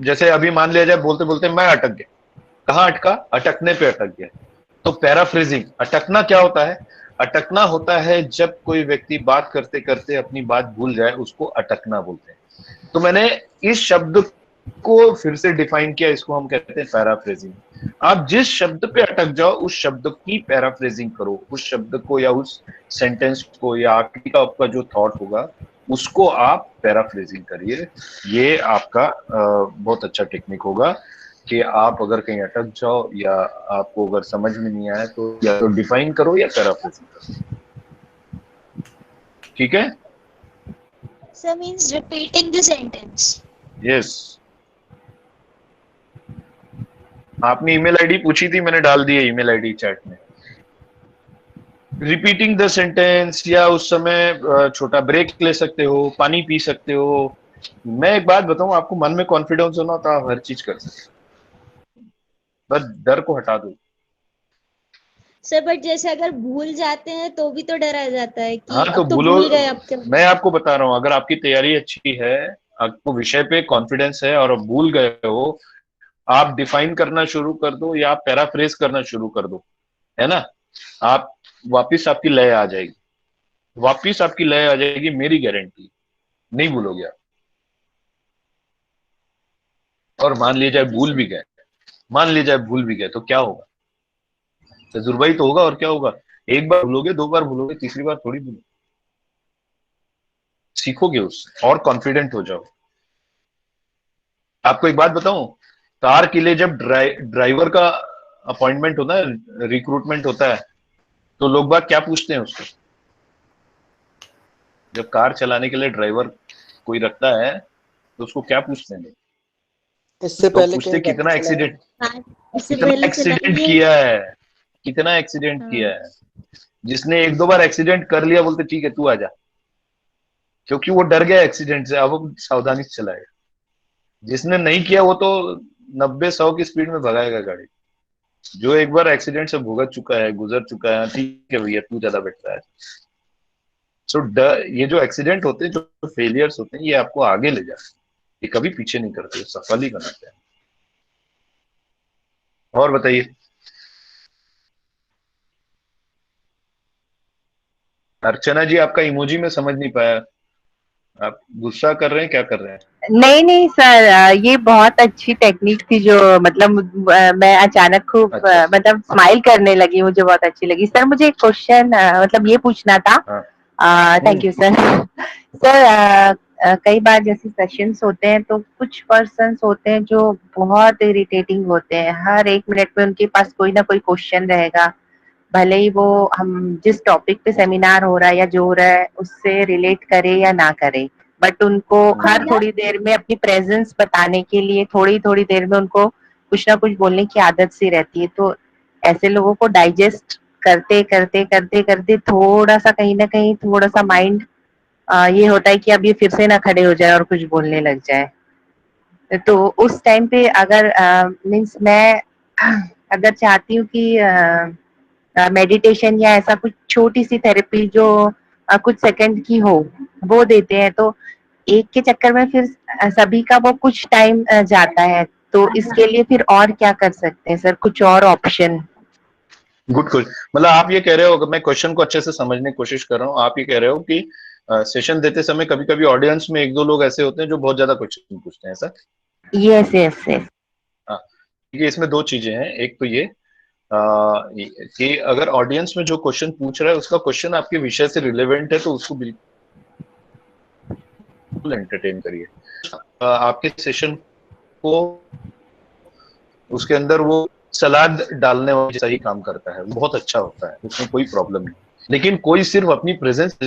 जैसे अभी मान लिया जाए बोलते बोलते मैं अटक गया, कहाँ अटका, अटकने पे अटक गया, तो पैराफ्रेजिंग। अटकना क्या होता है, अटकना होता है जब कोई व्यक्ति बात करते करते अपनी बात भूल जाए, उसको अटकना बोलते हैं। तो मैंने इस शब्द को फिर से डिफाइन किया, इसको हम कहते हैं पैराफ्रेजिंग। आप जिस शब्द पे अटक जाओ उस शब्द की पैराफ्रेजिंग करो, उस शब्द को या उस सेंटेंस को या आखिरी का आपका जो थॉट होगा उसको आप पैराफ्रेजिंग करिए। ये आपका बहुत अच्छा टेक्निक होगा कि आप अगर कहीं अटक जाओ या आपको अगर समझ में नहीं आया तो या तो डिफाइन करो या पैराफ्रेजिंग करो। ठीक है। Sir means repeating the sentence. Yes. आपने ईमेल आईडी पूछी थी, मैंने डाल दी है ईमेल आईडी चैट में। रिपीटिंग द सेंटेंस, या उस समय छोटा ब्रेक ले सकते हो, पानी पी सकते हो। मैं एक बात बताऊं, आपको मन में कॉन्फिडेंस होना तो आप हर चीज कर सकते हो, बस डर को हटा दो। सर बट जैसे अगर भूल जाते हैं तो भी तो डर आ जाता है कि हाँ तो अब तो भूलो, भूल गए अब क्या। मैं आपको बता रहा हूँ, अगर आपकी तैयारी अच्छी है, आपको विषय पे कॉन्फिडेंस है और भूल गए हो, आप डिफाइन करना शुरू कर दो या आप पैराफ्रेज करना शुरू कर दो, है ना। आप वापिस आपकी लय आ जाएगी, वापिस आपकी लय आ जाएगी, मेरी गारंटी, नहीं भूलोगे आप। और मान लिया जाए भूल भी गए, मान लिया जाए भूल भी गए तो क्या होगा, तजुर्बा ही तो होगा, और क्या होगा। एक बार भूलोगे, 2 बार भूलोगे, तीसरी बार थोड़ी भूलोगे, सीखोगे उससे और कॉन्फिडेंट हो जाओ। आपको एक बात बताऊं, कार के लिए जब ड्राइवर का अपॉइंटमेंट होता है, रिक्रूटमेंट होता है, तो लोग बाग क्या पूछते हैं उसको, जब कार चलाने के लिए ड्राइवर कोई रखता है तो उसको क्या पूछते हैं, इससे तो पहले पूछते कहीं कितना गाड़ी एक्सीडेंट, इससे कितना पहले एक्सीडेंट चलाइए। किया है, कितना एक्सीडेंट किया है। जिसने 1-2 बार एक्सीडेंट कर लिया बोलते ठीक है तू आ जा, क्योंकि वो डर गया एक्सीडेंट से, अब वो सावधानी से चलाएगा। जिसने नहीं किया वो तो 90-100 की स्पीड में भगाएगा गाड़ी। जो एक बार एक्सीडेंट से भुगत चुका है, गुजर चुका है, ठीक है भैया तू ज्यादा बेटर है। सो ये जो एक्सीडेंट होते हैं, जो फेलियर्स होते हैं, ये आपको आगे ले जाते हैं, ये कभी पीछे नहीं करते, सफल ही बनाते हैं। और बताइए। अर्चना जी, आपका इमोजी में समझ नहीं पाया, आप गुस्सा कर रहे हैं, क्या कर रहे हैं। नहीं नहीं सर, ये बहुत अच्छी टेक्निक थी जो मतलब मैं अचानक खूब मतलब स्माइल करने लगी, मुझे बहुत अच्छी लगी। सर मुझे एक क्वेश्चन मतलब ये पूछना था। Thank you sir. सर कई बार जैसे सेशंस होते हैं तो कुछ पर्सन्स होते हैं जो बहुत इरिटेटिंग होते हैं, हर 1 मिनट में उनके पास कोई ना कोई क्वेश्चन रहेगा, भले ही वो हम जिस टॉपिक पे सेमिनार हो रहा है या जो हो रहा है उससे रिलेट करे या ना करे, बट उनको हर थोड़ी देर में अपनी प्रेजेंस बताने के लिए थोड़ी थोड़ी देर में उनको कुछ ना कुछ बोलने की आदत सी रहती है। तो ऐसे लोगों को डाइजेस्ट करते करते करते करते थोड़ा सा कहीं ना कहीं थोड़ा सा माइंड ये होता है कि अब ये फिर से ना खड़े हो जाए और कुछ बोलने लग जाए। तो उस टाइम पे अगर मीन्स मैं अगर चाहती हूँ कि मेडिटेशन या ऐसा कुछ छोटी सी थेरेपी जो कुछ सेकंड की हो वो देते हैं, तो एक के चक्कर में फिर सभी का वो कुछ टाइम जाता है, तो इसके लिए फिर और क्या कर सकते हैं सर, कुछ और ऑप्शन? गुड गुड, मतलब आप ये कह रहे हो, अगर मैं क्वेश्चन को अच्छे से समझने की कोशिश कर रहा हूँ, आप ये कह रहे हो कि सेशन देते समय कभी कभी ऑडियंस में एक दो लोग ऐसे होते हैं जो बहुत ज्यादा क्वेश्चन पूछते हैं, ऐसा? Yes yes yes. हाँ, ये इसमें दो चीजें हैं। एक तो ये कि अगर ऑडियंस में जो क्वेश्चन पूछ रहा है उसका क्वेश्चन आपके विषय से रिलेवेंट है तो उसको बिल्कुल एंटरटेन करिए। आपके सेशन को उसके अंदर वो सलाद डालने वाला जैसा ही काम करता है, वो बहुत अच्छा होता है, उसमें कोई प्रॉब्लम नहीं। लेकिन कोई सिर्फ अपनी प्रेजेंस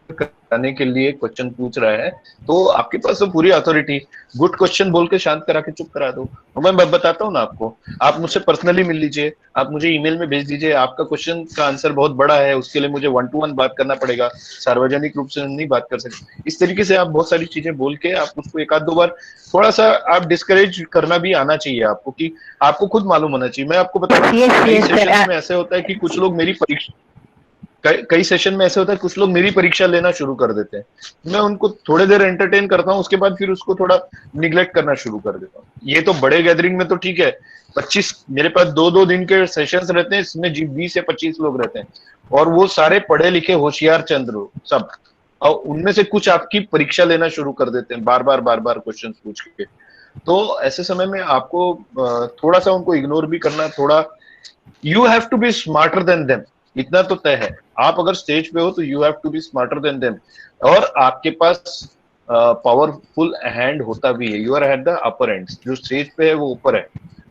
कराने के लिए क्वेश्चन पूछ रहा है तो आपके पास तो पूरी अथॉरिटी, गुड क्वेश्चन बोल के शांत करा के चुप करा दो। और मैं बताता हूँ ना आपको, आप मुझसे पर्सनली मिल लीजिए, आप मुझे ईमेल में भेज दीजिए, आपका क्वेश्चन का आंसर बहुत बड़ा है, उसके लिए मुझे 1 to 1 बात करना पड़ेगा, सार्वजनिक रूप से नहीं बात कर सकते। इस तरीके से आप बहुत सारी चीजें बोल के आप उसको एक आध दो बार थोड़ा सा आप डिस्करेज करना भी आना चाहिए आपको, कि आपको खुद मालूम होना चाहिए। मैं आपको बता रहा हूँ, कई सेशन में ऐसे होता है कि कुछ लोग मेरी परीक्षा, कई सेशन में ऐसे होता है कुछ लोग मेरी परीक्षा लेना शुरू कर देते हैं, मैं उनको थोड़ी देर एंटरटेन करता हूँ, उसके बाद फिर उसको थोड़ा निग्लेक्ट करना शुरू कर देता हूँ। ये तो बड़े गैदरिंग में तो ठीक है, 25 मेरे पास 2-2 दिन के सेशंस रहते हैं, इसमें 20 या 25 लोग रहते हैं और वो सारे पढ़े लिखे होशियार चंद्र सब, और उनमें से कुछ आपकी परीक्षा लेना शुरू कर देते हैं बार बार क्वेश्चन पूछ के। तो ऐसे समय में आपको थोड़ा सा उनको इग्नोर भी करना, थोड़ा you have to be smarter than them, इतना तो तय है। आप अगर स्टेज पे हो तो you have to be smarter than them, और आपके पास पावरफुल हैंड होता भी है, you are at the upper end, जो स्टेज पे है वो ऊपर है,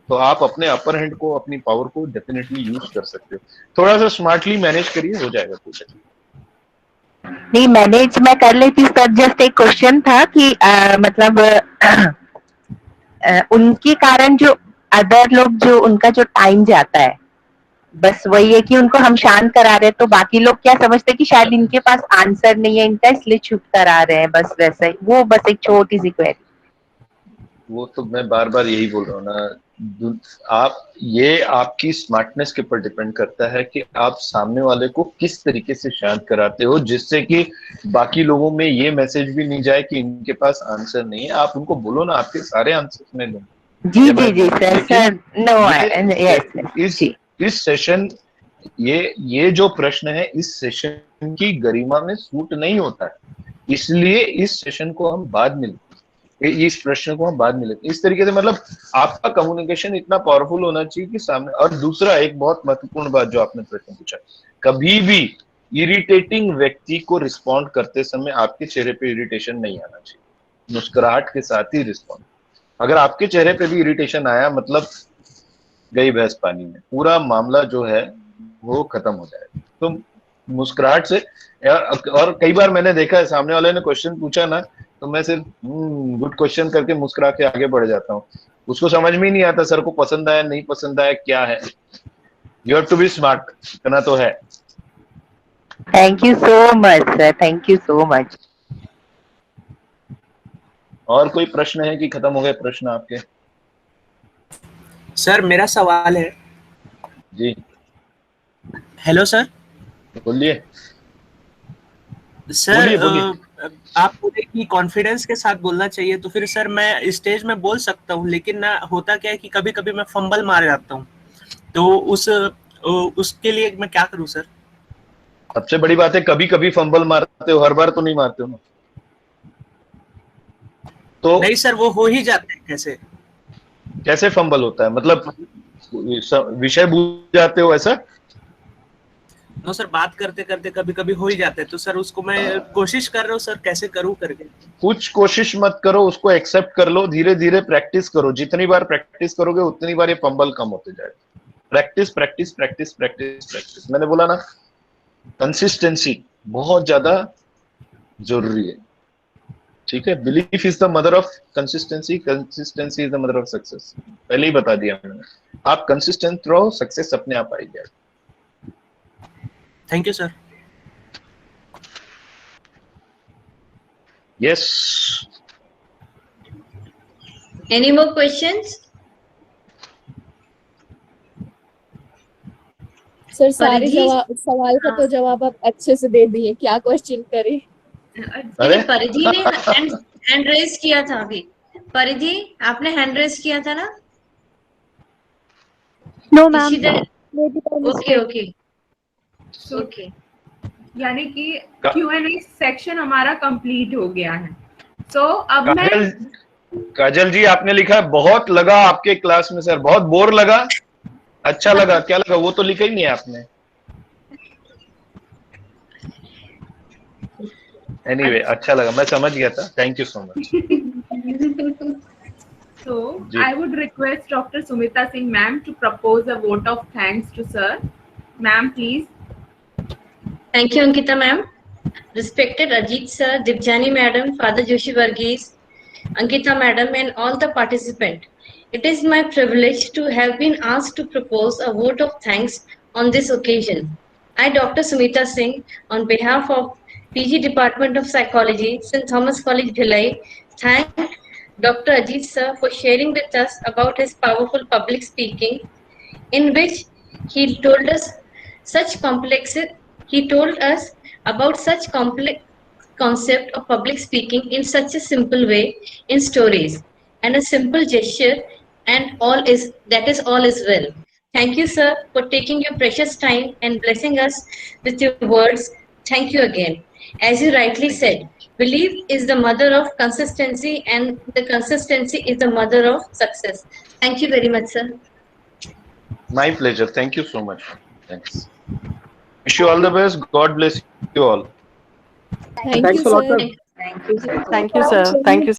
तो आप अपने अपर हैंड को, अपनी पावर को डेफिनेटली यूज कर सकते हो। थोड़ा सा स्मार्टली मैनेज करिए, हो जाएगा कुछ। नहीं, मैनेज मैं कर लेती सर, जस्ट एक क्वेश्चन था कि मतलब उनके कारण जो अदर लोग, जो उनका जो टाइम जाता है, बस वही है कि उनको हम शांत करा रहे हैं, तो बाकी लोग क्या समझते हैं कि शायद इनके पास आंसर नहीं है इनका, इसलिए चुप करा रहे हैं, बस वैसा ही। वो बस एक छोटी सी क्वेरी। वो तो मैं बार बार यही बोल रहा हूँ ना, आप, ये आपकी स्मार्टनेस के ऊपर डिपेंड करता है कि आप सामने वाले को किस तरीके से शांत कराते हो, जिससे कि बाकी लोगों में ये मैसेज भी नहीं जाए कि इनके पास आंसर नहीं है। आप उनको बोलो ना, आपके सारे आंसर मैं दूंगा। जी जी जी सर नो यस इस सेशन, ये जो प्रश्न है इस सेशन की गरिमा में सूट नहीं होता है, इसलिए इस सेशन को हम बाद में, इस प्रश्न को हम बाद में लेते हैं। इस तरीके से मतलब आपका कम्युनिकेशन इतना पावरफुल होना चाहिए कि सामने। और दूसरा एक बहुत महत्वपूर्ण बात जो आपने प्रश्न पूछा, कभी भी इरिटेटिंग व्यक्ति को रिस्पॉन्ड करते समय आपके चेहरे पे इरिटेशन नहीं आना चाहिए, मुस्कुराहट के साथ ही रिस्पॉन्ड। अगर आपके चेहरे पे भी इरिटेशन आया, मतलब गई भैंस पानी में, पूरा मामला जो है वो खत्म हो जाएगा। तो मुस्कुराहट से, और कई बार मैंने देखा है सामने वाले ने क्वेश्चन पूछा ना, तो मैं सिर्फ गुड क्वेश्चन करके मुस्कुरा के आगे बढ़ जाता हूँ। उसको समझ में ही नहीं आता सर को पसंद आया नहीं पसंद आया क्या है। You have to be smart, इतना तो है। Thank you so much sir, thank you so much. और कोई प्रश्न है कि खत्म हो गए प्रश्न आपके? सर मेरा सवाल है। जी हेलो सर। बोलिए सर। आप बोले कि कॉन्फिडेंस के साथ बोलना चाहिए, तो फिर सर मैं स्टेज में बोल सकता हूँ, लेकिन ना होता क्या है कि कभी कभी मैं फंबल मार जाता हूँ, तो उसके लिए मैं क्या करूँ सर? सबसे बड़ी बात है, कभी कभी फंबल मारते हो, हर बार तो नहीं मारते हो ना। तो नहीं सर, वो हो ही जाते हैं। कैसे फंबल होता है, मतलब विषय भूल जाते हो ऐसा? नो सर, बात करते करते कभी कभी हो ही जाते हैं, तो सर उसको मैं कोशिश कर रहा हूँ सर, कैसे करूँ करके। कुछ कोशिश मत करो, उसको एक्सेप्ट कर लो, धीरे धीरे प्रैक्टिस करो, जितनी बार प्रैक्टिस करोगे उतनी बार ये फंबल कम होते जाएगा। Practice practice practice practice practice, मैंने बोला ना, कंसिस्टेंसी बहुत ज्यादा जरूरी है। ठीक है, belief is the mother of consistency, consistency is the mother of success, पहले ही बता दिया मैंने। आप कंसिस्टेंट रहो, सक्सेस अपने आप आएगी। Thank you sir. Yes, any more questions? Sir सारे सवाल का तो जवाब आप अच्छे से दे दिए, क्या क्वेश्चन करें? अरे परिधि ने हैंड रेज किया था अभी। परिधि आपने हैंड रेज किया था ना? No ma'am. Okay okay okay, यानी कि Q&A सेक्शन हमारा कंप्लीट हो गया है। सो अब मैं काजल जी आपने लिखा है बहुत लगा आपके क्लास में सर, बहुत बोर लगा, अच्छा लगा, क्या लगा वो तो लिखा ही नहीं है आपने। एनीवे अच्छा लगा, मैं समझ गया था, thank you so much. So I would request Dr. Sumita Singh ma'am to propose a vote of thanks to sir. Ma'am, please. Thank you, Ankita ma'am. Respected Ajit sir, Dibjani madam, Father Joshi Varghese, Ankita madam, and all the participants. It is my privilege to have been asked to propose a vote of thanks on this occasion. I, Dr. Sumita Singh, on behalf of PG Department of Psychology, St. Thomas College, Bhilai, thank Dr. Ajit sir for sharing with us about his powerful public speaking, in which he told us about such complex concept of public speaking in such a simple way in stories and a simple gesture, and all is well. Thank you sir for taking your precious time and blessing us with your words. Thank you again. As you rightly said, belief is the mother of consistency, and the consistency is the mother of success. Thank you very much sir. My pleasure, thank you so much. Thanks. Wish you all the best. God bless you all. Thank you, Thanks a lot, sir. sir. Thank you, sir. Thank you.